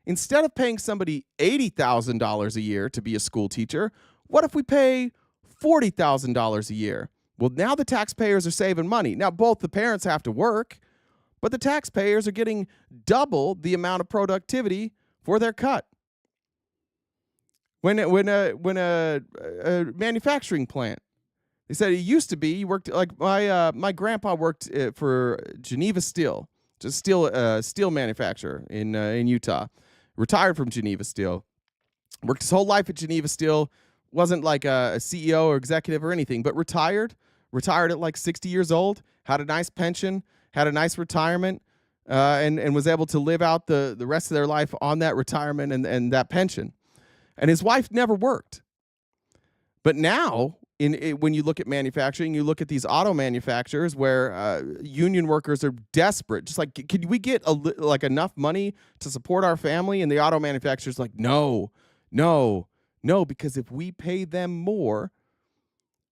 Instead of paying somebody $80,000 a year to be a school teacher, what if we pay $40,000 a year? Well, now the taxpayers are saving money. Now both the parents have to work, but the taxpayers are getting double the amount of productivity for their cut. When a manufacturing plant, they said it used to be you worked like my grandpa worked for Geneva Steel, just steel manufacturer in Utah. Retired from Geneva Steel, worked his whole life at Geneva Steel. Wasn't like a CEO or executive or anything, but retired at like 60 years old. Had a nice pension, had a nice retirement, and was able to live out the rest of their life on that retirement and that pension. And his wife never worked. But now, when you look at manufacturing, you look at these auto manufacturers where union workers are desperate. Just like, can we get like enough money to support our family? And the auto manufacturer's like, no, because if we pay them more,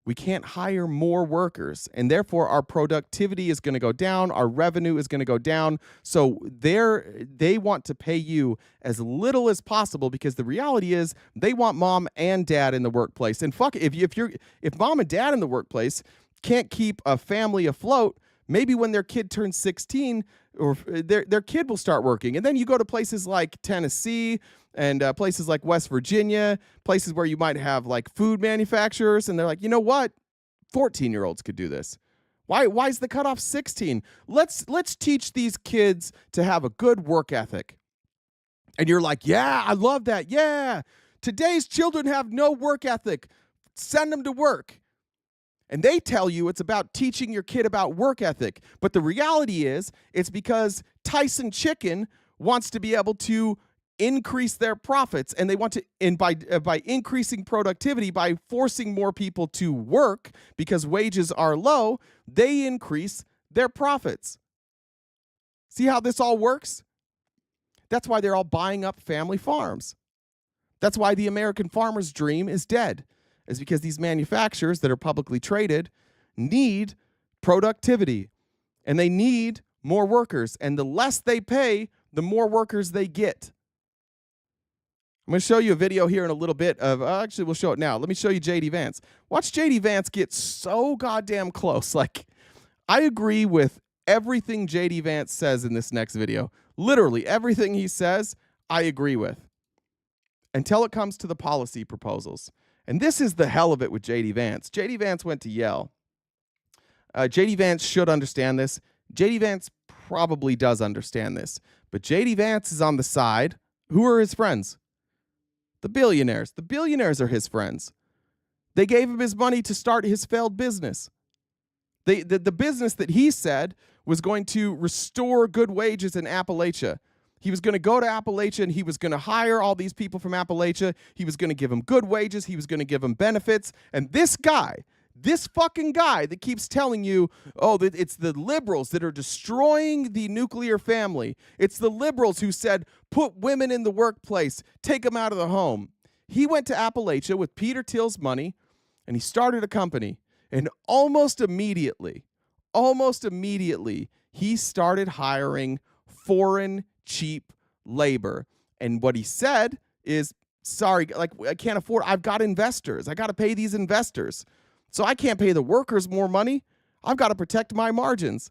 we can't hire more workers, and therefore our productivity is going to go down, our revenue is going to go down. So they want to pay you as little as possible because the reality is they want mom and dad in the workplace. And fuck, if mom and dad in the workplace can't keep a family afloat, maybe when their kid turns 16, or their kid will start working. And then you go to places like Tennessee and places like West Virginia, places where you might have like food manufacturers, and they're like, you know what? 14-year-olds could do this. Why is the cutoff 16? Let's teach these kids to have a good work ethic. And you're like, yeah, I love that. Yeah. Today's children have no work ethic. Send them to work. And they tell you it's about teaching your kid about work ethic. But the reality is it's because Tyson Chicken wants to be able to increase their profits, and they want to, and by increasing productivity, by forcing more people to work because wages are low, they increase their profits. See how this all works? That's why they're all buying up family farms. That's why the American farmer's dream is dead, is because these manufacturers that are publicly traded need productivity, and they need more workers, and the less they pay, the more workers they get. I'm going to show you a video here in a little bit of, actually, we'll show it now. Let me show you J.D. Vance. Watch J.D. Vance get so goddamn close. Like, I agree with everything J.D. Vance says in this next video. Literally, everything he says, I agree with. Until it comes to the policy proposals. And this is the hell of it with J.D. Vance. J.D. Vance went to Yale. J.D. Vance should understand this. J.D. Vance probably does understand this. But J.D. Vance is on the side. Who are his friends? The billionaires. The billionaires are his friends. They gave him his money to start his failed business. The business that he said was going to restore good wages in Appalachia. He was going to go to Appalachia and he was going to hire all these people from Appalachia. He was going to give them good wages. He was going to give them benefits. And this guy, this fucking guy that keeps telling you, oh, that it's the liberals that are destroying the nuclear family. It's the liberals who said, put women in the workplace, take them out of the home. He went to Appalachia with Peter Thiel's money and he started a company. And almost immediately, he started hiring foreign cheap labor. And what he said is, sorry, like, I can't afford, I've got investors. I got to pay these investors. So I can't pay the workers more money. I've got to protect my margins.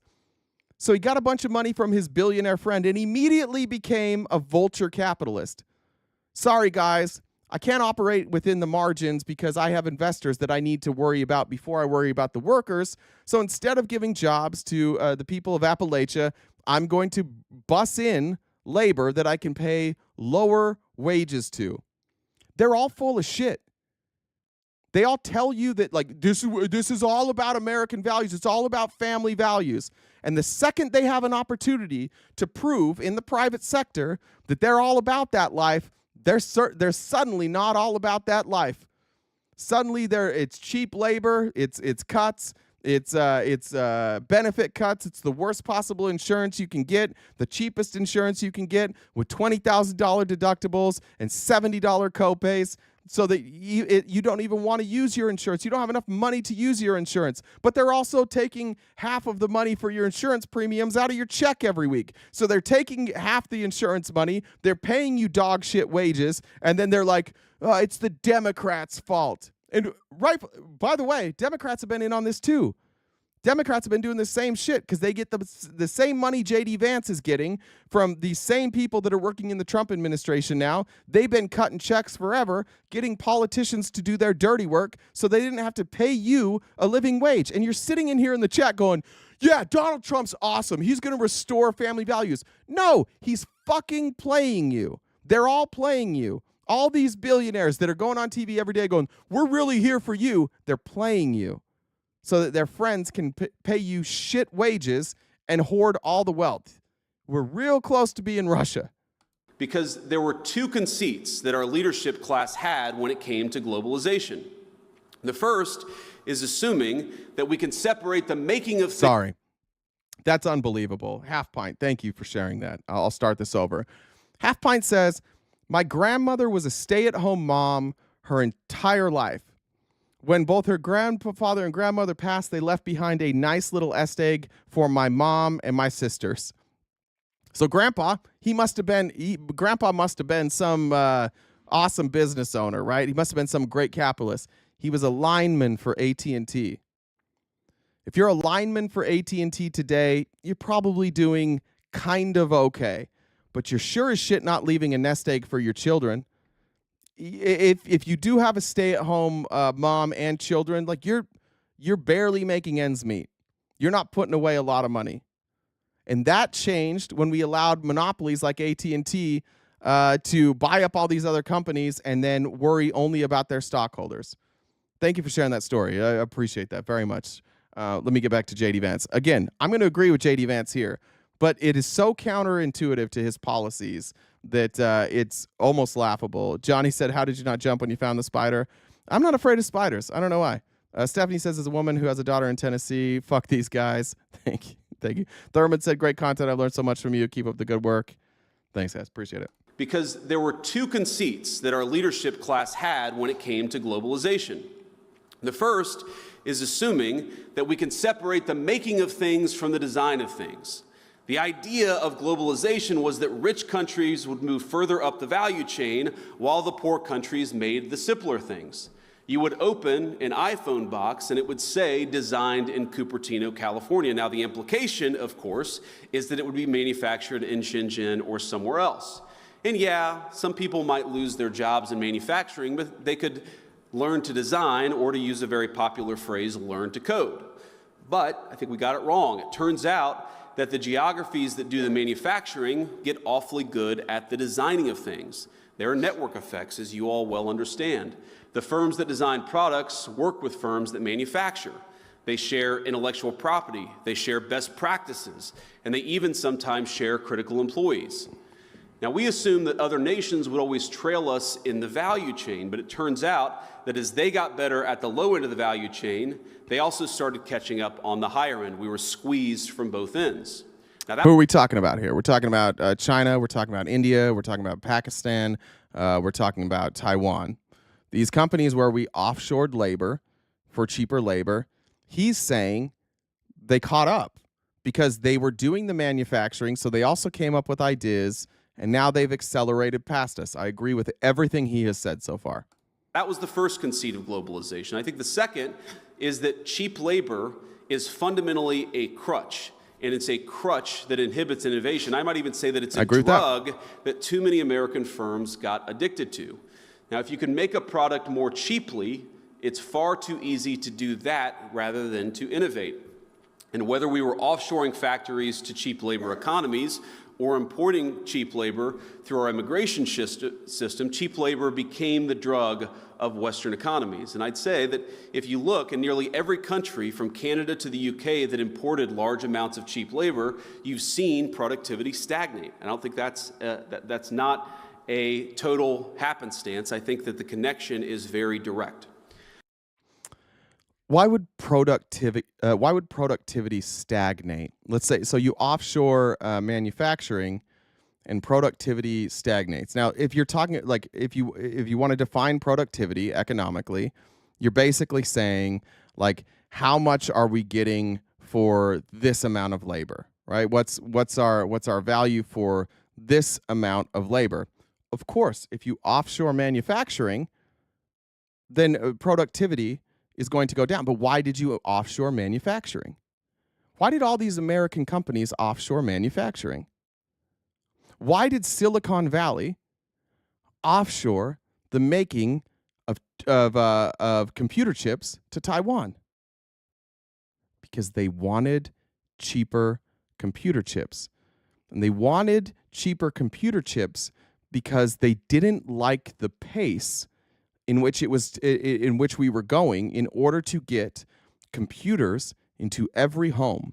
So he got a bunch of money from his billionaire friend and immediately became a vulture capitalist. Sorry, guys, I can't operate within the margins because I have investors that I need to worry about before I worry about the workers. So instead of giving jobs to the people of Appalachia, I'm going to bus in labor that I can pay lower wages to. They're all full of shit. They all tell you that, like, this is all about American values. It's all about family values. And the second they have an opportunity to prove in the private sector that they're all about that life, they're suddenly not all about that life. Suddenly it's cheap labor, it's cuts, it's benefit cuts. It's the worst possible insurance you can get, the cheapest insurance you can get with $20,000 deductibles and $70 copays, so that you don't even want to use your insurance. You don't have enough money to use your insurance. But they're also taking half of the money for your insurance premiums out of your check every week. So they're taking half the insurance money, they're paying you dog shit wages, and then they're like, it's the Democrats' fault. And by the way, Democrats have been in on this too. Democrats have been doing the same shit because they get the same money J.D. Vance is getting from the same people that are working in the Trump administration now. They've been cutting checks forever, getting politicians to do their dirty work so they didn't have to pay you a living wage. And you're sitting in here in the chat going, yeah, Donald Trump's awesome. He's going to restore family values. No, he's fucking playing you. They're all playing you. All these billionaires that are going on TV every day going, we're really here for you. They're playing you so that their friends can pay you shit wages and hoard all the wealth. We're real close to being Russia. Because there were two conceits that our leadership class had when it came to globalization. The first is assuming that we can separate the making of... Sorry. That's unbelievable. Half Pint, thank you for sharing that. I'll start this over. Half Pint says, my grandmother was a stay-at-home mom her entire life. When both her grandfather and grandmother passed, they left behind a nice little nest egg for my mom and my sisters. So Grandpa must have been some awesome business owner, right? He must have been some great capitalist. He was a lineman for AT&T. If you're a lineman for AT&T today, you're probably doing kind of okay, but you're sure as shit not leaving a nest egg for your children. If you do have a stay-at-home mom and children, like you're barely making ends meet. You're not putting away a lot of money. And that changed when we allowed monopolies like AT&T to buy up all these other companies and then worry only about their stockholders. Thank you for sharing that story. I appreciate that very much. Let me get back to J.D. Vance. Again, I'm going to agree with J.D. Vance here, but it is so counterintuitive to his policies that it's almost laughable. Johnny said, how did you not jump when you found the spider? I'm not afraid of spiders. I don't know why. Stephanie says, as a woman who has a daughter in Tennessee, fuck these guys. Thank you. Thank you. Thurman said, great content. I've learned so much from you. Keep up the good work. Thanks, guys. Appreciate it. Because there were two conceits that our leadership class had when it came to globalization. The first is assuming that we can separate the making of things from the design of things. The idea of globalization was that rich countries would move further up the value chain while the poor countries made the simpler things. You would open an iPhone box and it would say designed in Cupertino, California. Now the implication, of course, is that it would be manufactured in Shenzhen or somewhere else. And yeah, some people might lose their jobs in manufacturing, but they could learn to design, or to use a very popular phrase, learn to code. But I think we got it wrong. It turns out that the geographies that do the manufacturing get awfully good at the designing of things. There are network effects, as you all well understand. The firms that design products work with firms that manufacture. They share intellectual property, they share best practices, and they even sometimes share critical employees. Now, we assume that other nations would always trail us in the value chain, but it turns out that as they got better at the low end of the value chain, they also started catching up on the higher end. We were squeezed from both ends. Now, who are we talking about here? We're talking about China, we're talking about India, we're talking about Pakistan, we're talking about Taiwan. These companies where we offshored labor for cheaper labor, he's saying they caught up because they were doing the manufacturing, so they also came up with ideas, and now they've accelerated past us. I agree with everything he has said so far. That was the first conceit of globalization. I think the second is that cheap labor is fundamentally a crutch, and it's a crutch that inhibits innovation. I might even say that it's a drug that too many American firms got addicted to. Now, if you can make a product more cheaply, it's far too easy to do that rather than to innovate. And whether we were offshoring factories to cheap labor economies or importing cheap labor through our immigration system, cheap labor became the drug of Western economies. And I'd say that if you look in nearly every country from Canada to the UK that imported large amounts of cheap labor, you've seen productivity stagnate. And I don't think that's not a total happenstance. I think that the connection is very direct. Why would productivity stagnate? Let's say so you offshore manufacturing and productivity stagnates. Now, if you're talking like if you want to define productivity economically, you're basically saying like how much are we getting for this amount of labor, right? What's our value for this amount of labor? Of course, if you offshore manufacturing, then productivity is going to go down. But why did you offshore manufacturing? Why did all these American companies offshore manufacturing? Why did Silicon Valley offshore the making of computer chips to Taiwan? Because they wanted cheaper computer chips. And they wanted cheaper computer chips because they didn't like the pace in which we were going in order to get computers into every home.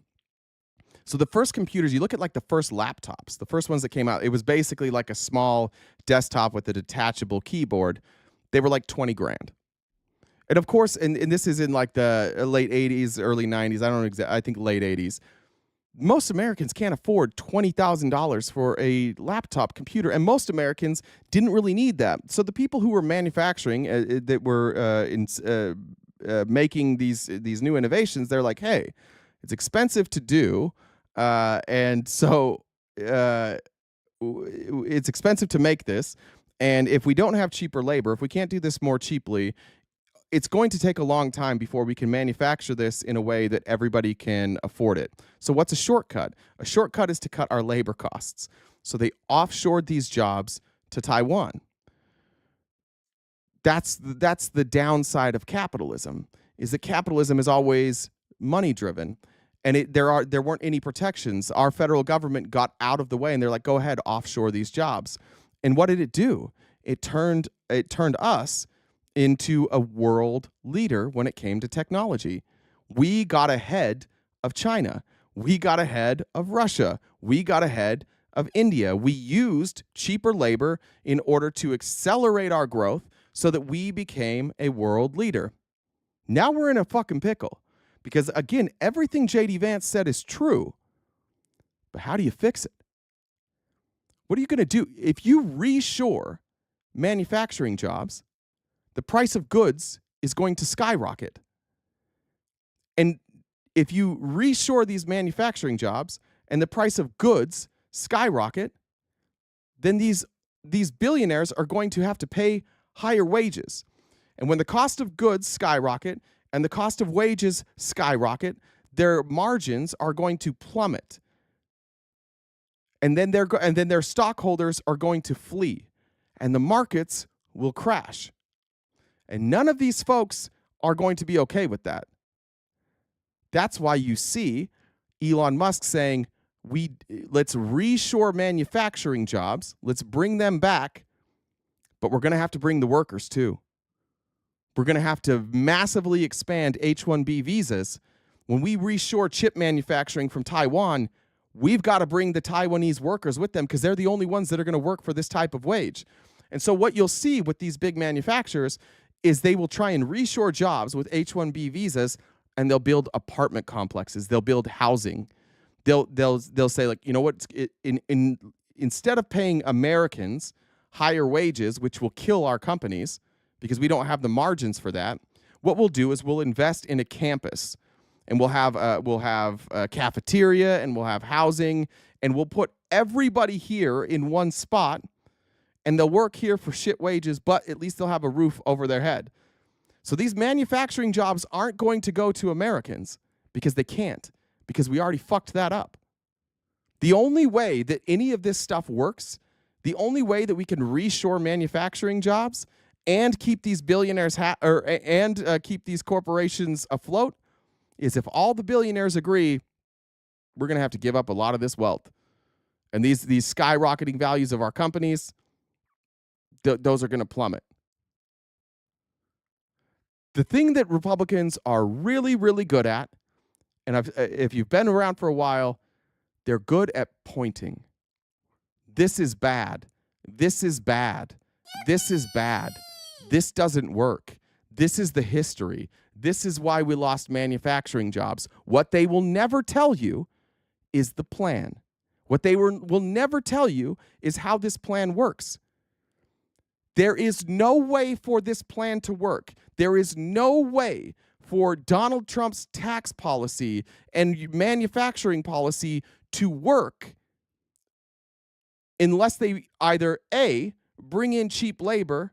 So the first computers, you look at like the first laptops, the first ones that came out, it was basically like a small desktop with a detachable keyboard. They were like 20 grand. And of course, and this is in like the late 80s, early 90s, I don't know exactly, I think late 80s. Most Americans can't afford $20,000 for a laptop computer, and most Americans didn't really need that. So the people who were manufacturing that were making these new innovations, they're like, hey, it's expensive to do, and so it's expensive to make this. And if we don't have cheaper labor, if we can't do this more cheaply, it's going to take a long time before we can manufacture this in a way that everybody can afford it. So what's a shortcut? A shortcut is to cut our labor costs. So they offshored these jobs to Taiwan. That's the downside of capitalism, is that capitalism is always money driven. And there weren't any protections. Our federal government got out of the way and they're like, go ahead, offshore these jobs. And what did it do? It turned us into a world leader when it came to technology. We got ahead of China. We got ahead of Russia. We got ahead of India. We used cheaper labor in order to accelerate our growth so that we became a world leader. Now we're in a fucking pickle because, again, everything J.D. Vance said is true. But how do you fix it? What are you going to do? If you reshore manufacturing jobs, the price of goods is going to skyrocket. And if you reshore these manufacturing jobs and the price of goods skyrocket, then these billionaires are going to have to pay higher wages. And when the cost of goods skyrocket and the cost of wages skyrocket, their margins are going to plummet. And then their stockholders are going to flee, and the markets will crash. And none of these folks are going to be okay with that. That's why you see Elon Musk saying, let's reshore manufacturing jobs, let's bring them back, but we're going to have to bring the workers too. We're going to have to massively expand H-1B visas. When we reshore chip manufacturing from Taiwan, we've got to bring the Taiwanese workers with them because they're the only ones that are going to work for this type of wage. And so what you'll see with these big manufacturers is they will try and reshore jobs with H-1B visas, and they'll build apartment complexes. They'll build housing. They'll say, like, you know what? Instead of paying Americans higher wages, which will kill our companies because we don't have the margins for that, what we'll do is we'll invest in a campus, and we'll have a cafeteria, and we'll have housing, and we'll put everybody here in one spot. And they'll work here for shit wages, but at least they'll have a roof over their head. So these manufacturing jobs aren't going to go to Americans because they can't, because we already fucked that up. The only way that any of this stuff works, the only way that we can reshore manufacturing jobs and keep these billionaires keep these corporations afloat is if all the billionaires agree, we're going to have to give up a lot of this wealth. And these skyrocketing values of our companies, those are going to plummet. The thing that Republicans are really, really good at, and if you've been around for a while, they're good at pointing. This is bad. This is bad. This is bad. This doesn't work. This is the history. This is why we lost manufacturing jobs. What they will never tell you is the plan. What they will never tell you is how this plan works. There is no way for this plan to work. There is no way for Donald Trump's tax policy and manufacturing policy to work unless they either A, bring in cheap labor,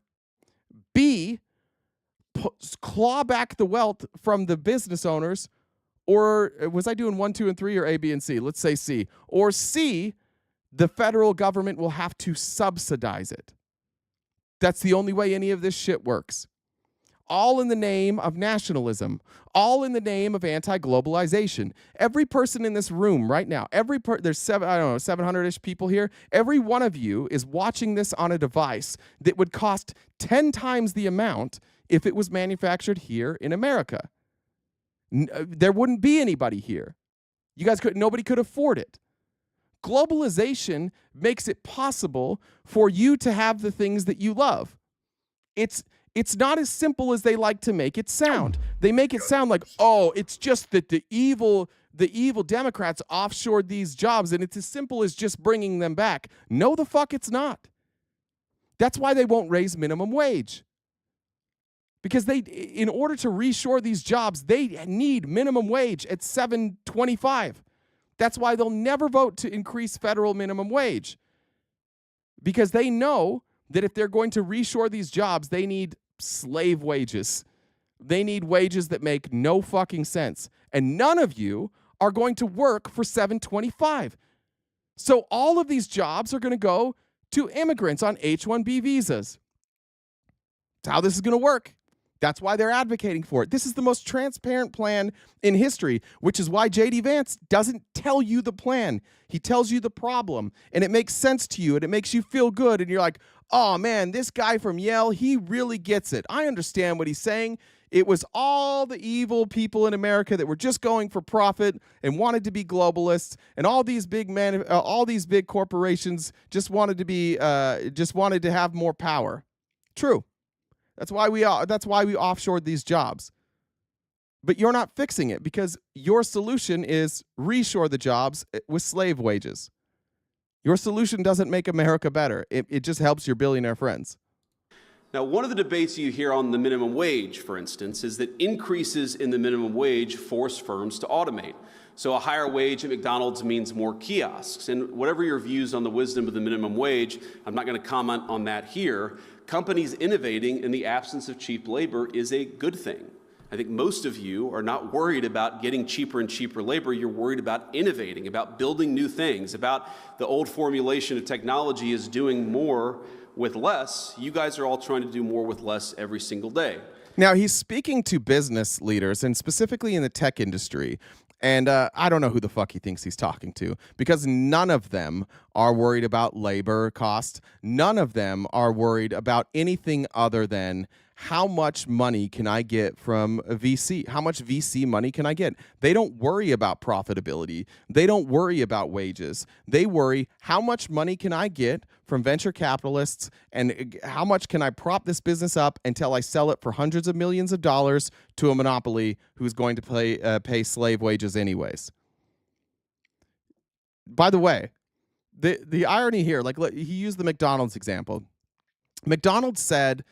B, claw back the wealth from the business owners, or was I doing 1, 2, and 3 or A, B, and C? Let's say C. Or C, the federal government will have to subsidize it. That's the only way any of this shit works. All in the name of nationalism. All in the name of anti-globalization. Every person in this room right now, there's 700-ish people here. Every one of you is watching this on a device that would cost 10 times the amount if it was manufactured here in America. There wouldn't be anybody here. Nobody could afford it. Globalization makes it possible for you to have the things that you love. It's not as simple as they like to make it sound. They make it sound like, oh, it's just that the evil Democrats offshored these jobs and it's as simple as just bringing them back. No, the fuck it's not. That's why they won't raise minimum wage. Because in order to reshore these jobs, they need minimum wage at $7.25. That's why they'll never vote to increase federal minimum wage. Because they know that if they're going to reshore these jobs, they need slave wages. They need wages that make no fucking sense. And none of you are going to work for $7.25. So all of these jobs are going to go to immigrants on H-1B visas. That's how this is going to work. That's why they're advocating for it. This is the most transparent plan in history, which is why J.D. Vance doesn't tell you the plan. He tells you the problem, and it makes sense to you, and it makes you feel good, and you're like, oh, man, this guy from Yale, he really gets it. I understand what he's saying. It was all the evil people in America that were just going for profit and wanted to be globalists, and all these big corporations just wanted to have more power. True. That's why we offshored these jobs. But you're not fixing it because your solution is reshore the jobs with slave wages. Your solution doesn't make America better. It just helps your billionaire friends. Now, one of the debates you hear on the minimum wage, for instance, is that increases in the minimum wage force firms to automate. So a higher wage at McDonald's means more kiosks. And whatever your views on the wisdom of the minimum wage, I'm not going to comment on that here. Companies innovating in the absence of cheap labor is a good thing. I think most of you are not worried about getting cheaper and cheaper labor. You're worried about innovating, about building new things, about the old formulation of technology is doing more with less. You guys are all trying to do more with less every single day. Now, he's speaking to business leaders, and specifically in the tech industry. And I don't know who the fuck he thinks he's talking to, because none of them are worried about labor cost. None of them are worried about anything other than how much money can I get from a VC? How much VC money can I get? They don't worry about profitability. They don't worry about wages. They worry, how much money can I get from venture capitalists, and how much can I prop this business up until I sell it for hundreds of millions of dollars to a monopoly who's going to pay slave wages anyways. By the way, the irony here, like he used the McDonald's example. McDonald's said,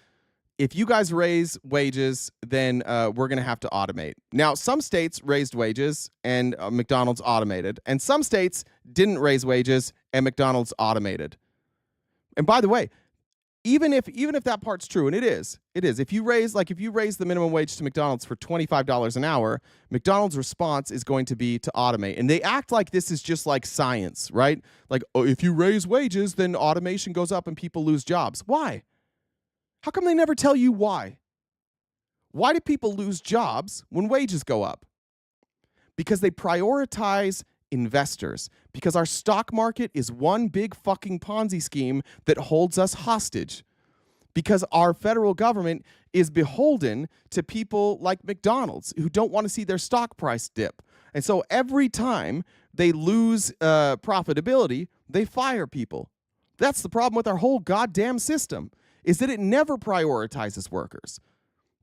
if you guys raise wages, then we're going to have to automate. Now, some states raised wages and McDonald's automated, and some states didn't raise wages and McDonald's automated. And by the way, even if that part's true, and it is, if you raise the minimum wage to McDonald's for $25 an hour, McDonald's response is going to be to automate. And they act like this is just like science, right? Like, oh, if you raise wages, then automation goes up and people lose jobs. Why? How come they never tell you why? Why do people lose jobs when wages go up? Because they prioritize investors, because our stock market is one big fucking Ponzi scheme that holds us hostage. Because our federal government is beholden to people like McDonald's who don't want to see their stock price dip. And so every time they lose profitability, they fire people. That's the problem with our whole goddamn system, is that it never prioritizes workers.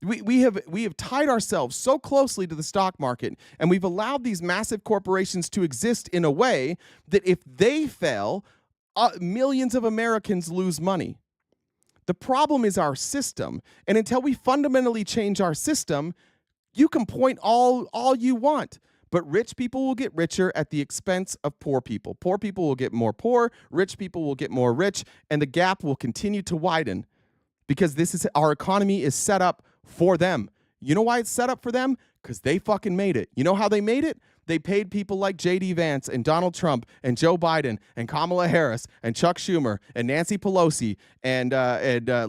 We have tied ourselves so closely to the stock market, and we've allowed these massive corporations to exist in a way that if they fail, millions of Americans lose money. The problem is our system, and until we fundamentally change our system, you can point all you want, but rich people will get richer at the expense of poor people. Poor people will get more poor, rich people will get more rich, and the gap will continue to widen because our economy is set up for them. You know why it's set up for them? Because they fucking made it. You know how they made it? They paid people like J.D. Vance and Donald Trump and Joe Biden and Kamala Harris and Chuck Schumer and Nancy Pelosi and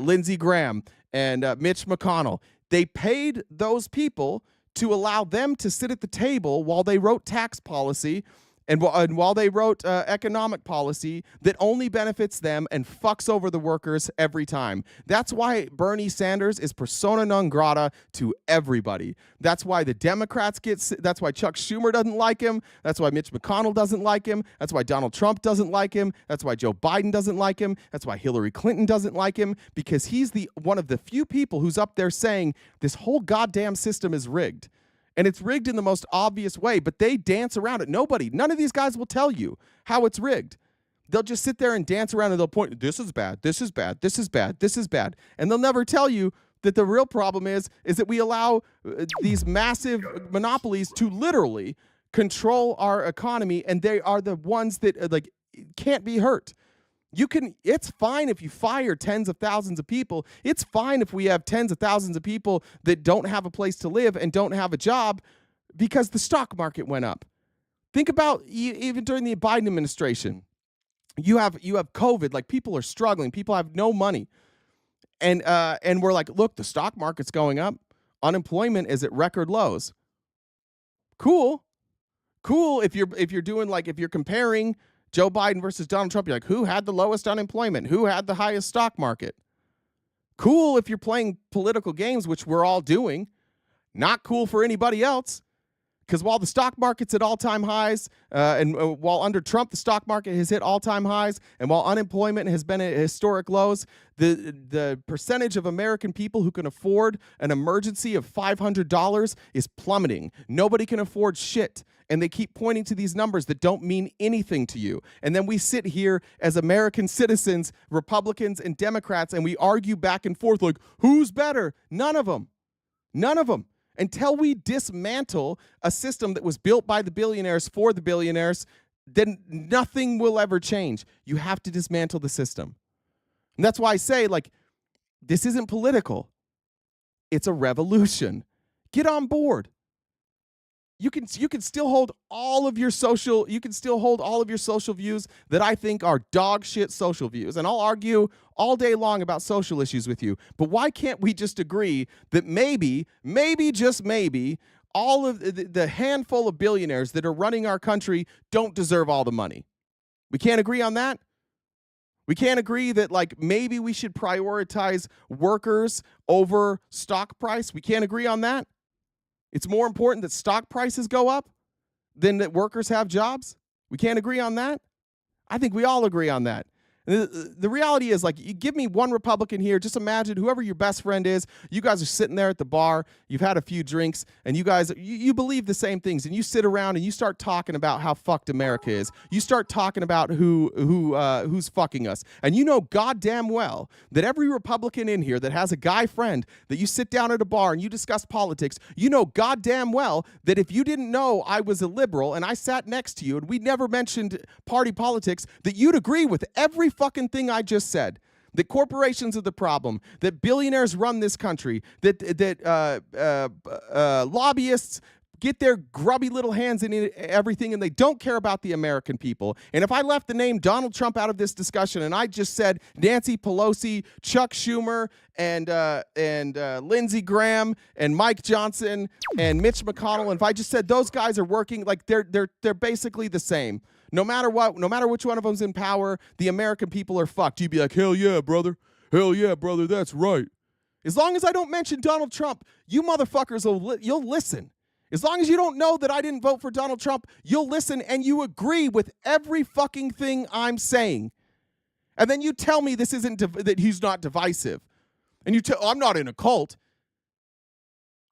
Lindsey Graham and Mitch McConnell. They paid those people to allow them to sit at the table while they wrote tax policy and while they wrote economic policy that only benefits them and fucks over the workers every time. That's why Bernie Sanders is persona non grata to everybody. That's why the Democrats that's why Chuck Schumer doesn't like him. That's why Mitch McConnell doesn't like him. That's why Donald Trump doesn't like him. That's why Joe Biden doesn't like him. That's why Hillary Clinton doesn't like him, because he's one of the few people who's up there saying this whole goddamn system is rigged. And it's rigged in the most obvious way, but they dance around it. None of these guys will tell you how it's rigged. They'll just sit there and dance around and they'll point, this is bad, this is bad, this is bad, this is bad. And they'll never tell you that the real problem is that we allow these massive monopolies to literally control our economy, and they are the ones that can't be hurt. It's fine if you fire tens of thousands of people. It's fine if we have tens of thousands of people that don't have a place to live and don't have a job because the stock market went up. Think about even during the Biden administration. You have COVID, like people are struggling, people have no money. And we're like, look, the stock market's going up. Unemployment is at record lows. Cool if you're comparing Joe Biden versus Donald Trump, you're like, who had the lowest unemployment? Who had the highest stock market? Cool if you're playing political games, which we're all doing. Not cool for anybody else. Because while the stock market's at all-time highs, and while under Trump the stock market has hit all-time highs, and while unemployment has been at historic lows, the percentage of American people who can afford an emergency of $500 is plummeting. Nobody can afford shit. And they keep pointing to these numbers that don't mean anything to you. And then we sit here as American citizens, Republicans and Democrats, and we argue back and forth like, who's better? None of them. None of them. Until we dismantle a system that was built by the billionaires for the billionaires, then nothing will ever change. You have to dismantle the system. And that's why I say, this isn't political. It's a revolution. Get on board. You can still hold all of your social views that I think are dog shit social views. And I'll argue all day long about social issues with you. But why can't we just agree that maybe, just maybe, all of the handful of billionaires that are running our country don't deserve all the money? We can't agree on that? We can't agree that maybe we should prioritize workers over stock price? We can't agree on that? It's more important that stock prices go up than that workers have jobs? We can't agree on that? I think we all agree on that. The reality is, you give me one Republican here, just imagine whoever your best friend is, you guys are sitting there at the bar, you've had a few drinks, and you guys, you believe the same things, and you sit around and you start talking about how fucked America is. You start talking about who's fucking us. And you know goddamn well that every Republican in here that has a guy friend that you sit down at a bar and you discuss politics, you know goddamn well that if you didn't know I was a liberal and I sat next to you and we never mentioned party politics, that you'd agree with every fucking thing I just said. That corporations are the problem, that billionaires run this country, that lobbyists get their grubby little hands in everything, and they don't care about the American people. And if I left the name Donald Trump out of this discussion and I just said Nancy Pelosi, Chuck Schumer, and Lindsey Graham and Mike Johnson and Mitch McConnell, and if I just said those guys are working, like they're basically the same. No matter what, no matter which one of them's in power, the American people are fucked. You'd be like, hell yeah, brother. Hell yeah, brother. That's right. As long as I don't mention Donald Trump, you motherfuckers you'll listen. As long as you don't know that I didn't vote for Donald Trump, you'll listen and you agree with every fucking thing I'm saying. And then you tell me this isn't that he's not divisive. And you tell I'm not in a cult.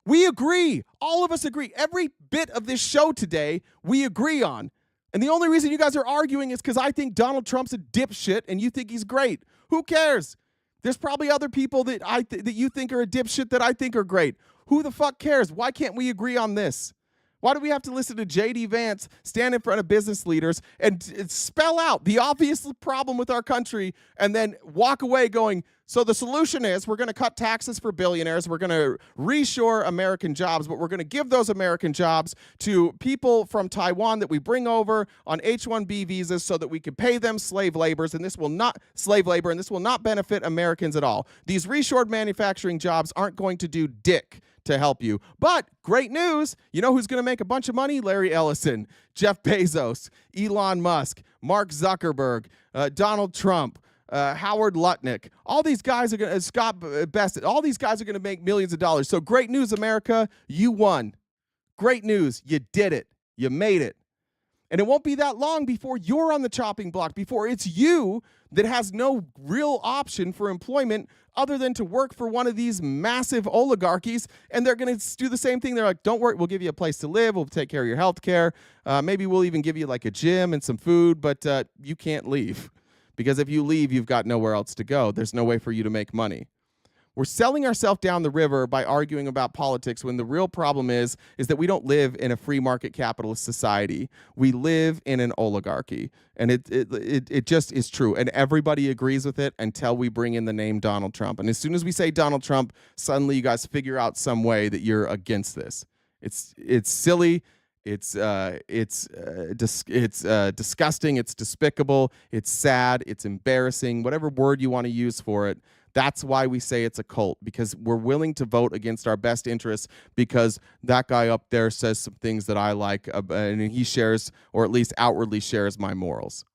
We agree. All of us agree. Every bit of this show today, we agree on. And the only reason you guys are arguing is because I think Donald Trump's a dipshit and you think he's great. Who cares? There's probably other people that that you think are a dipshit that I think are great. Who the fuck cares? Why can't we agree on this? Why do we have to listen to J.D. Vance stand in front of business leaders and spell out the obvious problem with our country and then walk away going, so the solution is we're going to cut taxes for billionaires, we're going to reshore American jobs, but we're going to give those American jobs to people from Taiwan that we bring over on H-1B visas so that we can pay them slave labor, and this will not benefit Americans at all. These reshored manufacturing jobs aren't going to do dick to help you. But great news, you know who's going to make a bunch of money? Larry Ellison, Jeff Bezos, Elon Musk, Mark Zuckerberg, Donald Trump, Howard Lutnick. All these guys are going to, Scott Bassett, all these guys are going to make millions of dollars. So great news, America, you won. Great news, you did it. You made it. And it won't be that long before you're on the chopping block, before it's you that has no real option for employment other than to work for one of these massive oligarchies, and they're going to do the same thing. They're like, don't worry, we'll give you a place to live, we'll take care of your health care, maybe we'll even give you like a gym and some food, but you can't leave. Because if you leave, you've got nowhere else to go. There's no way for you to make money. We're selling ourselves down the river by arguing about politics when the real problem is that we don't live in a free market capitalist society. We live in an oligarchy. And it just is true. And everybody agrees with it until we bring in the name Donald Trump. And as soon as we say Donald Trump, suddenly you guys figure out some way that you're against this. It's silly. It's disgusting. It's despicable. It's sad. It's embarrassing. Whatever word you want to use for it. That's why we say it's a cult, because we're willing to vote against our best interests because that guy up there says some things that I like, and he shares, or at least outwardly shares, my morals.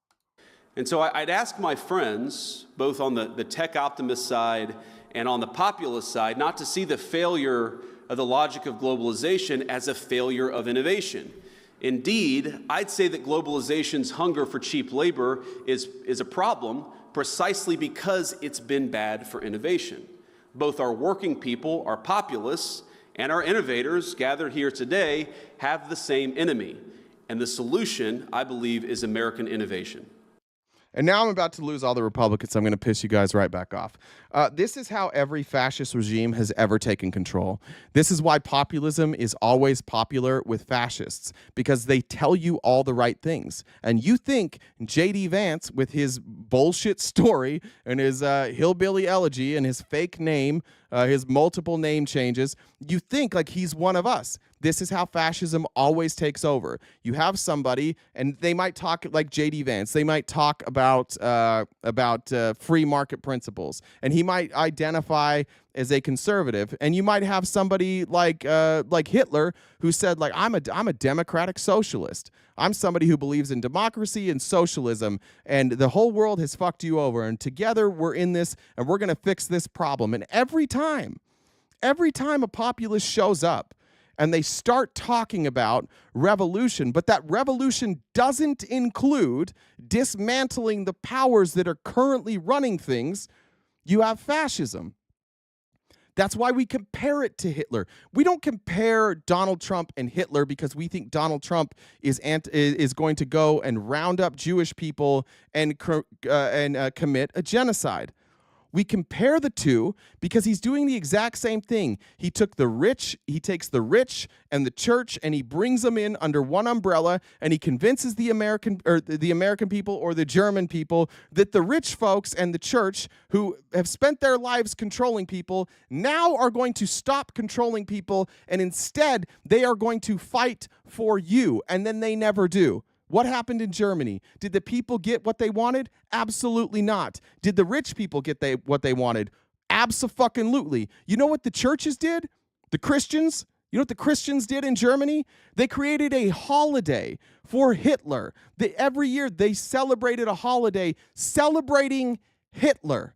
And so I'd ask my friends, both on the tech optimist side and on the populist side, not to see the failure of the logic of globalization as a failure of innovation. Indeed, I'd say that globalization's hunger for cheap labor is a problem precisely because it's been bad for innovation. Both our working people, our populists, and our innovators gathered here today have the same enemy. And the solution, I believe, is American innovation. And now I'm about to lose all the Republicans. So I'm going to piss you guys right back off. This is how every fascist regime has ever taken control. This is why populism is always popular with fascists, because they tell you all the right things. And you think J.D. Vance, with his bullshit story and his hillbilly elegy and his fake name, his multiple name changes, you think like he's one of us. This is how fascism always takes over. You have somebody, and they might talk like J.D. Vance. They might talk about free market principles, and he might identify as a conservative. And you might have somebody like Hitler, who said, like, I'm a democratic socialist. I'm somebody who believes in democracy and socialism, and the whole world has fucked you over. And together we're in this, and we're going to fix this problem. And every time a populist shows up, and they start talking about revolution, but that revolution doesn't include dismantling the powers that are currently running things, you have fascism. That's why we compare it to Hitler. We don't compare Donald Trump and Hitler because we think Donald Trump is going to go and round up Jewish people and commit a genocide. We compare the two because he's doing the exact same thing. He takes the rich and the church, and he brings them in under one umbrella, and he convinces the American people or the German people that the rich folks and the church who have spent their lives controlling people now are going to stop controlling people, and instead they are going to fight for you, and then they never do. What happened in Germany? Did the people get what they wanted? Absolutely not. Did the rich people get what they wanted? Abso-fucking-lutely. You know what the churches did? The Christians? You know what the Christians did in Germany? They created a holiday for Hitler. Every year they celebrated a holiday celebrating Hitler.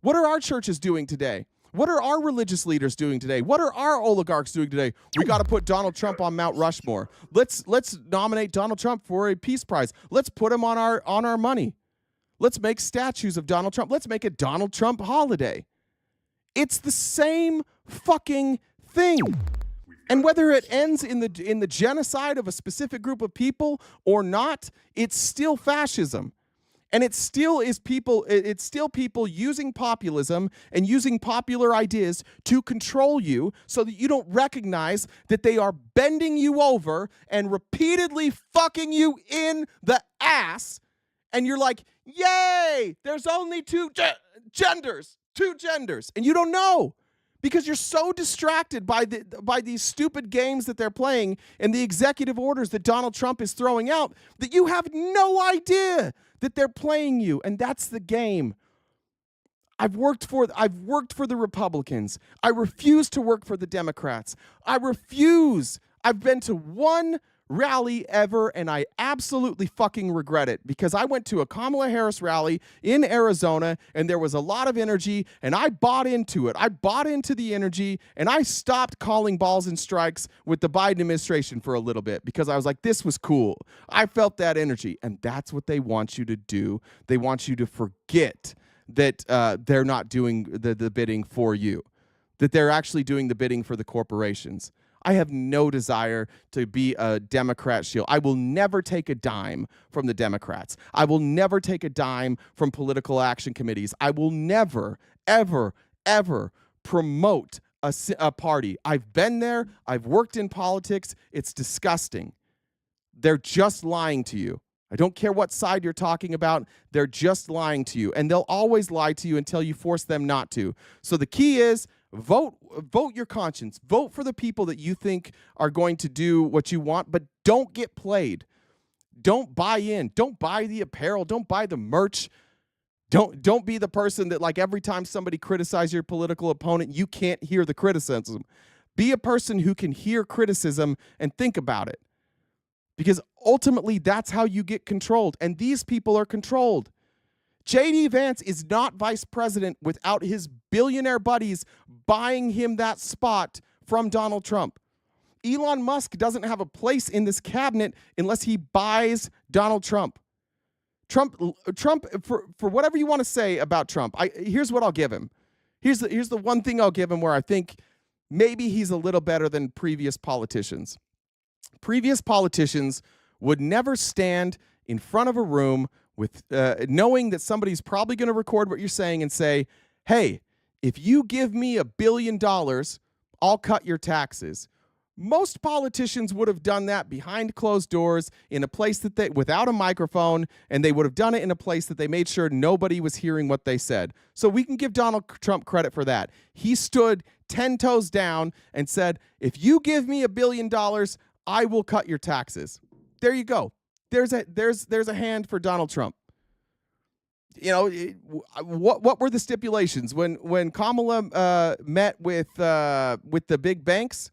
What are our churches doing today? What are our religious leaders doing today? What are our oligarchs doing today? We got to put Donald Trump on Mount Rushmore. Let's nominate Donald Trump for a peace prize. Let's put him on our money. Let's make statues of Donald Trump. Let's make a Donald Trump holiday. It's the same fucking thing. And whether it ends in the genocide of a specific group of people or not, it's still fascism. And it's still people using populism and using popular ideas to control you so that you don't recognize that they are bending you over and repeatedly fucking you in the ass. And you're like, yay, there's only two genders. And you don't know because you're so distracted by these stupid games that they're playing and the executive orders that Donald Trump is throwing out that you have no idea that they're playing you, and that's the game. I've worked for the Republicans. I refuse to work for the Democrats. I refuse. I've been to one rally ever, and I absolutely fucking regret it because I went to a Kamala Harris rally in Arizona, and there was a lot of energy, and I bought into it. I bought into the energy, and I stopped calling balls and strikes with the Biden administration for a little bit because I was like, this was cool. I felt that energy, and that's what they want you to do. They want you to forget that they're not doing the bidding for you, that they're actually doing the bidding for the corporations. I have no desire to be a Democrat shield. I will never take a dime from the Democrats. I will never take a dime from political action committees. I will never, ever, ever promote a party. I've been there. I've worked in politics. It's disgusting. They're just lying to you. I don't care what side you're talking about. They're just lying to you. And they'll always lie to you until you force them not to. So the key is, vote your conscience. Vote for the people that you think are going to do what you want, but don't get played. Don't buy in. Don't buy the apparel. Don't buy the merch. Don't be the person that, like, every time somebody criticizes your political opponent, you can't hear the criticism. Be a person who can hear criticism and think about it. Because ultimately, that's how you get controlled. And these people are controlled. J.D. Vance is not vice president without his billionaire buddies buying him that spot from Donald Trump. Elon Musk doesn't have a place in this cabinet unless he buys Donald Trump. Trump, for whatever you want to say about Trump, here's what I'll give him. Here's the one thing I'll give him where I think maybe he's a little better than previous politicians. Previous politicians would never stand in front of a room with knowing that somebody's probably going to record what you're saying and say, hey, if you give me $1 billion, I'll cut your taxes. Most politicians would have done that behind closed doors in a place that without a microphone, and they would have done it in a place that they made sure nobody was hearing what they said. So we can give Donald Trump credit for that. He stood 10 toes down and said, if you give me $1 billion, I will cut your taxes. There you go. There's a hand for Donald Trump. You know, what were the stipulations when Kamala met with the big banks?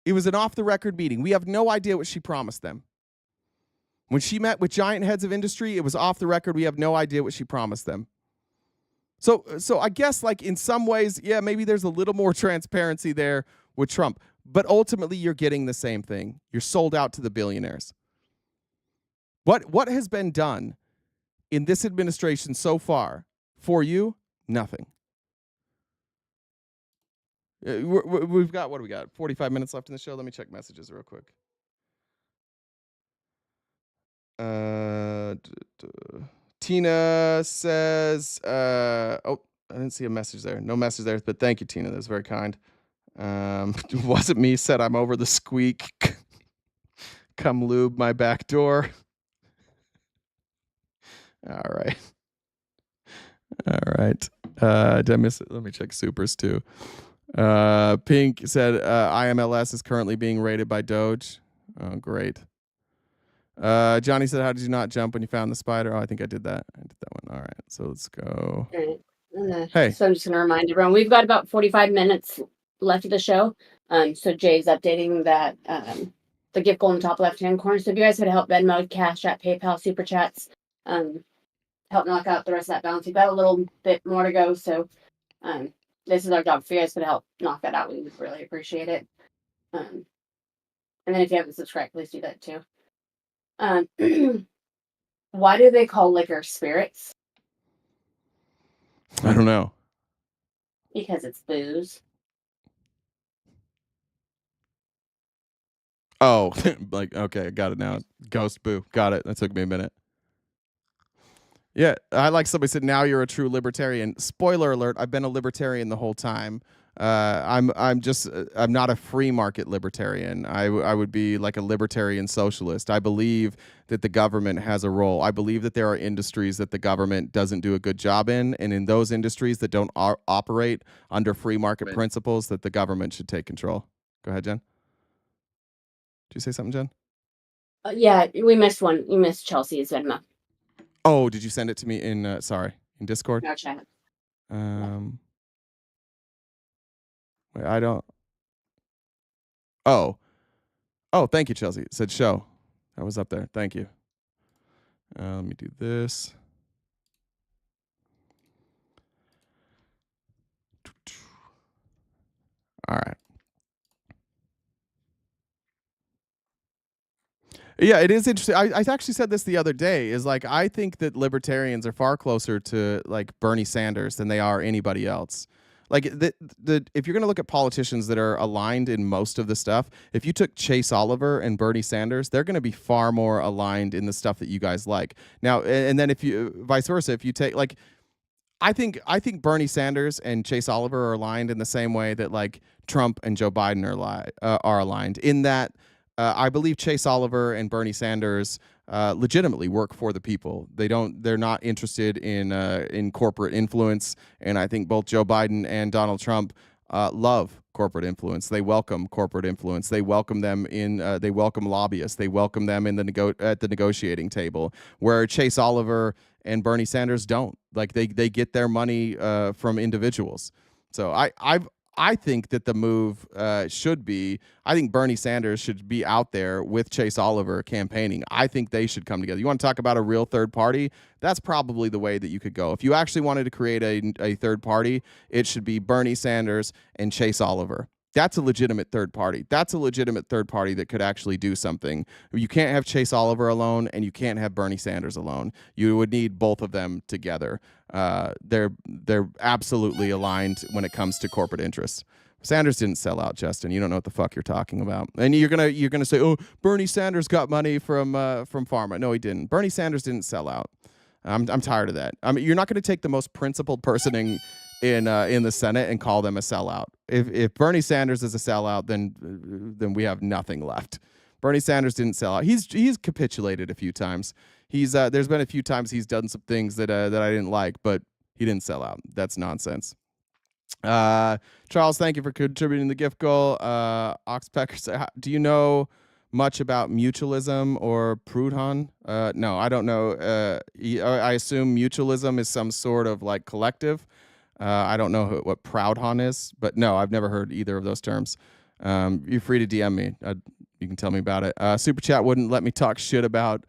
It was an off-the-record meeting. We have no idea what she promised them. When she met with giant heads of industry, it was off the record. We have no idea what she promised them. So I guess, like, in some ways, yeah, maybe there's a little more transparency there with Trump. But ultimately, you're getting the same thing. You're sold out to the billionaires. What has been done in this administration so far for you? Nothing. We've got, what do we got? 45 minutes left in the show. Let me check messages real quick. Tina says, oh, I didn't see a message there. No message there, but thank you, Tina. That's very kind. Wasn't me, said I'm over the squeak. Come lube my back door. All right. All right. Did I miss it? Let me check supers too. Pink said IMLS is currently being rated by Doge. Oh, great. Johnny said, how did you not jump when you found the spider? Oh, I think I did that. I did that one. All right. So let's go. Hey. So I'm just going to remind everyone, we've got about 45 minutes left of the show. So Jay's updating that the gift goal in the top left-hand corner. So if you guys could help Venmo, Cash App, PayPal, Super Chats, help knock out the rest of that balance. We've got a little bit more to go. So this is our job. If you guys could help knock that out, we would really appreciate it. And then if you haven't subscribed, please do that too. Why do they call liquor spirits? I don't know. Because it's booze. Oh, like, okay, got it now. Ghost boo. Got it. That took me a minute. Yeah, I like somebody said, now you're a true libertarian. Spoiler alert, I've been a libertarian the whole time. I'm not a free market libertarian. I would be like a libertarian socialist. I believe that the government has a role. I believe that there are industries that the government doesn't do a good job in, and in those industries that don't operate under free market principles, that the government should take control. Go ahead, Jen. Did you say something, Jen? Yeah, we missed one. You missed Chelsea's Venmo. Oh, did you send it to me in in Discord? No chat. Wait, I don't. Oh, thank you, Chelsea. It said show. That was up there. Thank you. Let me do this. All right. Yeah, it is interesting. I actually said this the other day, is like, I think that libertarians are far closer to like Bernie Sanders than they are anybody else. Like if you're going to look at politicians that are aligned in most of the stuff, if you took Chase Oliver and Bernie Sanders, they're going to be far more aligned in the stuff that you guys like. Now, and then if you vice versa, if you take like, I think Bernie Sanders and Chase Oliver are aligned in the same way that like Trump and Joe Biden are aligned, in that I believe Chase Oliver and Bernie Sanders legitimately work for the people. They're not interested in corporate influence, and I think both Joe Biden and Donald Trump love corporate influence. They welcome corporate influence. They welcome them in. They welcome lobbyists. They welcome them in at the negotiating table. Where Chase Oliver and Bernie Sanders don't. Like they get their money from individuals. So I think that the move should be, I think Bernie Sanders should be out there with Chase Oliver campaigning. I think they should come together. You want to talk about a real third party? That's probably the way that you could go. If you actually wanted to create a third party, it should be Bernie Sanders and Chase Oliver. That's a legitimate third party. That's a legitimate third party that could actually do something. You can't have Chase Oliver alone, and you can't have Bernie Sanders alone. You would need both of them together. They're absolutely aligned when it comes to corporate interests. Sanders didn't sell out, Justin. You don't know what the fuck you're talking about. And you're gonna say, oh, Bernie Sanders got money from pharma. No, he didn't. Bernie Sanders didn't sell out. I'm tired of that. I mean, you're not going to take the most principled person in the Senate and call them a sellout. If Bernie Sanders is a sellout, then we have nothing left. Bernie Sanders didn't sell out. He's capitulated a few times. There's been a few times he's done some things that I didn't like, but he didn't sell out. That's nonsense. Charles, thank you for contributing the gift goal. Oxpecker, do you know much about mutualism or Proudhon? No, I don't know. I assume mutualism is some sort of like collective. I don't know what Proudhon is, but no, I've never heard either of those terms. You're free to DM me. You can tell me about it. Super Chat wouldn't let me talk shit about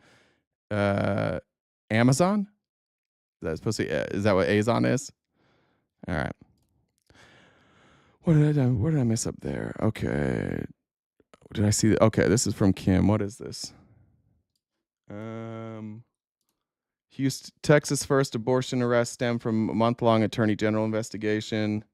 Amazon. Is that what Azon is? All right. What did I do? Where did I miss up there? Okay. Did I see? Okay, this is from Kim. What is this? Houston, Texas first abortion arrest stemmed from a month-long attorney general investigation.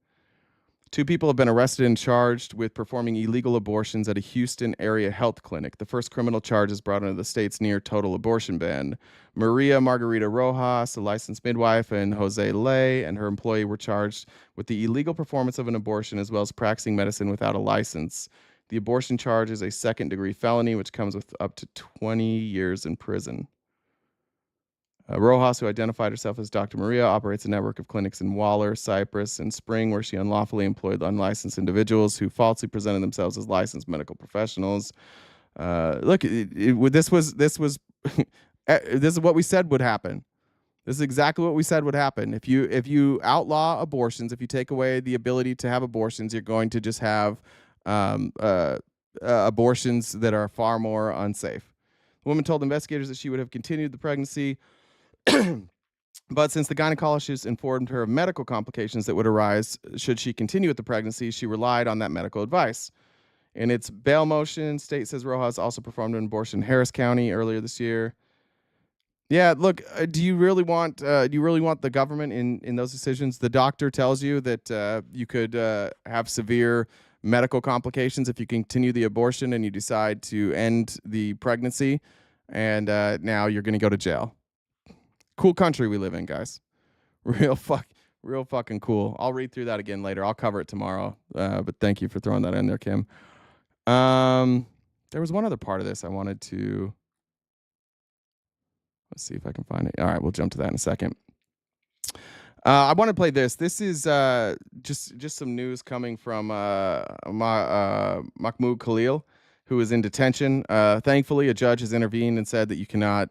2 people have been arrested and charged with performing illegal abortions at a Houston area health clinic. The first criminal charge is brought under the state's near total abortion ban. Maria Margarita Rojas, a licensed midwife, and Jose Ley and her employee were charged with the illegal performance of an abortion as well as practicing medicine without a license. The abortion charge is a second-degree felony, which comes with up to 20 years in prison. Rojas, who identified herself as Dr. Maria, operates a network of clinics in Waller, Cypress, and Spring, where she unlawfully employed unlicensed individuals who falsely presented themselves as licensed medical professionals. This is what we said would happen. This is exactly what we said would happen. If you outlaw abortions, if you take away the ability to have abortions, you're going to just have abortions that are far more unsafe. The woman told investigators that she would have continued the pregnancy, but since the gynecologist informed her of medical complications that would arise should she continue with the pregnancy, she relied on that medical advice. In its bail motion, state says Rojas also performed an abortion in Harris County earlier this year. Yeah, look, do you really want the government in those decisions? The doctor tells you that you could have severe medical complications if you continue the abortion, and you decide to end the pregnancy, and now you're going to go to jail. Cool country we live in, guys. Real fucking cool. I'll read through that again later. I'll cover it tomorrow. But thank you for throwing that in there, Kim. There was one other part of this I wanted to. Let's see if I can find it. All right, we'll jump to that in a second. I want to play this. This is just some news coming from Mahmoud Khalil, who is in detention. Thankfully, a judge has intervened and said that you cannot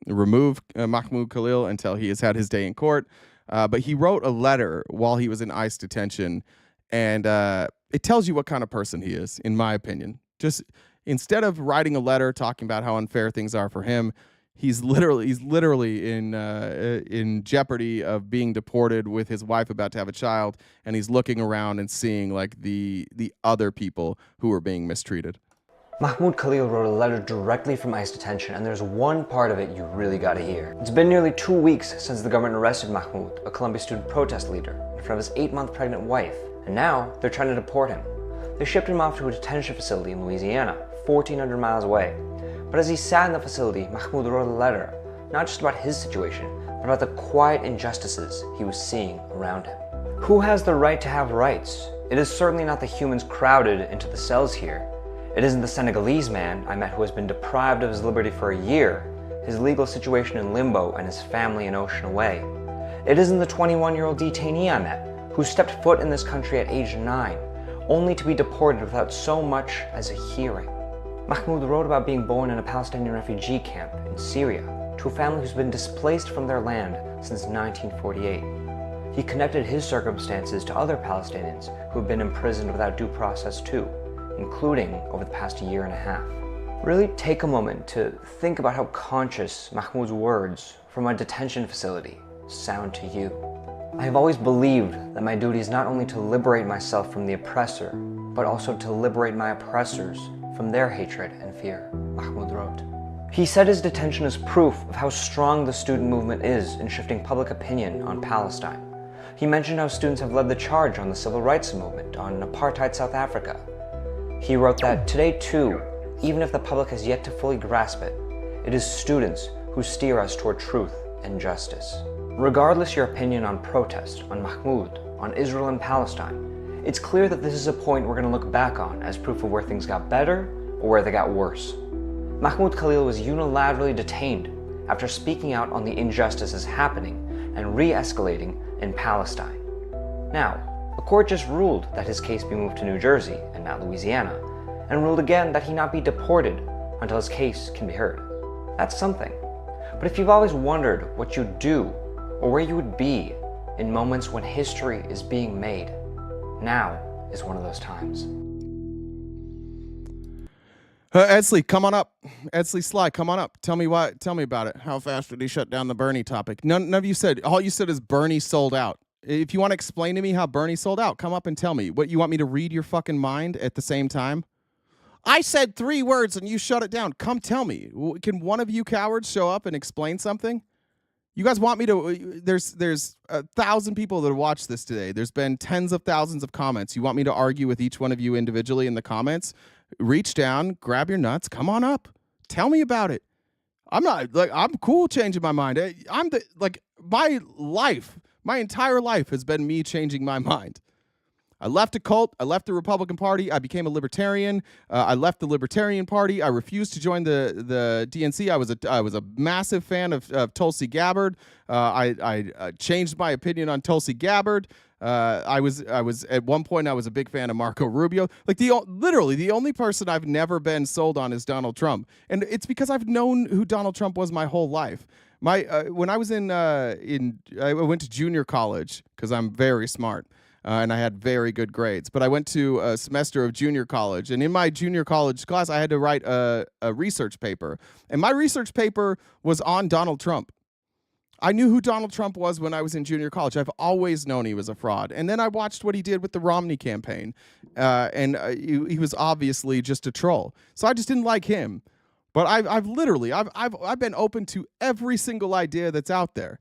remove Mahmoud Khalil until he has had his day in court. But he wrote a letter while he was in ICE detention, and it tells you what kind of person he is, in my opinion. Just instead of writing a letter talking about how unfair things are for him, he's literally in jeopardy of being deported with his wife about to have a child, and he's looking around and seeing like the other people who are being mistreated. Mahmoud Khalil wrote a letter directly from ICE detention, and there's one part of it you really gotta hear. It's been nearly 2 weeks since the government arrested Mahmoud, a Columbia student protest leader, in front of his 8-month pregnant wife, and now they're trying to deport him. They shipped him off to a detention facility in Louisiana, 1,400 miles away. But as he sat in the facility, Mahmoud wrote a letter, not just about his situation, but about the quiet injustices he was seeing around him. Who has the right to have rights? It is certainly not the humans crowded into the cells here. It isn't the Senegalese man I met who has been deprived of his liberty for a year, his legal situation in limbo, and his family an ocean away. It isn't the 21-year-old detainee I met, who stepped foot in this country at age 9, only to be deported without so much as a hearing. Mahmoud wrote about being born in a Palestinian refugee camp in Syria to a family who's been displaced from their land since 1948. He connected his circumstances to other Palestinians who have been imprisoned without due process too, including over the past year and a half. Really take a moment to think about how conscious Mahmoud's words from a detention facility sound to you. I have always believed that my duty is not only to liberate myself from the oppressor, but also to liberate my oppressors from their hatred and fear, Mahmoud wrote. He said his detention is proof of how strong the student movement is in shifting public opinion on Palestine. He mentioned how students have led the charge on the civil rights movement, on apartheid South Africa. He wrote that today too, even if the public has yet to fully grasp it, it is students who steer us toward truth and justice. Regardless your opinion on protest, on Mahmoud, on Israel and Palestine, it's clear that this is a point we're going to look back on as proof of where things got better or where they got worse. Mahmoud Khalil was unilaterally detained after speaking out on the injustices happening and re-escalating in Palestine. Now, a court just ruled that his case be moved to New Jersey and not Louisiana, and ruled again that he not be deported until his case can be heard. That's something. But if you've always wondered what you'd do or where you would be in moments when history is being made, now is one of those times. Edsley, come on up. Edsley Sly, come on up. Tell me about it. How fast did he shut down the Bernie topic? None of you said. All you said is Bernie sold out. If you want to explain to me how Bernie sold out, come up and tell me. What, you want me to read your fucking mind at the same time? I said 3 words and you shut it down. Come tell me. Can one of you cowards show up and explain something? You guys want me to? There's 1,000 people that watch this today. There's been tens of thousands of comments. You want me to argue with each one of you individually in the comments? Reach down, grab your nuts, come on up, tell me about it. I'm cool changing my mind. My entire life has been me changing my mind. I left a cult. I left the Republican Party. I became a libertarian. I left the Libertarian Party. I refused to join the DNC. I was a massive fan of Tulsi Gabbard. I changed my opinion on Tulsi Gabbard. I was at one point I was a big fan of Marco Rubio. Like literally the only person I've never been sold on is Donald Trump, and it's because I've known who Donald Trump was my whole life. When I was I went to junior college because I'm very smart. And I had very good grades. But I went to a semester of junior college. And in my junior college class, I had to write a research paper. And my research paper was on Donald Trump. I knew who Donald Trump was when I was in junior college. I've always known he was a fraud. And then I watched what he did with the Romney campaign. He was obviously just a troll. So I just didn't like him. But I've been open to every single idea that's out there.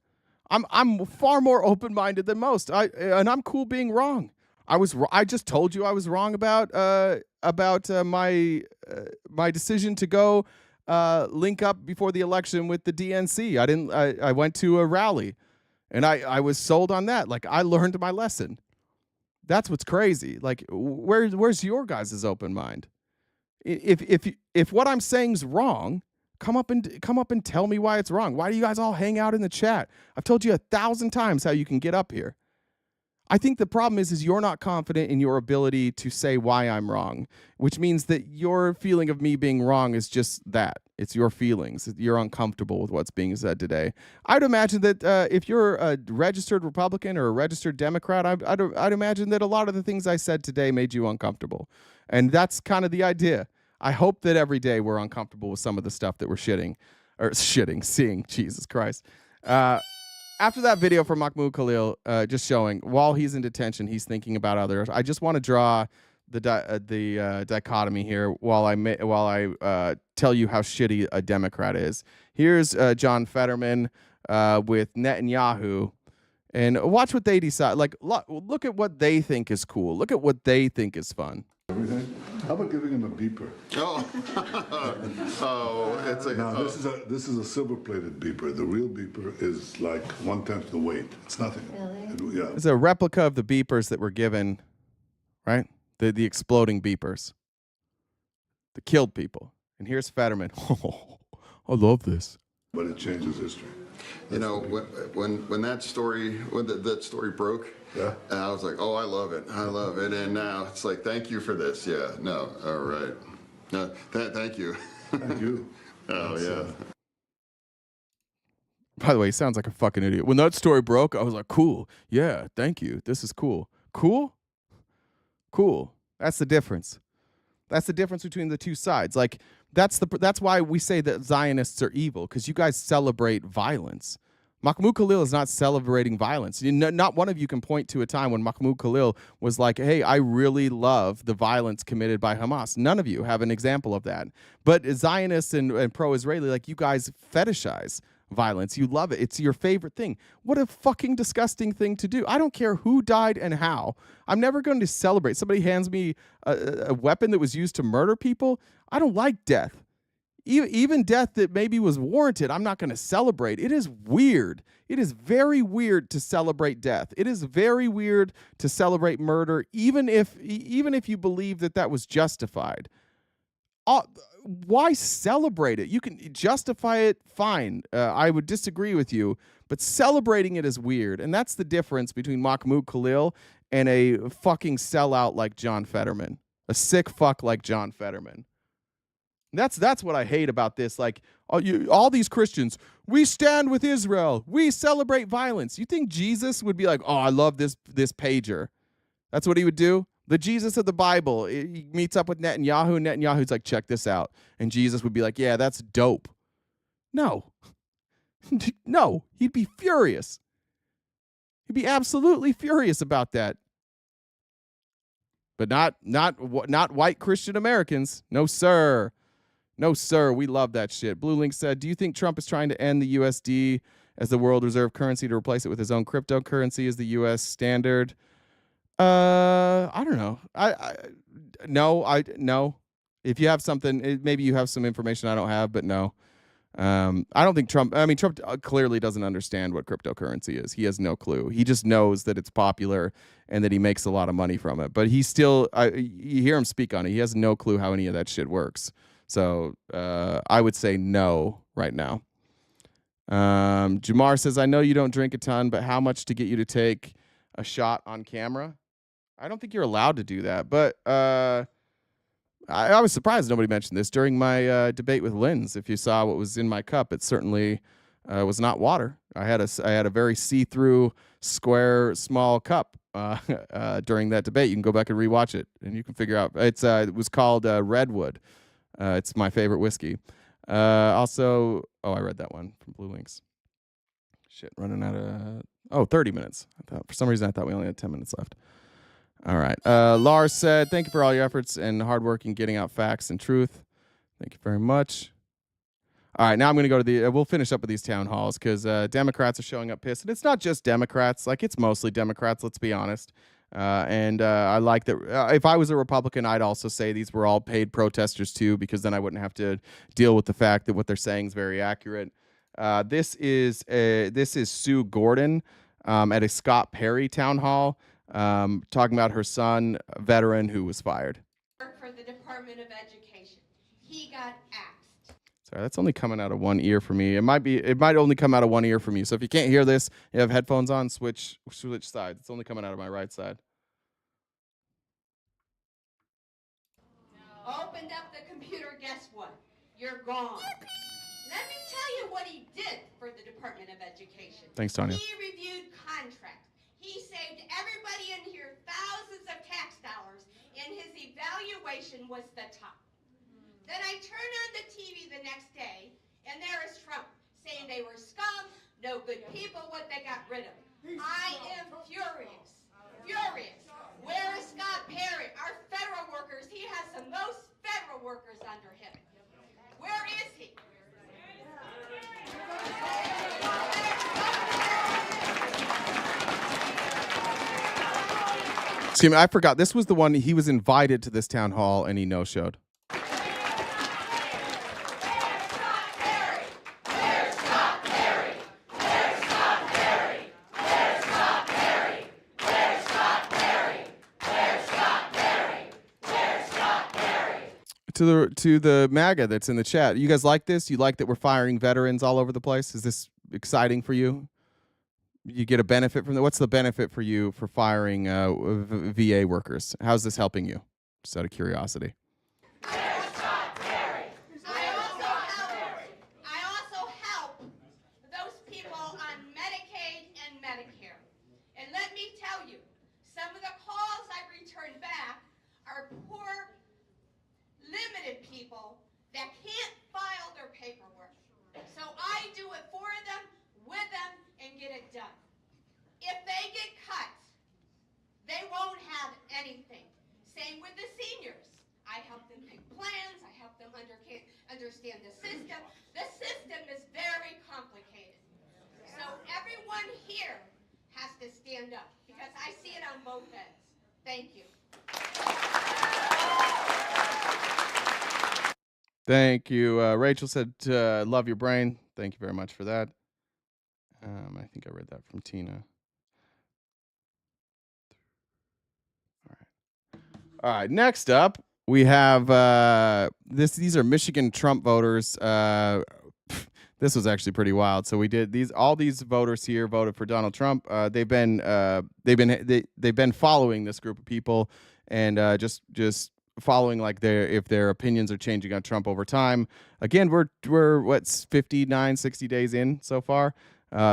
I'm far more open-minded than most. And I'm cool being wrong. I just told you I was wrong about my decision to go link up before the election with the DNC. I went to a rally, and I was sold on that. Like, I learned my lesson. That's what's crazy. Like, where's your guys' open mind? If what I'm saying's wrong, come up and tell me why it's wrong. Why do you guys all hang out in the chat? I've told you 1,000 times how you can get up here. I think the problem is you're not confident in your ability to say why I'm wrong, which means that your feeling of me being wrong is just that. It's your feelings. You're uncomfortable with what's being said today. I'd imagine that if you're a registered Republican or a registered Democrat, I'd imagine that a lot of the things I said today made you uncomfortable. And that's kind of the idea. I hope that every day we're uncomfortable with some of the stuff that we're seeing. Jesus Christ. After that video from Mahmoud Khalil, just showing while he's in detention, he's thinking about others. I just want to draw the dichotomy here while I tell you how shitty a Democrat is. Here's John Fetterman with Netanyahu, and watch what they decide. Like, look at what they think is cool. Look at what they think is fun. Everything. How about giving him a beeper? It's like now this is a silver-plated beeper. The real beeper is like 1/10 the weight. It's nothing. Really? Yeah. It's a replica of the beepers that were given, right? The exploding beepers. that killed people. And here's Fetterman. Oh, I love this. But it changes history. You know, when that story broke, yeah, and I was like, oh, I love it, and now it's like, thank you for this. Yeah, no, all right, no, thank you. Thank you. Oh yeah. By the way, he sounds like a fucking idiot. When that story broke, I was like, cool. Yeah, thank you. This is cool. Cool? Cool. That's the difference. That's the difference between the two sides. Like, that's why we say that Zionists are evil, because you guys celebrate violence. Mahmoud Khalil is not celebrating violence. Not one of you can point to a time when Mahmoud Khalil was like, hey, I really love the violence committed by Hamas. None of you have an example of that. But Zionists and pro-Israeli, like, you guys fetishize violence. You love it. It's your favorite thing. What a fucking disgusting thing to do. I don't care who died and how. I'm never going to celebrate. Somebody hands me a weapon that was used to murder people. I don't like death. Even death that maybe was warranted, I'm not going to celebrate. It is weird. It is very weird to celebrate death. It is very weird to celebrate murder, even if you believe that was justified. Why celebrate it? You can justify it, fine. I would disagree with you, but celebrating it is weird. And that's the difference between Mahmoud Khalil and a fucking sellout like John Fetterman. A sick fuck like John Fetterman. That's what I hate about this. Like, all these Christians, we stand with Israel. We celebrate violence. You think Jesus would be like, oh, I love this pager? That's what he would do? The Jesus of the Bible, he meets up with Netanyahu, and Netanyahu's like, check this out. And Jesus would be like, yeah, that's dope. No. No, he'd be furious. He'd be absolutely furious about that. But not white Christian Americans. No, sir. No, sir. We love that shit. Blue Link said, do you think Trump is trying to end the USD as the world reserve currency to replace it with his own cryptocurrency as the U.S. standard. I don't know. No. If you have something, maybe you have some information I don't have, but no. I don't think Trump clearly doesn't understand what cryptocurrency is. He has no clue. He just knows that it's popular and that he makes a lot of money from it. But he still, you hear him speak on it. He has no clue how any of that shit works. So I would say no right now. Jamar says, I know you don't drink a ton, but how much to get you to take a shot on camera? I don't think you're allowed to do that. But I was surprised nobody mentioned this during my debate with Linz. If you saw what was in my cup, it certainly was not water. I had a very see-through, square, small cup during that debate. You can go back and rewatch it, and you can figure out. It was called Redwood. It's my favorite whiskey. Also, I read that one from Blue Links. Shit, running out of 30 minutes. For some reason, I thought we only had 10 minutes left. All right. Lars said, thank you for all your efforts and hard work in getting out facts and truth. Thank you very much. All right. Now I'm going to go to we'll finish up with these town halls because Democrats are showing up pissed. And it's not just Democrats. Like, it's mostly Democrats, let's be honest. And I like that. If I was a Republican, I'd also say these were all paid protesters too, because then I wouldn't have to deal with the fact that what they're saying is very accurate. This is Sue Gordon at a Scott Perry town hall. Talking about her son, a veteran who was fired. For the Department of Education, he got axed. Sorry, that's only coming out of one ear for me. It might only come out of one ear for me. So if you can't hear this, you have headphones on, switch sides. It's only coming out of my right side. Opened up the computer, guess what? You're gone. Let me tell you what he did for the Department of Education. Thanks, Tanya. He reviewed contracts. He saved everybody in here thousands of tax dollars, and his evaluation was the top. Then I turn on the TV the next day, and there is Trump saying they were scum, no good people, what they got rid of. I am furious. Furious. Where is Scott Perry? Our federal workers, he has the most federal workers under him. Where is he? Excuse me, I forgot. This was the one he was invited to this town hall and he no-showed. To the MAGA that's in the chat. You guys like this? You like that we're firing veterans all over the place? Is this exciting for you? You get a benefit from that? What's the benefit for you for firing VA workers? How's this helping you? Just out of curiosity. I also help those people on Medicaid and Medicare. And let me tell you, some of the calls I return back are poor, limited people that can't file their paperwork. So I do it for them, with them, and get it done. If they get cut, they won't have anything. Same with the seniors. I help them pick plans. I help them understand the system. The system is very complicated. So everyone here has to stand up because I see it on both ends. Thank you. Thank you. Rachel said, love your brain. Thank you very much for that. I think I read that from Tina. All right. Next up, we have these are Michigan Trump voters. This was actually pretty wild. So we did all these voters here voted for Donald Trump. They've been following this group of people and just following like if their opinions are changing on Trump over time. Again, we're what's 59, 60 days in so far.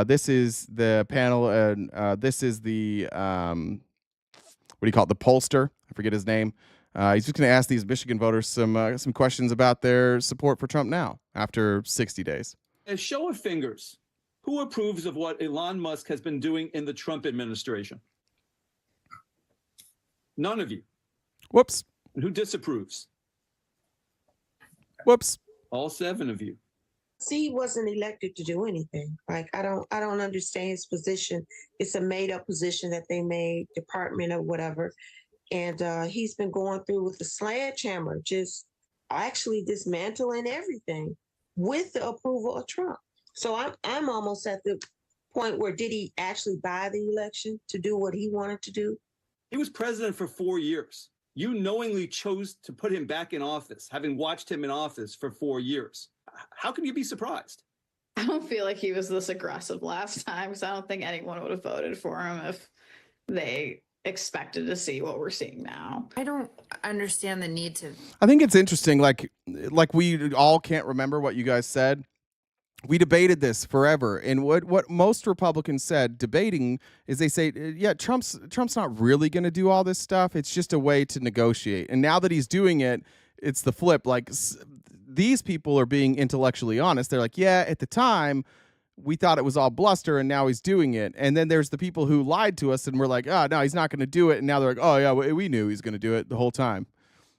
This is the panel, and this is the what do you call it? The pollster. I forget his name. He's just going to ask these Michigan voters some questions about their support for Trump now after 60 days. A show of fingers. Who approves of what Elon Musk has been doing in the Trump administration? None of you. Whoops. And who disapproves? Whoops. All 7 of you. See, he wasn't elected to do anything. Like, I don't understand his position. It's a made up position that they made, department or whatever. And he's been going through with the sledgehammer, just actually dismantling everything with the approval of Trump. So I'm almost at the point where, did he actually buy the election to do what he wanted to do? He was president for 4 years. You knowingly chose to put him back in office, having watched him in office for 4 years. How can you be surprised? I don't feel like he was this aggressive last time, because I don't think anyone would have voted for him if they expected to see what we're seeing now. I don't understand the need to. I think it's interesting. Like we all can't remember what you guys said. We debated this forever, and what most Republicans said debating is they say, yeah, Trump's not really going to do all this stuff. It's just a way to negotiate. And now that he's doing it, it's the flip. Like, these people are being intellectually honest. They're like, yeah, at the time we thought it was all bluster, and now he's doing it. And then there's the people who lied to us and we're like, oh, no, he's not going to do it. And now they're like, oh yeah, we knew he's going to do it the whole time.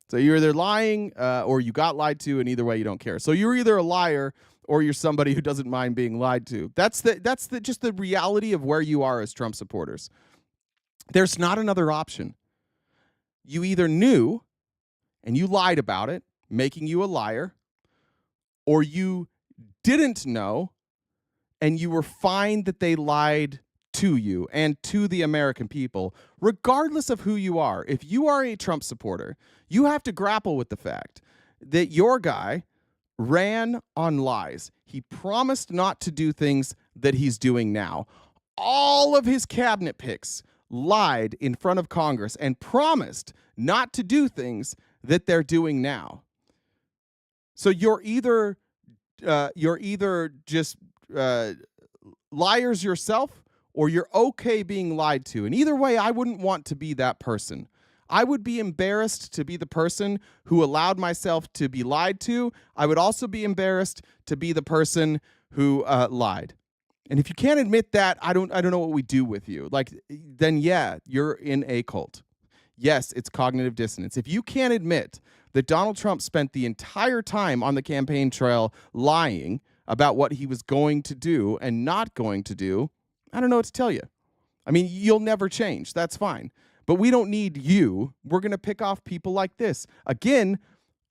So you're either lying or you got lied to, and either way you don't care. So you're either a liar or you're somebody who doesn't mind being lied to. That's just the reality of where you are as Trump supporters. There's not another option. You either knew and you lied about it, making you a liar, or you didn't know and you were fine that they lied to you and to the American people. Regardless of who you are, if you are a Trump supporter, you have to grapple with the fact that your guy ran on lies. He promised not to do things that he's doing now. All of his cabinet picks lied in front of Congress and promised not to do things that they're doing now. So you're either just liars yourself, or you're okay being lied to. And either way, I wouldn't want to be that person. I would be embarrassed to be the person who allowed myself to be lied to. I would also be embarrassed to be the person who lied. And if you can't admit that, I don't know what we do with you. Like, then yeah, you're in a cult. Yes, it's cognitive dissonance. If you can't admit that Donald Trump spent the entire time on the campaign trail lying about what he was going to do and not going to do, I don't know what to tell you. I mean, you'll never change. That's fine. But we don't need you. We're going to pick off people like this. Again,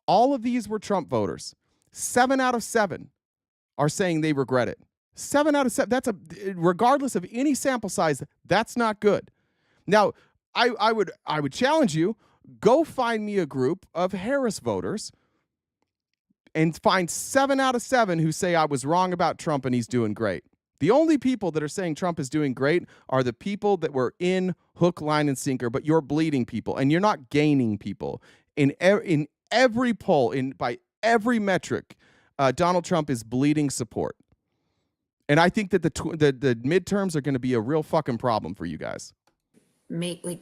all of these were Trump voters. 7 out of 7 are saying they regret it. 7 out of 7. Regardless of any sample size, that's not good. Now, I would challenge you, go find me a group of Harris voters and find 7 out of 7 who say I was wrong about Trump and he's doing great. The only people that are saying Trump is doing great are the people that were in hook, line, and sinker, but you're bleeding people, and you're not gaining people. In every poll, by every metric, Donald Trump is bleeding support. And I think that the midterms are going to be a real fucking problem for you guys.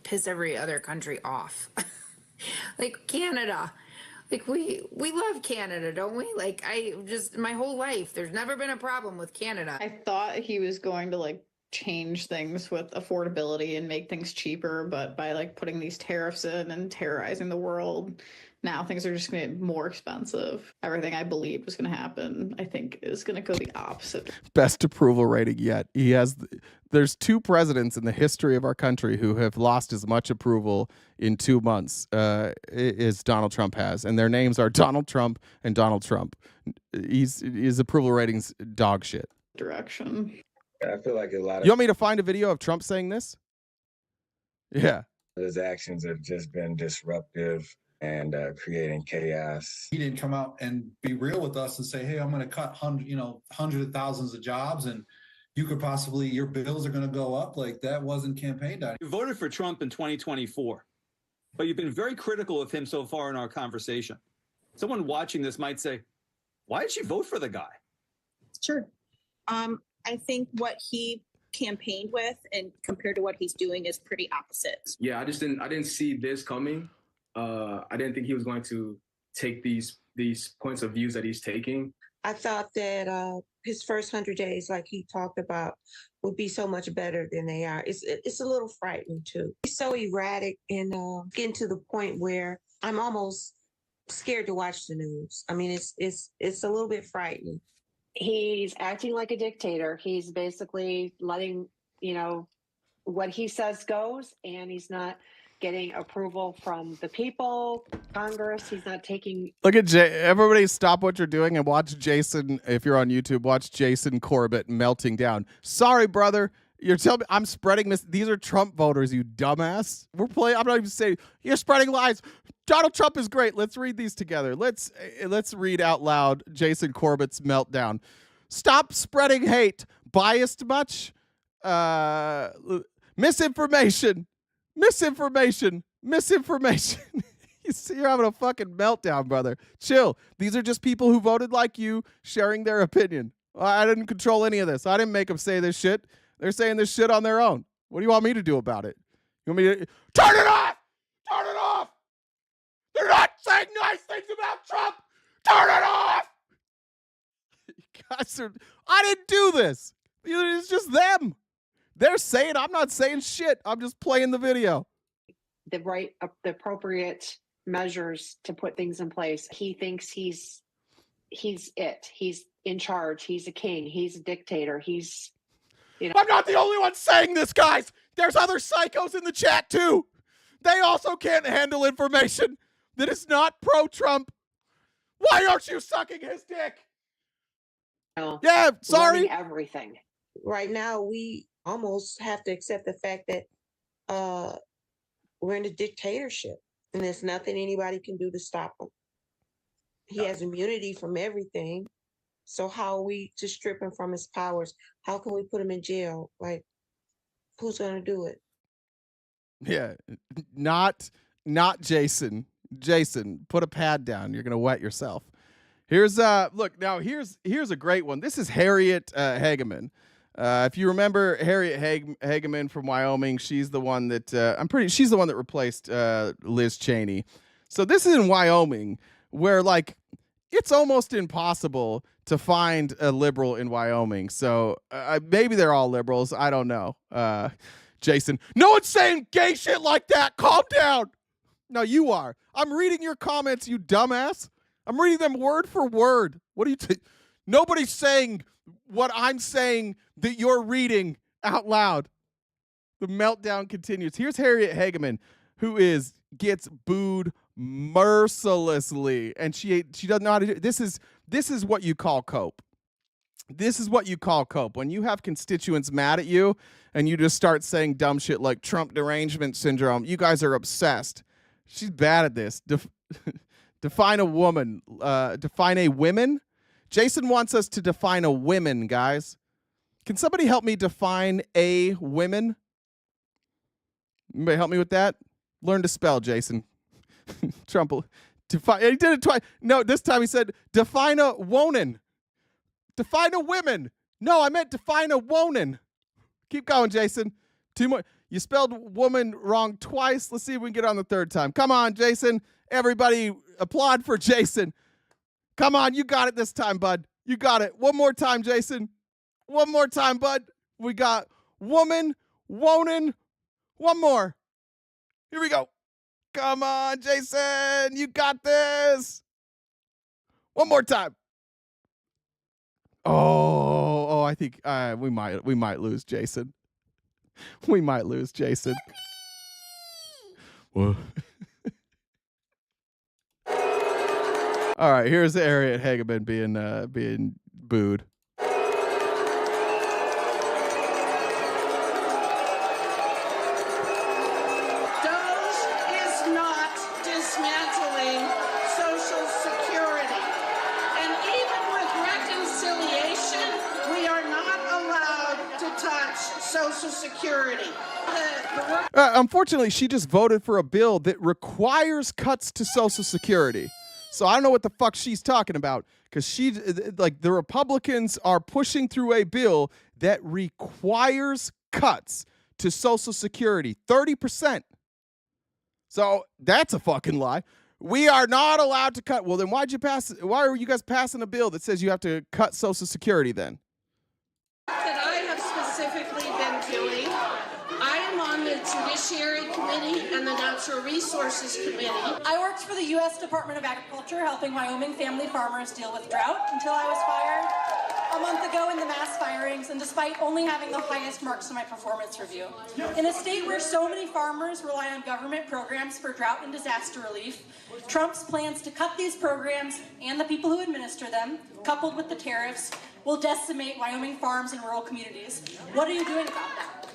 Piss every other country off. Like Canada. Like we love Canada, don't we? Like my whole life, there's never been a problem with Canada. I thought he was going to change things with affordability and make things cheaper, but by putting these tariffs in and terrorizing the world, now things are just going to get more expensive. Everything I believed was going to happen, I think, is going to go the opposite. Best approval rating yet. There's 2 presidents in the history of our country who have lost as much approval in 2 months as Donald Trump has, and their names are Donald Trump and Donald Trump. His approval ratings dog shit. Direction. I feel like a lot of. You want me to find a video of Trump saying this? Yeah. His actions have just been disruptive and creating chaos. He didn't come out and be real with us and say, hey, I'm going to cut hundreds of thousands of jobs, and you could possibly, your bills are going to go up. Like, that wasn't campaigned on. You voted for Trump in 2024, but you've been very critical of him so far in our conversation. Someone watching this might say, why did you vote for the guy? Sure. I think what he campaigned with and compared to what he's doing is pretty opposite. Yeah, I didn't see this coming. I didn't think he was going to take these points of views that he's taking. I thought that his first 100 days, like he talked about, would be so much better than they are. It's a little frightening too. He's so erratic and getting to the point where I'm almost scared to watch the news. I mean, it's a little bit frightening. He's acting like a dictator. He's basically letting, what he says goes, and he's not getting approval from the people, Congress. He's not taking. Look at everybody stop what you're doing and watch Jason. If you're on YouTube, watch Jason Corbett melting down. Sorry, brother. You're telling me I'm spreading this. These are Trump voters, you dumbass. We're playing. I'm not even saying you're spreading lies. Donald Trump is great. Let's read these together. Let's read out loud Jason Corbett's meltdown. Stop spreading hate. Biased much? Misinformation. You're having a fucking meltdown, brother. Chill. These are just people who voted like you, sharing their opinion. I didn't control any of this. I didn't make them say this shit. They're saying this shit on their own. What do you want me to do about it? You want me to turn it off? Turn it off. They're not saying nice things about Trump. Turn it off. Guys I didn't do this. It's just them. They're saying I'm not saying shit. I'm just playing the video. The appropriate measures to put things in place. He thinks he's it. He's in charge. He's a king. He's a dictator. I'm not the only one saying this, guys. There's other psychos in the chat too. They also can't handle information that is not pro-Trump. Why aren't you sucking his dick? Yeah, sorry. Everything. Right now, we almost have to accept the fact that we're in a dictatorship, and there's nothing anybody can do to stop him. He has immunity from everything. So how are we to strip him from his powers? How can we put him in jail? Like, who's going to do it? Yeah, not Jason. Jason, put a pad down. You're going to wet yourself. Here's here's a great one. This is Harriet Hageman. If you remember Harriet Hageman from Wyoming, she's the one that she's the one that replaced Liz Cheney. So this is in Wyoming, where it's almost impossible to find a liberal in Wyoming. So maybe they're all liberals. I don't know. Jason, no one's saying gay shit like that. Calm down. No, you are. I'm reading your comments, you dumbass. I'm reading them word for word. What do you think? Nobody's saying what I'm saying that you're reading out loud. The meltdown continues. Here's Harriet Hageman, who gets booed mercilessly, and she doesn't know how to do. This is what you call cope. This is what you call cope. When you have constituents mad at you and you just start saying dumb shit like Trump derangement syndrome, you guys are obsessed. She's bad at this. Define a woman. Define a women. Jason wants us to define a women, guys. Can somebody help me define a women? Anybody help me with that? Learn to spell, Jason. Trump. Define. He did it twice. No, this time he said define a woman. Define a women. No, I meant define a woman. Keep going, Jason. Two more. You spelled woman wrong twice. Let's see if we can get on the third time. Come on, Jason. Everybody applaud for Jason. Come on, you got it this time, bud. You got it. One more time, Jason. One more time, bud. We got woman, wonin. One more. Here we go. Come on, Jason. You got this. One more time. Oh, I think we might lose Jason. We might lose Jason. Whoa. All right, here's Harriet Hageman being booed. Social Security. Unfortunately, she just voted for a bill that requires cuts to Social Security. So I don't know what the fuck she's talking about, because the Republicans are pushing through a bill that requires cuts to Social Security, 30%. So that's a fucking lie. We are not allowed to cut. Well, then why are you guys passing a bill that says you have to cut Social Security then? That I have specifically been doing. I am on the Judiciary Committee and the Natural Resources Committee. I worked for the U.S. Department of Agriculture, helping Wyoming family farmers deal with drought until I was fired. a month ago in the mass firings, and despite only having the highest marks in my performance review. In a state where so many farmers rely on government programs for drought and disaster relief, Trump's plans to cut these programs and the people who administer them, coupled with the tariffs, will decimate Wyoming farms and rural communities. What are you doing about that?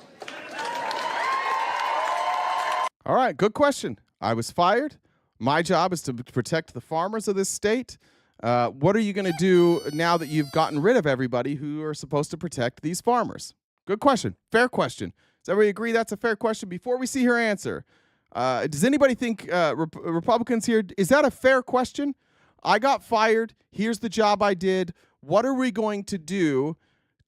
All right, good question. I was fired. My job is to protect the farmers of this state. What are you going to do now that you've gotten rid of everybody who are supposed to protect these farmers? Good question. Fair question. Does everybody agree that's a fair question? Before we see her answer, does anybody think Republicans here, is that a fair question? I got fired. Here's the job I did. What are we going to do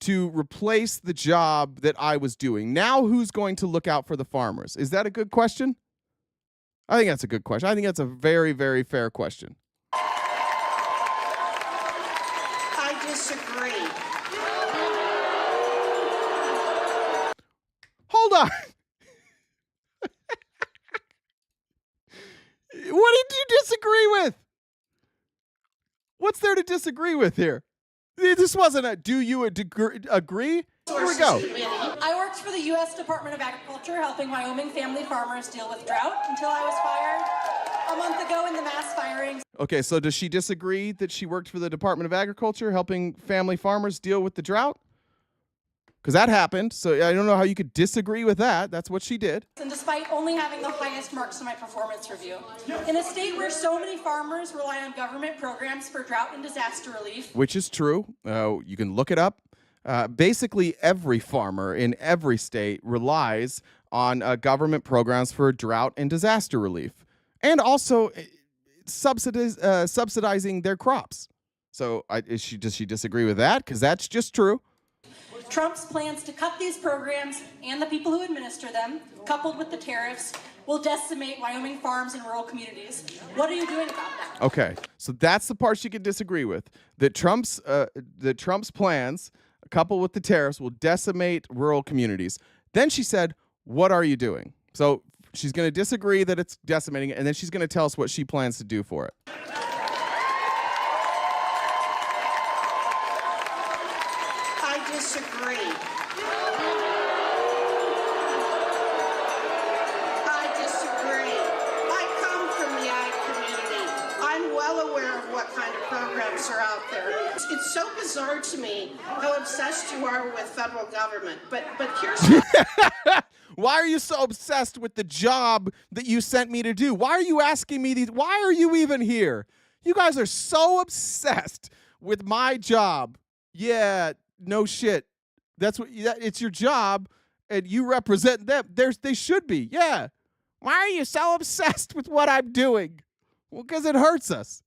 to replace the job that I was doing? Now who's going to look out for the farmers? Is that a good question? I think that's a good question. I think that's a very, very fair question. I disagree. Hold on. What did you disagree with? What's there to disagree with here? This wasn't a do you agree? Here we go. I worked for the U.S. Department of Agriculture, helping Wyoming family farmers deal with drought until I was fired a month ago in the mass firings. Okay, so does she disagree that she worked for the Department of Agriculture, helping family farmers deal with the drought? Because that happened, so I don't know how you could disagree with that. That's what she did. And despite only having the highest marks in my performance review. In a state where so many farmers rely on government programs for drought and disaster relief. Which is true. You can look it up. Basically, every farmer in every state relies on government programs for drought and disaster relief. And also subsidizing their crops. So does she disagree with that? Because that's just true. Trump's plans to cut these programs and the people who administer them, coupled with the tariffs, will decimate Wyoming farms and rural communities. What are you doing about that? Okay, so that's the part she could disagree with. That Trump's plans, coupled with the tariffs, will decimate rural communities. Then she said, what are you doing? So she's going to disagree that it's decimating it, and then she's going to tell us what she plans to do for it. I disagree. I disagree. I come from the ag community. I'm well aware of what kind of programs are out there. It's so bizarre to me how obsessed you are with federal government. But here's Why are you so obsessed with the job that you sent me to do? Why are you asking me these? Why are you even here? You guys are so obsessed with my job. Yeah, no shit. It's your job, and you represent them. They should be. Yeah. Why are you so obsessed with what I'm doing? Well, because it hurts us.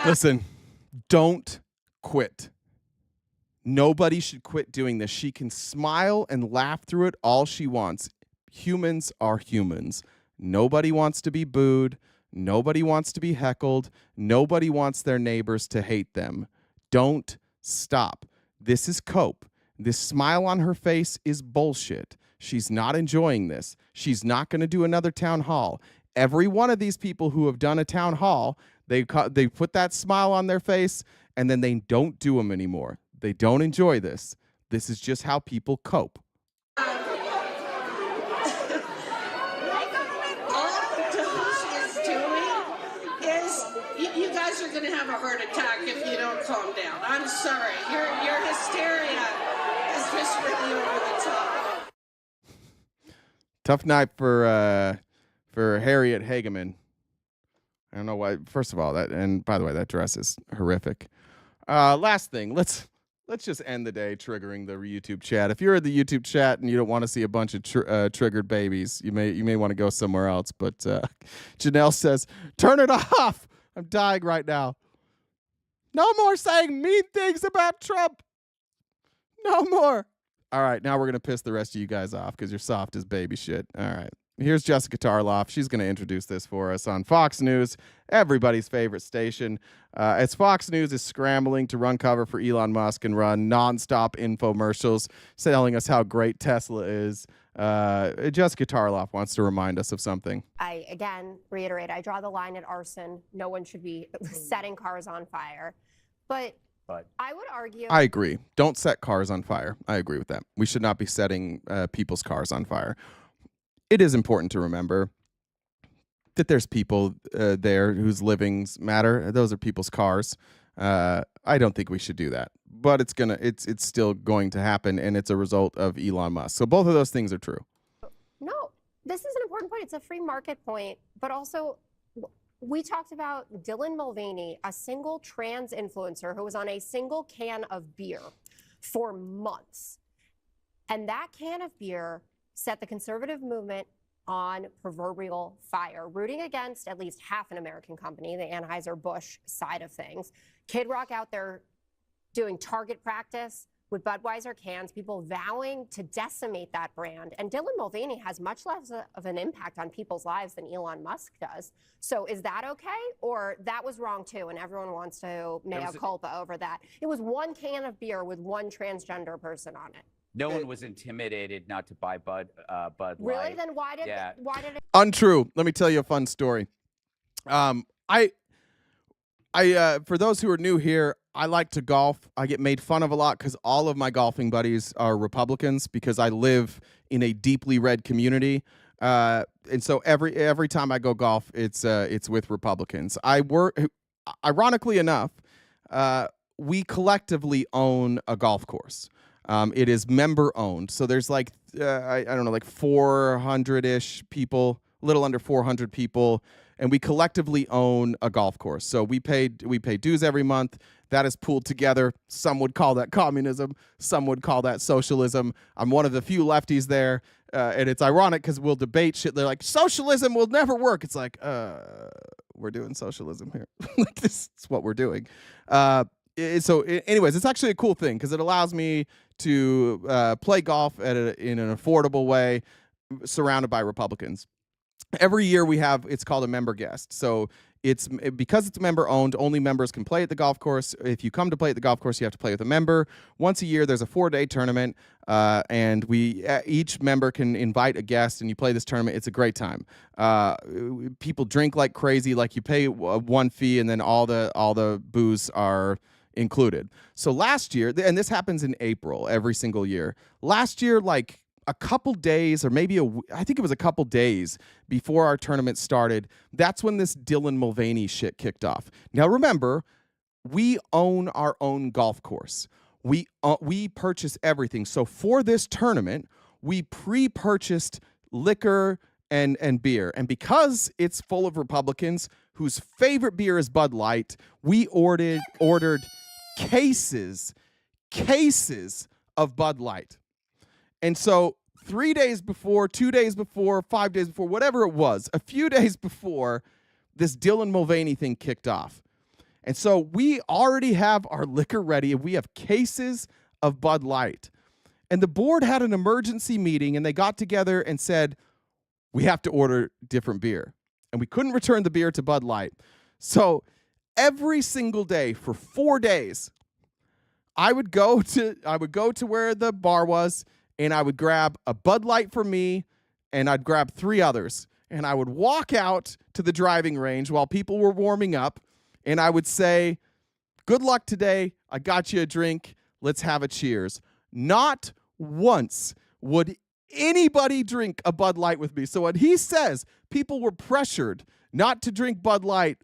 Listen, don't quit. Nobody should quit doing this. She can smile and laugh through it all she wants. Humans are humans. Nobody wants to be booed. Nobody wants to be heckled. Nobody wants their neighbors to hate them. Don't stop. This is cope. This smile on her face is bullshit. She's not enjoying this. She's not going to do another town hall. Every one of these people who have done a town hall, they put that smile on their face, and then they don't do them anymore. They don't enjoy this. This is just how people cope. all DOGE is doing is you guys are going to have a heart attack if you don't calm down. I'm sorry. Your hysteria is just really over the top. Tough night for Harriet Hageman. I don't know why. First of all, and by the way, that dress is horrific. Last thing, let's just end the day triggering the YouTube chat. If you're in the YouTube chat and you don't want to see a bunch of triggered babies, you may want to go somewhere else. But Janelle says, "Turn it off. I'm dying right now. No more saying mean things about Trump. No more." All right, now we're gonna piss the rest of you guys off because you're soft as baby shit. All right. Here's Jessica Tarloff. She's going to introduce this for us on Fox News, everybody's favorite station. As Fox News is scrambling to run cover for Elon Musk and run nonstop infomercials telling us how great Tesla is, Jessica Tarloff wants to remind us of something. I, again, reiterate, I draw the line at arson. No one should be setting cars on fire. But I would argue... I agree. Don't set cars on fire. I agree with that. We should not be setting people's cars on fire. It is important to remember that there's people there whose livings matter. Those are people's cars. I don't think we should do that, but it's still going to happen, and it's a result of Elon Musk. So both of those things are true. No, this is an important point. It's a free market point, but also we talked about Dylan Mulvaney, a single trans influencer who was on a single can of beer for months. And that can of beer set the conservative movement on proverbial fire, rooting against at least half an American company, the Anheuser-Busch side of things. Kid Rock out there doing target practice with Budweiser cans, people vowing to decimate that brand. And Dylan Mulvaney has much less of an impact on people's lives than Elon Musk does. So is that okay? Or that was wrong too, and everyone wants to mea culpa over that? It was one can of beer with one transgender person on it. No one was intimidated not to buy Bud Light. Really? Then why did it? Untrue. Let me tell you a fun story. I for those who are new here, I like to golf. I get made fun of a lot because all of my golfing buddies are Republicans because I live in a deeply red community. And so every time I go golf, it's with Republicans. Ironically enough, we collectively own a golf course. It is member owned. So there's like, I don't know, like 400-ish people, a little under 400 people. And we collectively own a golf course. So we pay dues every month. That is pooled together. Some would call that communism. Some would call that socialism. I'm one of the few lefties there. And it's ironic because we'll debate shit. They're like, socialism will never work. It's like, we're doing socialism here. Like, this is what we're doing. So anyways, it's actually a cool thing because it allows me to play golf in an affordable way surrounded by Republicans. Every year we have, it's called a member guest. So because it's member owned, only members can play at the golf course. If you come to play at the golf course, you have to play with a member. Once a year, there's a 4-day tournament, and each member can invite a guest, and you play this tournament. It's a great time. People drink like crazy. Like, you pay one fee, and then all the booze are included. So last year, and this happens in April every single year. Last year, like, a couple days, or maybe I think it was a couple days before our tournament started, that's when this Dylan Mulvaney shit kicked off. Now remember, we own our own golf course. We purchase everything. So for this tournament, we pre-purchased liquor and beer. And because it's full of Republicans whose favorite beer is Bud Light, we ordered cases of Bud Light. And so 3 days before, 2 days before, 5 days before, whatever it was, a few days before, this Dylan Mulvaney thing kicked off. And so we already have our liquor ready, and we have cases of Bud Light. And the board had an emergency meeting, and they got together and said, we have to order different beer. And we couldn't return the beer to Bud Light. So every single day for 4 days, I would go to where the bar was, and I would grab a Bud Light for me, and I'd grab 3 others. And I would walk out to the driving range while people were warming up, and I would say, good luck today. I got you a drink. Let's have a cheers. Not once would anybody drink a Bud Light with me. So when he says people were pressured not to drink Bud Light,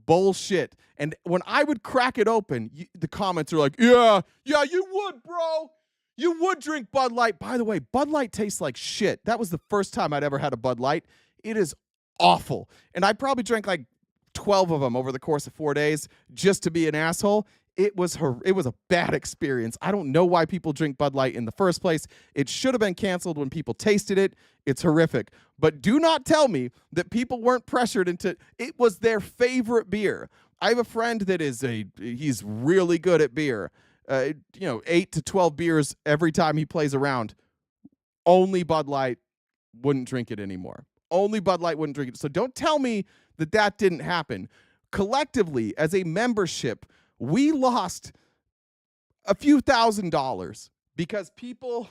bullshit. And when I would crack it open, the comments are like, yeah, you would, bro. You would drink Bud Light. By the way, Bud Light tastes like shit. That was the first time I'd ever had a Bud Light. It is awful. And I probably drank like 12 of them over the course of 4 days just to be an asshole. It was a bad experience. I don't know why people drink Bud Light in the first place. It should have been canceled when people tasted it. It's horrific. But do not tell me that people weren't pressured into it was their favorite beer. I have a friend that he's really good at beer. 8 to 12 beers every time he plays around. Only Bud Light, wouldn't drink it anymore. only Bud Light wouldn't drink it. So don't tell me that didn't happen. Collectively, as a membership, we lost a few $1,000s because people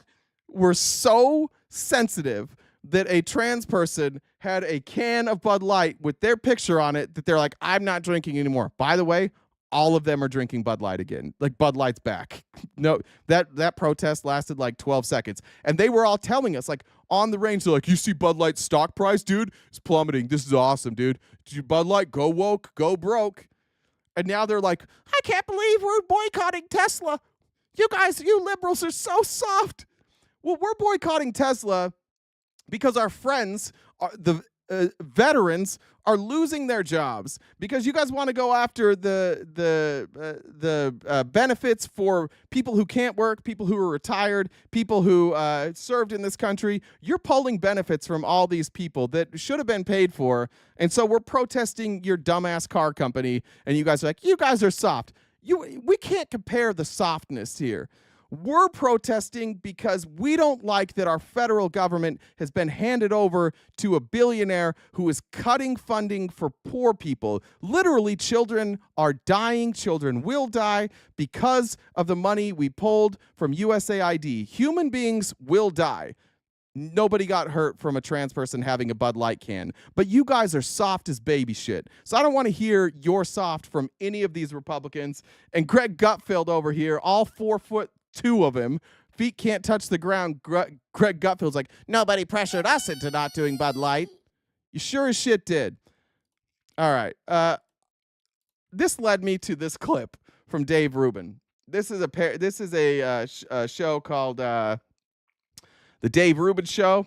were so sensitive that a trans person had a can of Bud Light with their picture on it that they're like, I'm not drinking anymore. By the way, all of them are drinking Bud Light again. Like, Bud Light's back. No, that protest lasted like 12 seconds. And they were all telling us, like, on the range, they're like, you see Bud Light's stock price, dude? It's plummeting. This is awesome, dude. Bud Light, go woke, go broke. And now they're like, I can't believe we're boycotting Tesla. You guys, you liberals are so soft. Well, we're boycotting Tesla because our friends, the veterans, are losing their jobs because you guys want to go after the benefits for people who can't work, people who are retired, people who served in this country. You're pulling benefits from all these people that should have been paid for, and so we're protesting your dumbass car company, and you guys are like, you guys are soft. We can't compare the softness here. We're protesting because we don't like that our federal government has been handed over to a billionaire who is cutting funding for poor people. Literally, children are dying. Children will die because of the money we pulled from USAID. Human beings will die. Nobody got hurt from a trans person having a Bud Light can. But you guys are soft as baby shit. So I don't want to hear you're soft from any of these Republicans. And Greg Gutfeld over here, all 4'2" of him, feet can't touch the ground. Greg Gutfeld's like, nobody pressured us into not doing Bud Light. You sure as shit did. All right. This led me to this clip from Dave Rubin. This is a show called The Dave Rubin Show.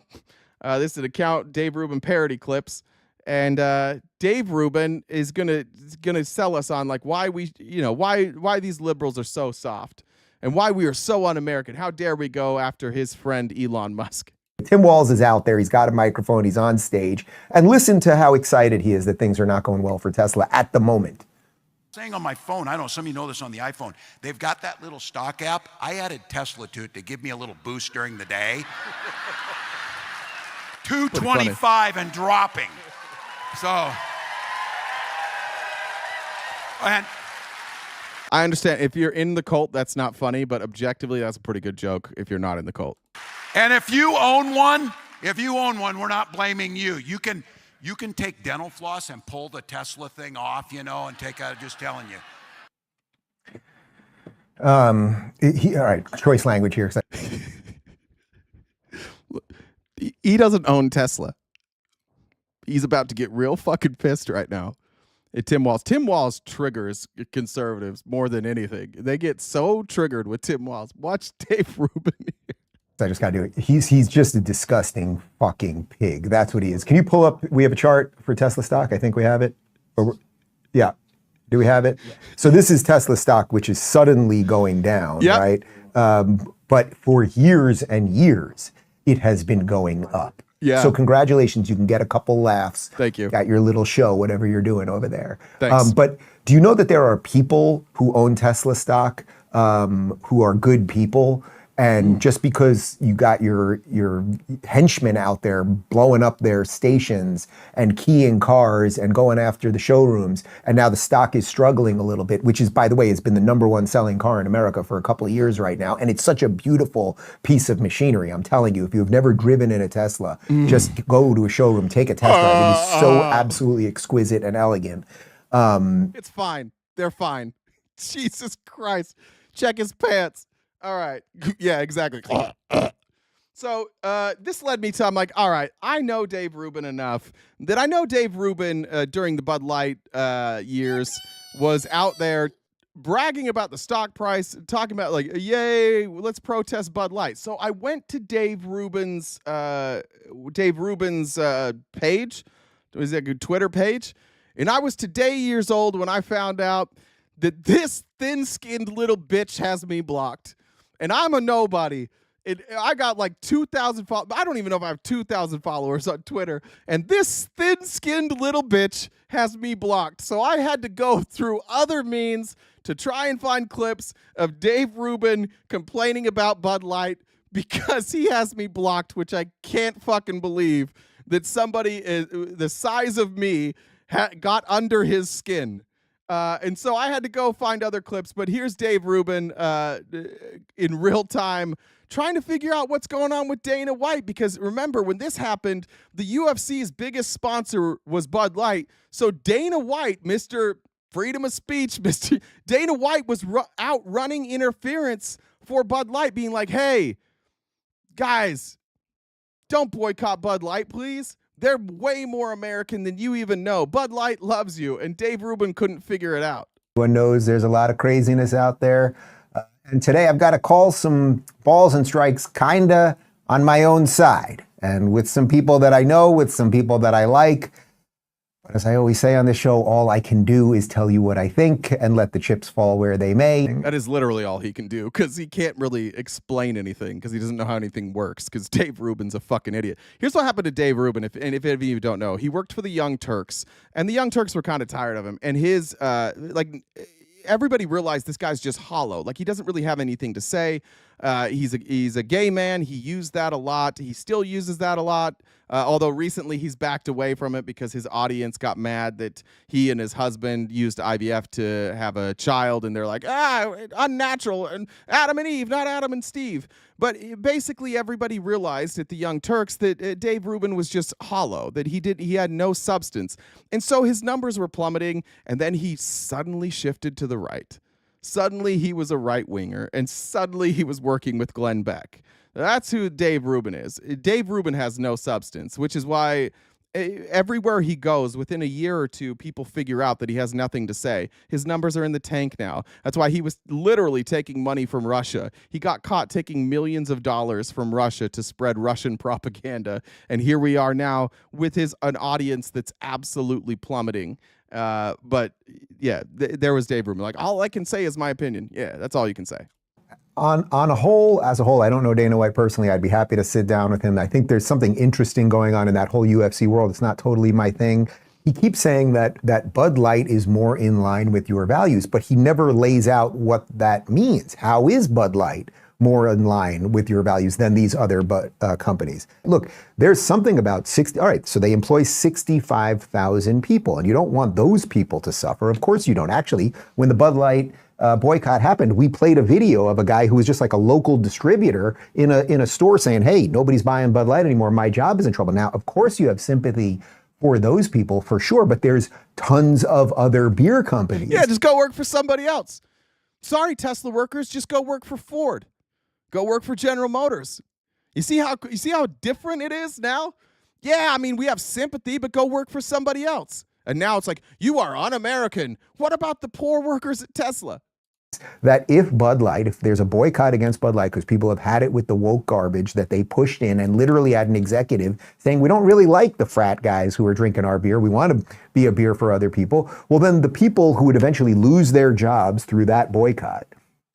This is an account, Dave Rubin parody clips. And Dave Rubin is gonna sell us on like why these liberals are so soft and why we are so un-American. How dare we go after his friend Elon Musk? Tim Walz is out there. He's got a microphone. He's on stage. And listen to how excited he is that things are not going well for Tesla at the moment. Saying on my phone, I don't know, some of you know this on the iPhone, they've got that little stock app. I added Tesla to it to give me a little boost during the day. 225 and dropping. So, and I understand if you're in the cult, that's not funny, but objectively, that's a pretty good joke if you're not in the cult. And if you own one, we're not blaming you. You can take dental floss and pull the Tesla thing off, and take out, just telling you. All right, choice language here. He doesn't own Tesla. He's about to get real fucking pissed right now at Tim Walz. Tim Walz triggers conservatives more than anything. They get so triggered with Tim Walz. Watch Dave Rubin here. I just got to do it. He's just a disgusting fucking pig. That's what he is. Can you pull up? We have a chart for Tesla stock. I think we have it. Yeah. Do we have it? Yeah. So this is Tesla stock, which is suddenly going down, right? But for years and years, it has been going up. Yeah. So congratulations. You can get a couple laughs. Thank you. Got your little show, whatever you're doing over there. Thanks. But do you know that there are people who own Tesla stock who are good people? And just because you got your henchmen out there blowing up their stations and keying cars and going after the showrooms, and now the stock is struggling a little bit, which is, by the way, has been the #1 selling car in America for a couple of years right now. And it's such a beautiful piece of machinery. I'm telling you, if you've never driven in a Tesla, just go to a showroom, take a Tesla. It is so absolutely exquisite and elegant. It's fine. They're fine. Jesus Christ. Check his pants. All right. Yeah, exactly. So this led me to, I'm like, all right, I know Dave Rubin enough that I know Dave Rubin during the Bud Light years was out there bragging about the stock price, talking about like, yay, let's protest Bud Light. So I went to Dave Rubin's page. It was like a Twitter page. And I was today years old when I found out that this thin-skinned little bitch has me blocked. And I'm a nobody. I got like 2,000 followers. I don't even know if I have 2,000 followers on Twitter. And this thin-skinned little bitch has me blocked. So I had to go through other means to try and find clips of Dave Rubin complaining about Bud Light because he has me blocked, which I can't fucking believe that somebody the size of me got under his skin. And so I had to go find other clips, but here's Dave Rubin in real time trying to figure out what's going on with Dana White, because remember, when this happened, the UFC's biggest sponsor was Bud Light. So Dana White, Mr. Freedom of Speech, Mr. Dana White was out running interference for Bud Light, being like, hey, guys, don't boycott Bud Light, please. They're way more American than you even know. Bud Light loves you, and Dave Rubin couldn't figure it out. Everyone knows there's a lot of craziness out there. And today I've got to call some balls and strikes kinda on my own side. And with some people that I know, with some people that I like. But as I always say on this show, all I can do is tell you what I think and let the chips fall where they may. That is literally all he can do, because he can't really explain anything, because he doesn't know how anything works, because Dave Rubin's a fucking idiot. Here's what happened to Dave Rubin, if any of you don't know. He worked for the Young Turks, and the Young Turks were kind of tired of him. And his, everybody realized this guy's just hollow. Like, he doesn't really have anything to say. He's a gay man. He used that a lot. He still uses that a lot. Although recently he's backed away from it because his audience got mad that he and his husband used IVF to have a child, and they're like, unnatural, and Adam and Eve, not Adam and Steve. But basically everybody realized at the Young Turks that Dave Rubin was just hollow, that he had no substance. And so his numbers were plummeting, and then he suddenly shifted to the right. Suddenly he was a right-winger, and suddenly he was working with Glenn Beck. That's who Dave Rubin is. Dave Rubin has no substance, which is why everywhere he goes, within a year or two, people figure out that he has nothing to say. His numbers are in the tank now. That's why he was literally taking money from Russia. He got caught taking millions of dollars from Russia to spread Russian propaganda. And here we are now with an audience that's absolutely plummeting. But yeah, there was Dave Rubin. Like, all I can say is my opinion. Yeah, that's all you can say. As a whole, I don't know Dana White personally. I'd be happy to sit down with him. I think there's something interesting going on in that whole UFC world. It's not totally my thing. He keeps saying that Bud Light is more in line with your values, but he never lays out what that means. How is Bud Light more in line with your values than these other companies? Look, there's something about 60. All right, so they employ 65,000 people, and you don't want those people to suffer. Of course you don't. Actually, when the Bud Light boycott happened, we played a video of a guy who was just like a local distributor in a store saying, hey, nobody's buying Bud Light anymore. My job is in trouble. Now, of course you have sympathy for those people for sure, but there's tons of other beer companies. Yeah, just go work for somebody else. Sorry, Tesla workers, just go work for Ford. Go work for General Motors. You see how different it is now? Yeah, I mean, we have sympathy, but go work for somebody else. And now it's like, you are un-American. What about the poor workers at Tesla? That if there's a boycott against Bud Light because people have had it with the woke garbage that they pushed in and literally had an executive saying, we don't really like the frat guys who are drinking our beer. We want to be a beer for other people. Well, then the people who would eventually lose their jobs through that boycott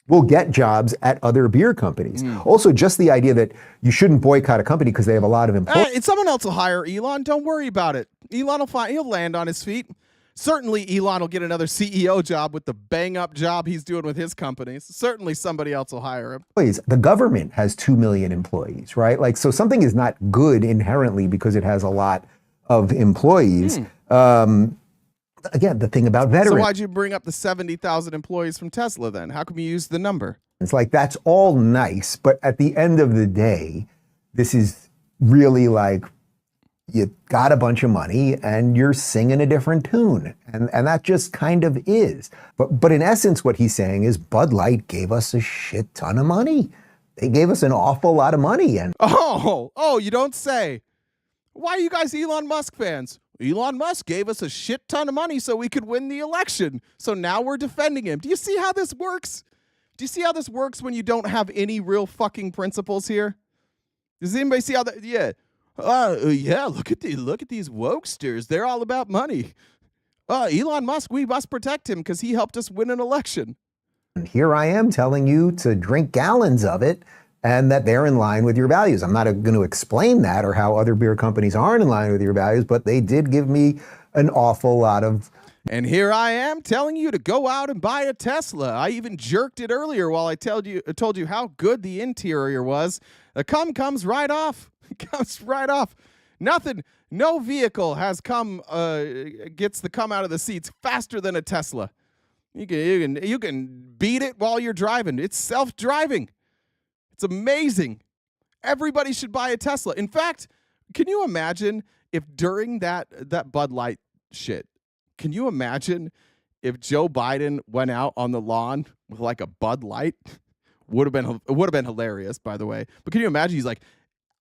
will get jobs at other beer companies. Also, just the idea that you shouldn't boycott a company because they have a lot of employees. And someone else will hire Elon. Don't worry about it. Elon he'll land on his feet. Certainly, Elon will get another CEO job with the bang-up job he's doing with his companies. Certainly, somebody else will hire him. The government has 2 million employees, right? Like, so something is not good inherently because it has a lot of employees. Again, the thing about veterans. So why'd you bring up the 70,000 employees from Tesla then? How come you use the number? It's like, that's all nice, but at the end of the day, this is really like, you got a bunch of money and you're singing a different tune. And that just kind of is. But in essence, what he's saying is Bud Light gave us a shit ton of money. They gave us an awful lot of money. And you don't say. Why are you guys Elon Musk fans? Elon Musk gave us a shit ton of money so we could win the election. So now we're defending him. Do you see how this works? Do you see how this works when you don't have any real fucking principles here? Does anybody see how that? Yeah. Look at these wokesters. They're all about money. Elon Musk, we must protect him because he helped us win an election. And here I am telling you to drink gallons of it and that they're in line with your values. I'm not going to explain that or how other beer companies aren't in line with your values, but they did give me an awful lot of... And here I am telling you to go out and buy a Tesla. I even jerked it earlier while I told you how good the interior was. The cum comes right off. It comes right off. Nothing. No vehicle has gets the come out of the seats faster than a Tesla. You can beat it while you're driving. It's self-driving. It's amazing. Everybody should buy a Tesla. In fact, can you imagine if during that Bud Light shit, can you imagine if Joe Biden went out on the lawn with like a Bud Light? Would have been hilarious, by the way. But can you imagine? He's like,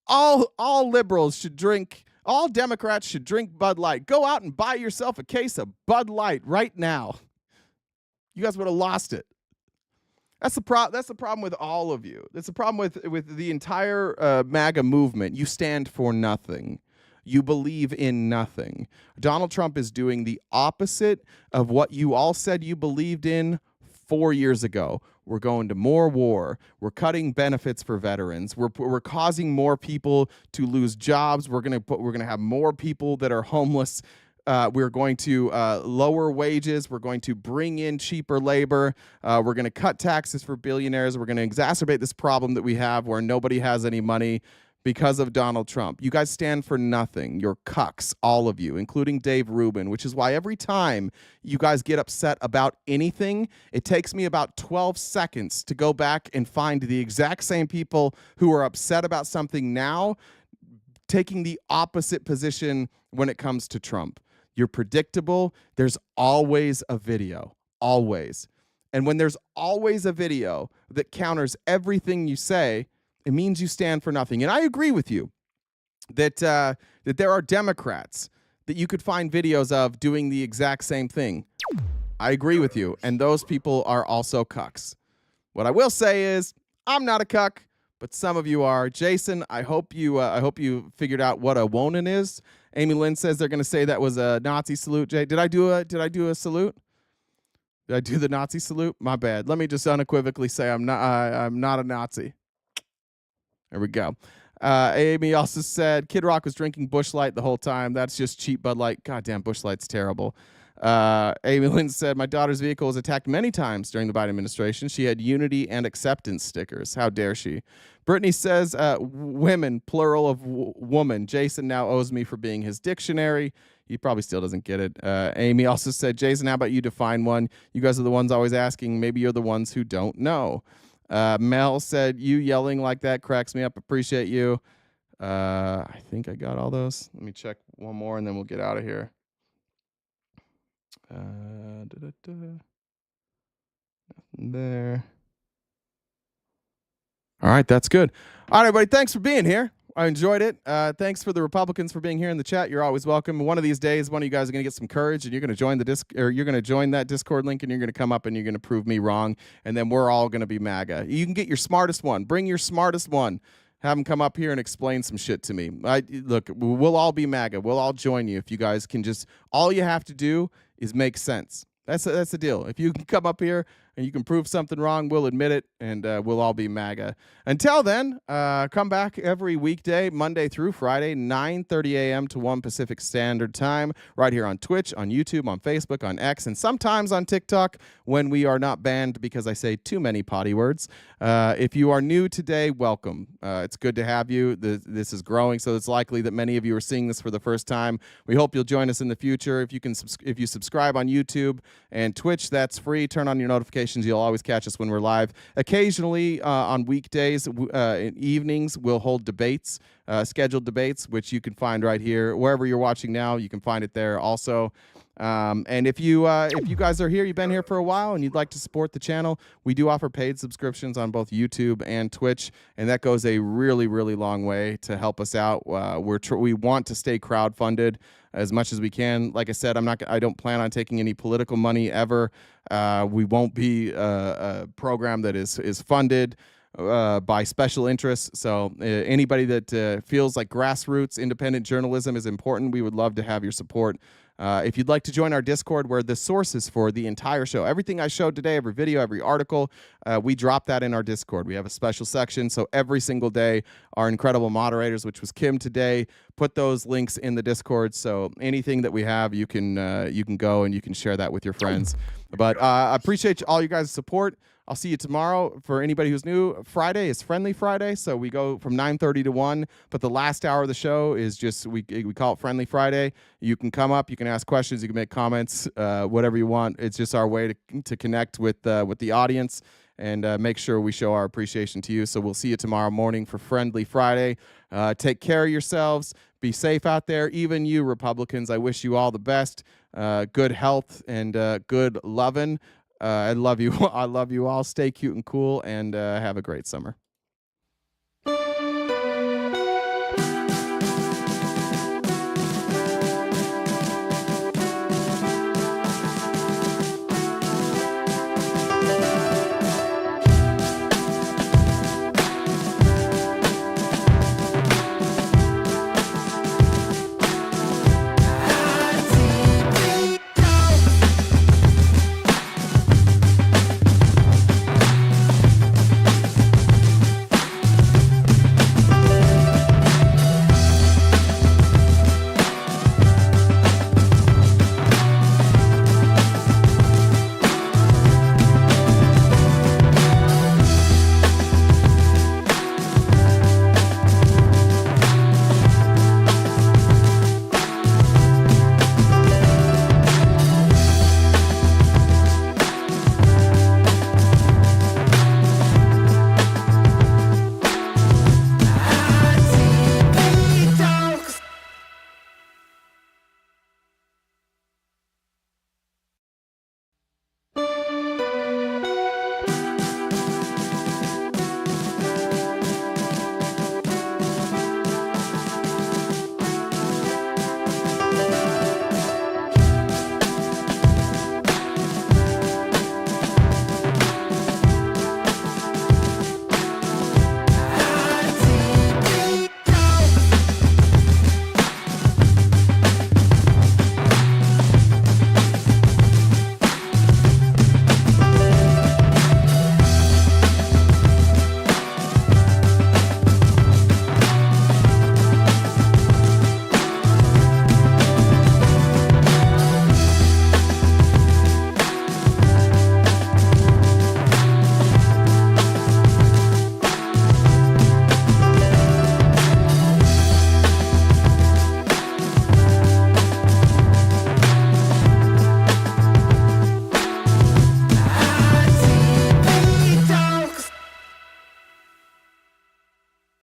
all liberals should drink. All Democrats should drink Bud Light. Go out and buy yourself a case of Bud Light right now. You guys would have lost it. That's the problem with all of you. That's the problem with the entire MAGA movement. You stand for nothing. You believe in nothing. Donald Trump is doing the opposite of what you all said you believed in 4 years ago. We're going to more war. We're cutting benefits for veterans. We're causing more people to lose jobs. We're gonna have more people that are homeless. We're going to lower wages. We're going to bring in cheaper labor. We're going to cut taxes for billionaires. We're going to exacerbate this problem that we have where nobody has any money because of Donald Trump. You guys stand for nothing. You're cucks, all of you, including Dave Rubin, which is why every time you guys get upset about anything, it takes me about 12 seconds to go back and find the exact same people who are upset about something now taking the opposite position when it comes to Trump. You're predictable. There's always a video, always. And when there's always a video that counters everything you say, it means you stand for nothing. And I agree with you that there are Democrats that you could find videos of doing the exact same thing. I agree with you. And those people are also cucks. What I will say is I'm not a cuck, but some of you are. Jason, I hope you figured out what a wonin is. Amy Lynn says they're going to say that was a Nazi salute. Jay, did I do a salute? Did I do the Nazi salute? My bad. Let me just unequivocally say I'm not a Nazi. There we go. Amy also said Kid Rock was drinking Busch Light the whole time. That's just cheap Bud Light. Goddamn, Busch Light's terrible. Amy Lynn said, my daughter's vehicle was attacked many times during the Biden administration. She had unity and acceptance stickers. How dare she? Brittany says, women, plural of woman. Jason now owes me for being his dictionary. He probably still doesn't get it. Amy also said, Jason, how about you define one? You guys are the ones always asking. Maybe you're the ones who don't know. Mel said, you yelling like that cracks me up. Appreciate you. I think I got all those. Let me check one more and then we'll get out of here. Nothing there. All right, that's good. All right, everybody, thanks for being here. I enjoyed it. Thanks for the Republicans for being here in the chat. You're always welcome. One of these days, one of you guys are going to get some courage, and you're going to join you're going to join that Discord link, and you're going to come up and you're going to prove me wrong, and then we're all going to be MAGA. You can get your smartest one. Bring your smartest one. Have them come up here and explain some shit to me. Look, we'll all be MAGA. We'll all join you if you guys can just. All you have to do is make sense. That's the deal. If you can come up here and you can prove something wrong, we'll admit it, and we'll all be MAGA. Until then, come back every weekday, Monday through Friday, 9:30 a.m. to 1 Pacific Standard Time, right here on Twitch, on YouTube, on Facebook, on X, and sometimes on TikTok when we are not banned because I say too many potty words. If you are new today, welcome. It's good to have you. This is growing, so it's likely that many of you are seeing this for the first time. We hope you'll join us in the future. If you subscribe on YouTube and Twitch, that's free. Turn on your notifications. You'll always catch us when we're live. Occasionally on weekdays, in evenings, we'll hold debates, scheduled debates, which you can find right here. Wherever you're watching now, you can find it there also. And if you guys are here, you've been here for a while and you'd like to support the channel, we do offer paid subscriptions on both YouTube and Twitch, and that goes a really, really long way to help us out. We want to stay crowdfunded as much as we can. Like I said, I don't plan on taking any political money ever. We won't be a program that is funded by special interests. So anybody that feels like grassroots independent journalism is important, we would love to have your support. If you'd like to join our Discord, where the sources for the entire show, everything I showed today, every video, every article, we drop that in our Discord. We have a special section, so every single day, our incredible moderators, which was Kim today, put those links in the Discord. So anything that we have, you can go and you can share that with your friends. But I appreciate all you guys' support. I'll see you tomorrow. For anybody who's new, Friday is Friendly Friday, so we go from 9:30 to 1. But the last hour of the show is just we call it Friendly Friday. You can come up, you can ask questions, you can make comments, whatever you want. It's just our way to connect with the audience and make sure we show our appreciation to you. So we'll see you tomorrow morning for Friendly Friday. Take care of yourselves. Be safe out there. Even you Republicans, I wish you all the best. Good health and good loving. I love you. I love you all. Stay cute and cool, and have a great summer.